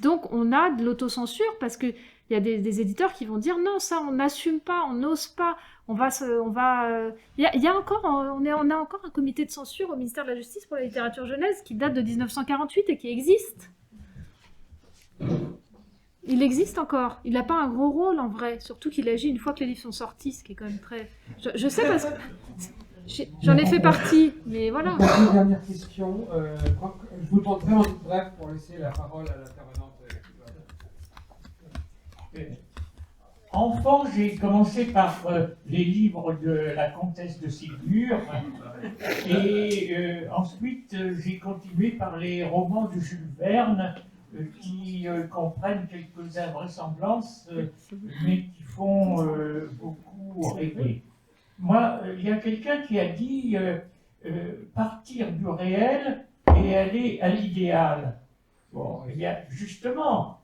[SPEAKER 3] Donc, on a de l'autocensure parce qu'il y a des éditeurs qui vont dire non, ça, on n'assume pas, on n'ose pas. On a encore un comité de censure au ministère de la Justice pour la littérature jeunesse qui date de 1948 et qui existe. Il existe encore. Il n'a pas un gros rôle en vrai, surtout qu'il agit une fois que les livres sont sortis, ce qui est quand même très... Je sais parce que j'en ai fait partie, mais voilà.
[SPEAKER 5] Une dernière question. Je vous demande vraiment bref pour laisser la parole à l'intervenante.
[SPEAKER 14] Enfant, j'ai commencé par les livres de la comtesse de Ségur, et ensuite j'ai continué par les romans de Jules Verne, qui comprennent quelques invraisemblances, mais qui font beaucoup rêver. Moi, il y a quelqu'un qui a dit partir du réel et aller à l'idéal. Bon, il y a justement,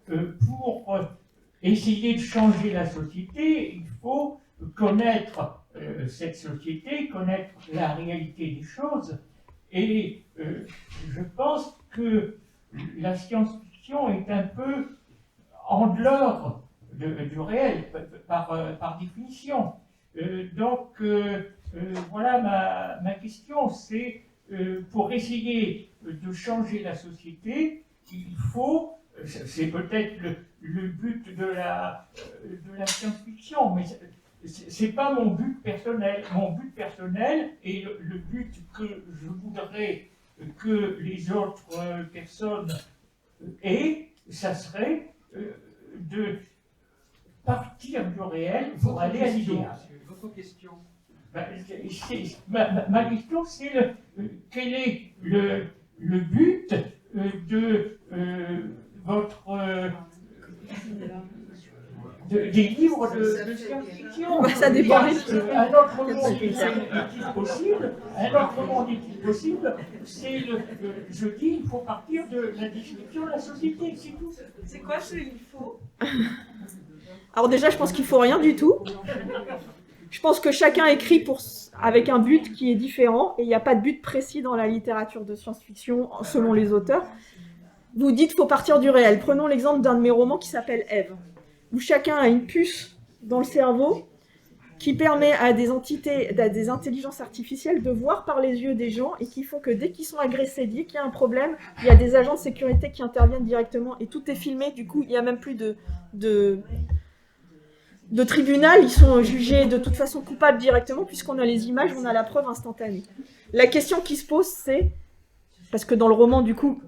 [SPEAKER 14] pour essayer de changer la société, il faut connaître cette société, connaître la réalité des choses. Et je pense que la science-fiction est un peu en dehors du réel, par définition. Donc, voilà ma question, c'est pour essayer de changer la société, il faut, c'est peut-être le but de la science-fiction, mais c'est pas mon but personnel. Mon but personnel et le but que je voudrais que les autres personnes aient, ça serait de partir du réel pour aller à l'idéal.
[SPEAKER 5] Votre question.
[SPEAKER 14] Ma question, c'est quel est le but de votre des livres de science-fiction.
[SPEAKER 4] Ça dépend.
[SPEAKER 14] Un autre monde est-il possible? Un autre monde est-il possible? C'est je dis, il faut partir de la description de la société, c'est tout.
[SPEAKER 2] C'est quoi ce il faut?
[SPEAKER 4] Alors déjà, je pense qu'il faut rien du tout. Je pense que chacun écrit avec un but qui est différent, et il n'y a pas de but précis dans la littérature de science-fiction selon les auteurs. Vous dites qu'il faut partir du réel. Prenons l'exemple d'un de mes romans qui s'appelle Ève, où chacun a une puce dans le cerveau qui permet à des entités, à des intelligences artificielles de voir par les yeux des gens et qui font que dès qu'ils sont agressés, dès qu'il y a un problème, il y a des agents de sécurité qui interviennent directement et tout est filmé. Du coup, il n'y a même plus de tribunal, ils sont jugés de toute façon coupables directement puisqu'on a les images, on a la preuve instantanée. La question qui se pose, c'est, parce que dans le roman, du coup,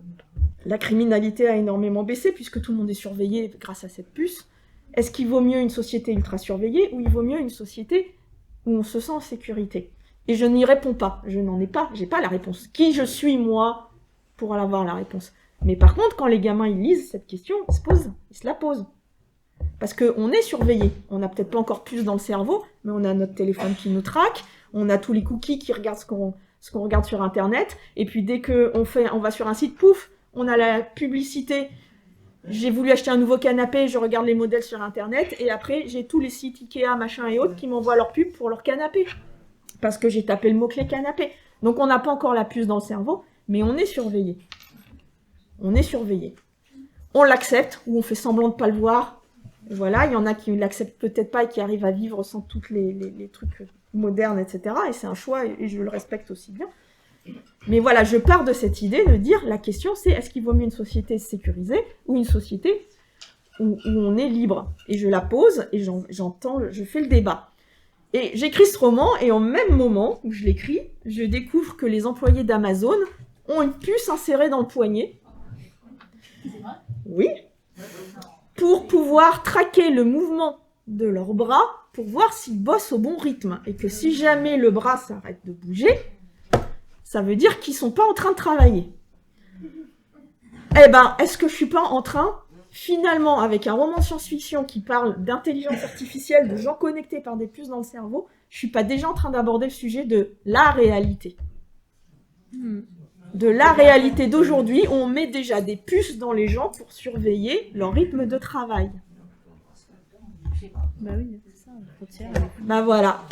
[SPEAKER 4] la criminalité a énormément baissé puisque tout le monde est surveillé grâce à cette puce. Est-ce qu'il vaut mieux une société ultra surveillée ou il vaut mieux une société où on se sent en sécurité? Et je n'y réponds pas, je n'en ai pas, j'ai pas la réponse. Qui je suis, moi, pour avoir la réponse? Mais par contre, quand les gamins ils lisent cette question, ils se la posent. Parce qu'on est surveillé. On n'a peut-être pas encore plus dans le cerveau, mais on a notre téléphone qui nous traque, on a tous les cookies qui regardent ce qu'on regarde sur Internet, et puis dès qu'on va sur un site, pouf, on a la publicité. J'ai voulu acheter un nouveau canapé, je regarde les modèles sur Internet, et après, j'ai tous les sites Ikea, machin et autres qui m'envoient leur pub pour leur canapé. Parce que j'ai tapé le mot-clé canapé. Donc on n'a pas encore la puce dans le cerveau, mais on est surveillé. On est surveillé. On l'accepte, ou on fait semblant de ne pas le voir. Voilà, il y en a qui ne l'acceptent peut-être pas et qui arrivent à vivre sans tous les trucs modernes, etc. Et c'est un choix, et je le respecte aussi bien. Mais voilà, je pars de cette idée de dire, la question c'est, est-ce qu'il vaut mieux une société sécurisée ou une société où on est libre? Et je la pose, et je fais le débat. Et j'écris ce roman, et au même moment où je l'écris, je découvre que les employés d'Amazon ont une puce insérée dans le poignet. Oui. Pour pouvoir traquer le mouvement de leurs bras, pour voir s'ils bossent au bon rythme. Et que si jamais le bras s'arrête de bouger, ça veut dire qu'ils ne sont pas en train de travailler. Eh ben, est-ce que je ne suis pas en train, finalement, avec un roman de science-fiction qui parle d'intelligence artificielle, de gens connectés par des puces dans le cerveau, je ne suis pas déjà en train d'aborder le sujet de la réalité. De la réalité d'aujourd'hui, où on met déjà des puces dans les gens pour surveiller leur rythme de travail.
[SPEAKER 3] Bah oui, c'est ça, la frontière.
[SPEAKER 4] Bah voilà.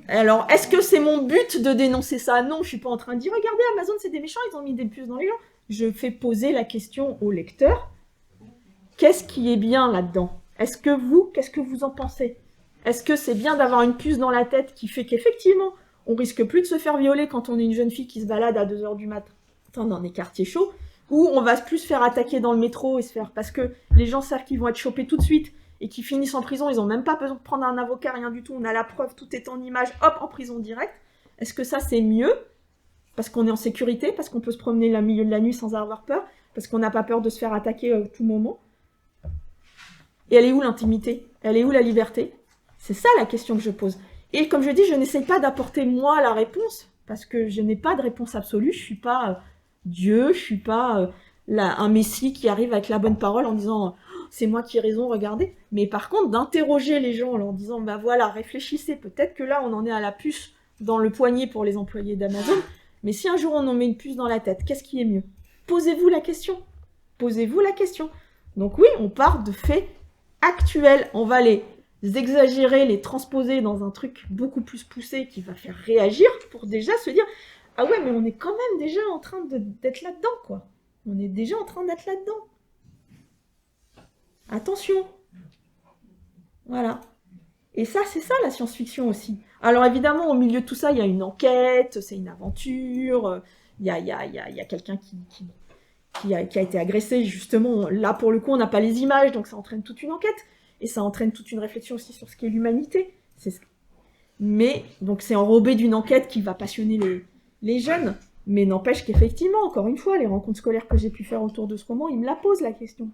[SPEAKER 4] Alors, est-ce que c'est mon but de dénoncer ça? Non, je suis pas en train de dire, regardez, Amazon, c'est des méchants, ils ont mis des puces dans les gens. Je fais poser la question au lecteur. Qu'est-ce qui est bien là-dedans? Qu'est-ce que vous en pensez? Est-ce que c'est bien d'avoir une puce dans la tête qui fait qu'effectivement, on risque plus de se faire violer quand on est une jeune fille qui se balade à 2h du matin dans des quartiers chauds, ou on va plus se faire attaquer dans le métro et se faire... Parce que les gens savent qu'ils vont être chopés tout de suite et qui finissent en prison, ils n'ont même pas besoin de prendre un avocat, rien du tout, on a la preuve, tout est en image, hop, en prison direct. Est-ce que ça, c'est mieux? Parce qu'on est en sécurité, parce qu'on peut se promener au milieu de la nuit sans avoir peur, parce qu'on n'a pas peur de se faire attaquer à tout moment. Et elle est où l'intimité? Elle est où la liberté? C'est ça la question que je pose. Et comme je dis, je n'essaye pas d'apporter moi la réponse, parce que je n'ai pas de réponse absolue, je ne suis pas Dieu, je ne suis pas un messie qui arrive avec la bonne parole en disant « c'est moi qui ai raison, regardez ». Mais par contre, d'interroger les gens en leur disant « bah voilà, réfléchissez, peut-être que là, on en est à la puce dans le poignet pour les employés d'Amazon, mais si un jour on en met une puce dans la tête, qu'est-ce qui est mieux ? Posez-vous la question. Posez-vous la question. » Donc oui, on part de faits actuels, on va les exagérer, les transposer dans un truc beaucoup plus poussé qui va faire réagir pour déjà se dire « ah ouais, mais on est quand même déjà en train d'être là-dedans, quoi. On est déjà en train d'être là-dedans. Attention. » Voilà. Et ça, c'est ça la science-fiction aussi. Alors évidemment, au milieu de tout ça, il y a une enquête, c'est une aventure, il y a quelqu'un qui a été agressé, justement. Là, pour le coup, on n'a pas les images, donc ça entraîne toute une enquête. Et ça entraîne toute une réflexion aussi sur ce qu'est l'humanité. Mais, donc c'est enrobé d'une enquête qui va passionner les jeunes. Mais n'empêche qu'effectivement, encore une fois, les rencontres scolaires que j'ai pu faire autour de ce roman, ils me la posent la question.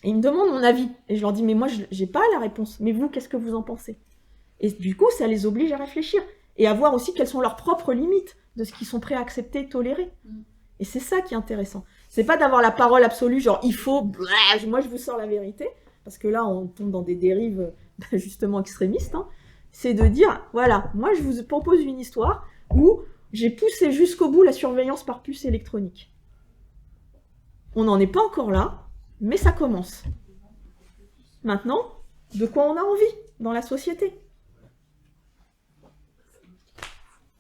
[SPEAKER 4] Et ils me demandent mon avis. Et je leur dis, mais moi, j'ai pas la réponse. Mais vous, qu'est-ce que vous en pensez ? Et du coup, ça les oblige à réfléchir. Et à voir aussi quelles sont leurs propres limites de ce qu'ils sont prêts à accepter, tolérer. Et c'est ça qui est intéressant. C'est pas d'avoir la parole absolue, genre, il faut, moi je vous sors la vérité. Parce que là, on tombe dans des dérives, justement, extrémistes. Hein. C'est de dire, voilà, moi je vous propose une histoire où j'ai poussé jusqu'au bout la surveillance par puce électronique. On n'en est pas encore là, mais ça commence. Maintenant, de quoi on a envie dans la société ?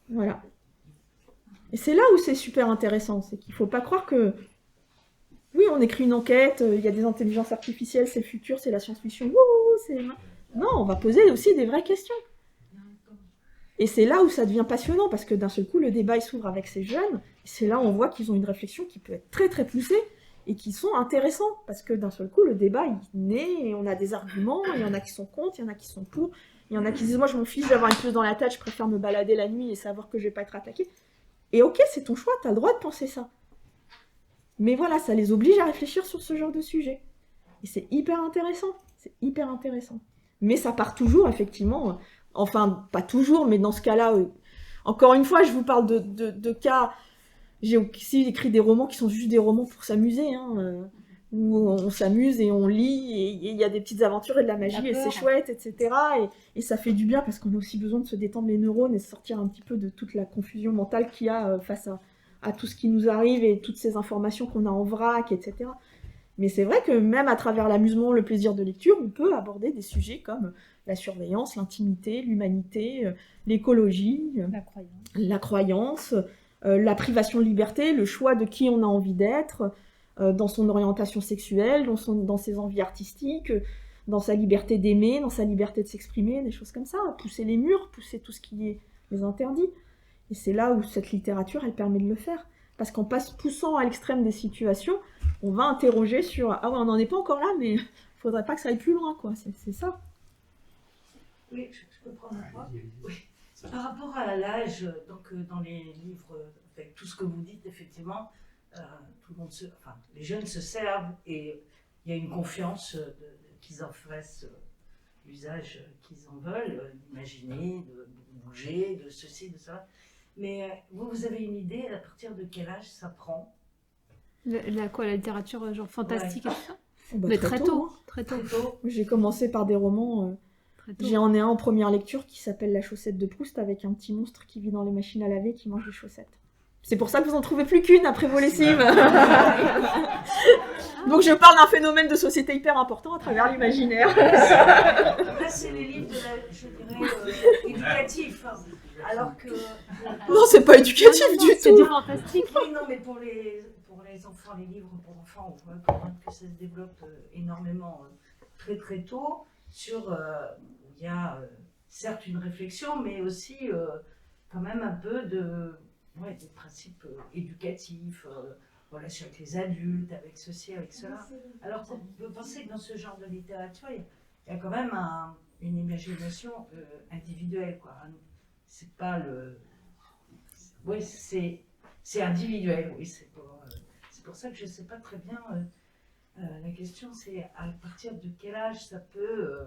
[SPEAKER 4] Voilà. Et c'est là où c'est super intéressant, c'est qu'il ne faut pas croire que, oui, on écrit une enquête, il y a des intelligences artificielles, c'est le futur, c'est la science-fiction, non, on va poser aussi des vraies questions. Et c'est là où ça devient passionnant, parce que d'un seul coup, le débat il s'ouvre avec ces jeunes, et c'est là où on voit qu'ils ont une réflexion qui peut être très très poussée, et qui sont intéressants, parce que d'un seul coup, le débat il naît, et on a des arguments, il y en a qui sont contre, il y en a qui sont pour, il y en a qui disent, moi je m'en fiche d'avoir une puce dans la tête, je préfère me balader la nuit et savoir que je vais pas être attaqué. Et ok, c'est ton choix, t'as le droit de penser ça. Mais voilà, ça les oblige à réfléchir sur ce genre de sujet. Et c'est hyper intéressant, Mais ça part toujours, effectivement, enfin, pas toujours, mais dans ce cas-là, encore une fois, je vous parle de cas, j'ai aussi écrit des romans qui sont juste des romans pour s'amuser, hein, où on s'amuse et on lit, et il y a des petites aventures et de la magie, et c'est chouette, etc. Et ça fait du bien, parce qu'on a aussi besoin de se détendre les neurones et de sortir un petit peu de toute la confusion mentale qu'il y a face à tout ce qui nous arrive et toutes ces informations qu'on a en vrac, etc. Mais c'est vrai que même à travers l'amusement, le plaisir de lecture, on peut aborder des sujets comme la surveillance, l'intimité, l'humanité, l'écologie, la croyance, la privation de liberté, le choix de qui on a envie d'être, dans son orientation sexuelle, dans ses envies artistiques, dans sa liberté d'aimer, dans sa liberté de s'exprimer, des choses comme ça, pousser les murs, pousser tout ce qui est les interdits. Et c'est là où cette littérature, elle permet de le faire. Parce qu'en poussant à l'extrême des situations, on va interroger sur « Ah ouais, on n'en est pas encore là, mais il ne faudrait pas que ça aille plus loin, quoi. » C'est ça.
[SPEAKER 11] Oui, je peux prendre un point. Oui. Par rapport à l'âge, donc dans les livres, avec tout ce que vous dites, effectivement, tout le monde les jeunes se servent et il y a une confiance qu'ils en fassent l'usage qu'ils en veulent, d'imaginer, de bouger, de ceci, de ça. Mais vous avez une idée à partir de quel âge ça prend ?
[SPEAKER 3] La littérature genre fantastique et tout ça ?
[SPEAKER 4] Mais très tôt.
[SPEAKER 3] Très tôt.
[SPEAKER 4] J'ai commencé par des romans. J'en ai un en première lecture qui s'appelle La chaussette de Proust, avec un petit monstre qui vit dans les machines à laver qui mange les chaussettes. C'est pour ça que vous en trouvez plus qu'une après vos lessives. Donc je parle d'un phénomène de société hyper important à travers l'imaginaire.
[SPEAKER 11] Là, c'est les livres je dirais, éducatifs. Alors que...
[SPEAKER 4] Non, c'est pas éducatif du tout.
[SPEAKER 3] C'est du fantastique.
[SPEAKER 11] Oui, non, mais pour les enfants, les livres pour enfants, on voit quand même que ça se développe énormément très très tôt sur... il y a certes une réflexion, mais aussi quand même un peu des principes éducatifs, relation avec les adultes, avec ceci, avec cela. Alors, vous pensez que dans ce genre de littérature, il y a quand même une imagination individuelle, quoi. C'est pas le... Oui, c'est individuel, oui. C'est pour ça que je ne sais pas très bien... la question, c'est à partir de quel âge ça peut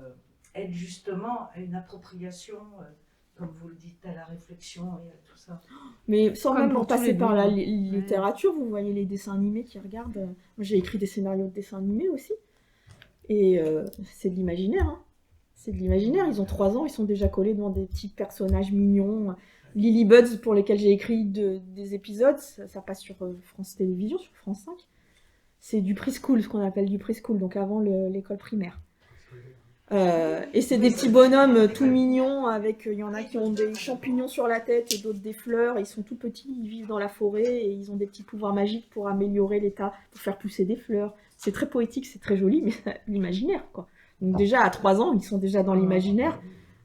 [SPEAKER 11] être justement une appropriation comme vous le dites, à la réflexion et à tout ça.
[SPEAKER 4] Mais sans
[SPEAKER 3] Comme
[SPEAKER 4] même
[SPEAKER 3] pour
[SPEAKER 4] en passer
[SPEAKER 3] tous les
[SPEAKER 4] par la
[SPEAKER 3] livres.
[SPEAKER 4] littérature, vous voyez les dessins animés qui regardent. Moi, j'ai écrit des scénarios de dessins animés aussi. Et c'est de l'imaginaire. Hein. C'est de l'imaginaire. Ils ont 3 ans, ils sont déjà collés devant des petits personnages mignons. Lily Buds, pour lesquels j'ai écrit des épisodes, ça passe sur France Télévisions, sur France 5. C'est du preschool, ce qu'on appelle du preschool, donc avant l'école primaire. Et c'est des petits bonhommes tout mignons, avec, il y en a qui ont des champignons sur la tête et d'autres des fleurs. Ils sont tout petits, ils vivent dans la forêt et ils ont des petits pouvoirs magiques pour améliorer l'état, pour faire pousser des fleurs. C'est très poétique, c'est très joli, mais c'est l'imaginaire, quoi. Donc déjà, à 3 ans, ils sont déjà dans l'imaginaire,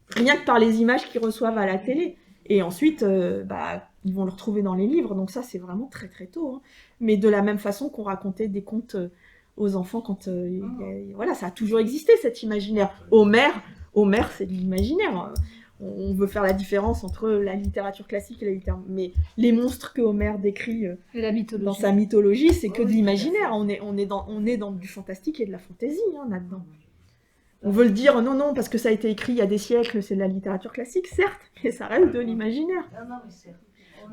[SPEAKER 4] rien que par les images qu'ils reçoivent à la télé. Et ensuite, ils vont le retrouver dans les livres, donc ça, c'est vraiment très très tôt. Hein. Mais de la même façon qu'on racontait des contes aux enfants quand... voilà, ça a toujours existé, cet imaginaire. Homer, c'est de l'imaginaire. On veut faire la différence entre la littérature classique et la littérature... Mais les monstres que Homer décrit dans sa mythologie, c'est que de l'imaginaire. On est dans du fantastique et de la fantaisie, hein, là-dedans. On veut le dire, non, parce que ça a été écrit il y a des siècles, c'est de la littérature classique, certes, mais ça reste de l'imaginaire.
[SPEAKER 11] Non, mais c'est...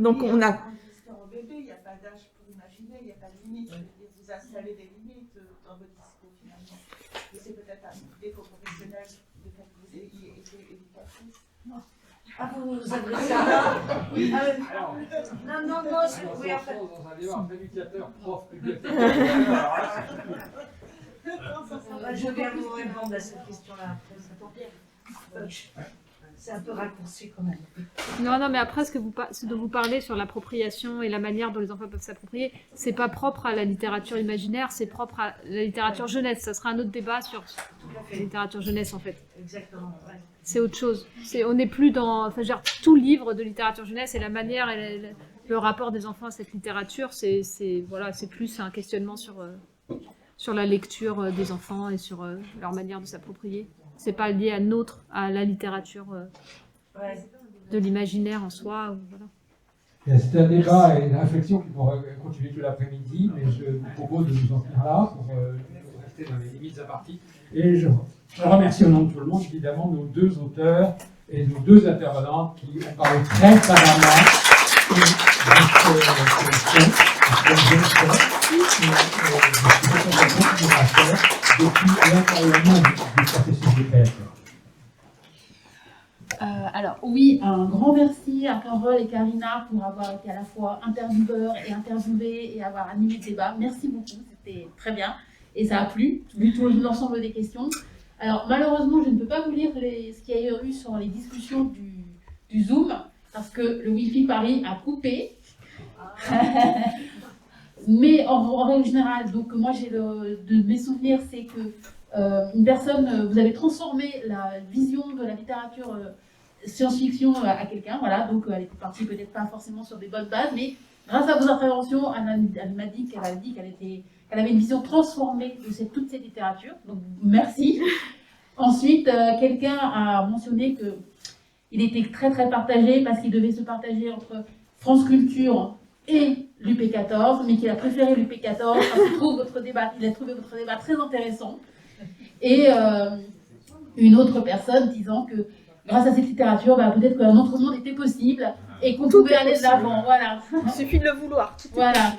[SPEAKER 4] Donc on a...
[SPEAKER 6] Quand bébé, il n'y a pas d'âge pour imaginer, il n'y a pas de limite. Vous installez des limites dans votre discours, finalement. Et c'est peut-être un défaut professionnel de fait que vous ayez été éducatrice. Non.
[SPEAKER 11] Ah, vous vous adressez à là? Oui.
[SPEAKER 5] Alors,
[SPEAKER 11] Non, c'est... Oui, en fait...
[SPEAKER 5] dans un débat entre éducateur, prof,
[SPEAKER 11] Je vais vous répondre à cette question-là après, ça tombe bien. C'est un peu raccourci quand même.
[SPEAKER 3] Non, mais après, ce dont vous parlez sur l'appropriation et la manière dont les enfants peuvent s'approprier, c'est pas propre à la littérature imaginaire, c'est propre à la littérature jeunesse. Ça sera un autre débat sur la littérature jeunesse, en fait.
[SPEAKER 11] Exactement, ouais.
[SPEAKER 3] C'est autre chose. On n'est plus dans... Enfin, genre, tout livre de littérature jeunesse et la manière et le rapport des enfants à cette littérature, c'est plus un questionnement sur la lecture des enfants et sur leur manière de s'approprier. C'est pas lié à la littérature de l'imaginaire en soi. Voilà.
[SPEAKER 5] C'est un débat et une réflexion qui pourra continuer tout l'après-midi, mais je vous propose de nous en tenir là pour rester dans les limites imparties. Et je remercie au nom de tout le monde, évidemment, nos 2 auteurs et nos 2 intervenantes qui ont parlé très savamment depuis l'intérieur du processus de création.
[SPEAKER 1] Alors oui, un grand merci à Carole et Karina pour avoir été à la fois intervieweur et interviewé et avoir animé le débat. Merci beaucoup, c'était très bien et ça a plu, vu tout l'ensemble des questions. Alors malheureusement, je ne peux pas vous lire ce qu'il y a eu sur les discussions du Zoom parce que le Wi-Fi Paris a coupé. Mais en règle générale, donc moi j'ai de mes souvenirs, c'est que une personne, vous avez transformé la vision de la littérature science-fiction à quelqu'un, voilà, donc elle était partie peut-être pas forcément sur des bonnes bases, mais grâce à vos interventions, elle m'a dit qu'elle avait une vision transformée de toute cette littérature, donc merci. Ensuite, quelqu'un a mentionné qu'il était très très partagé parce qu'il devait se partager entre France Culture et l'UP14, mais qu'il a préféré l'UP14 parce qu'il trouve il a trouvé votre débat très intéressant. Et une autre personne disant que grâce à cette littérature, peut-être qu'un autre monde était possible et qu'on pouvait aller de l'avant. Voilà.
[SPEAKER 4] Il suffit de le vouloir.
[SPEAKER 1] Voilà.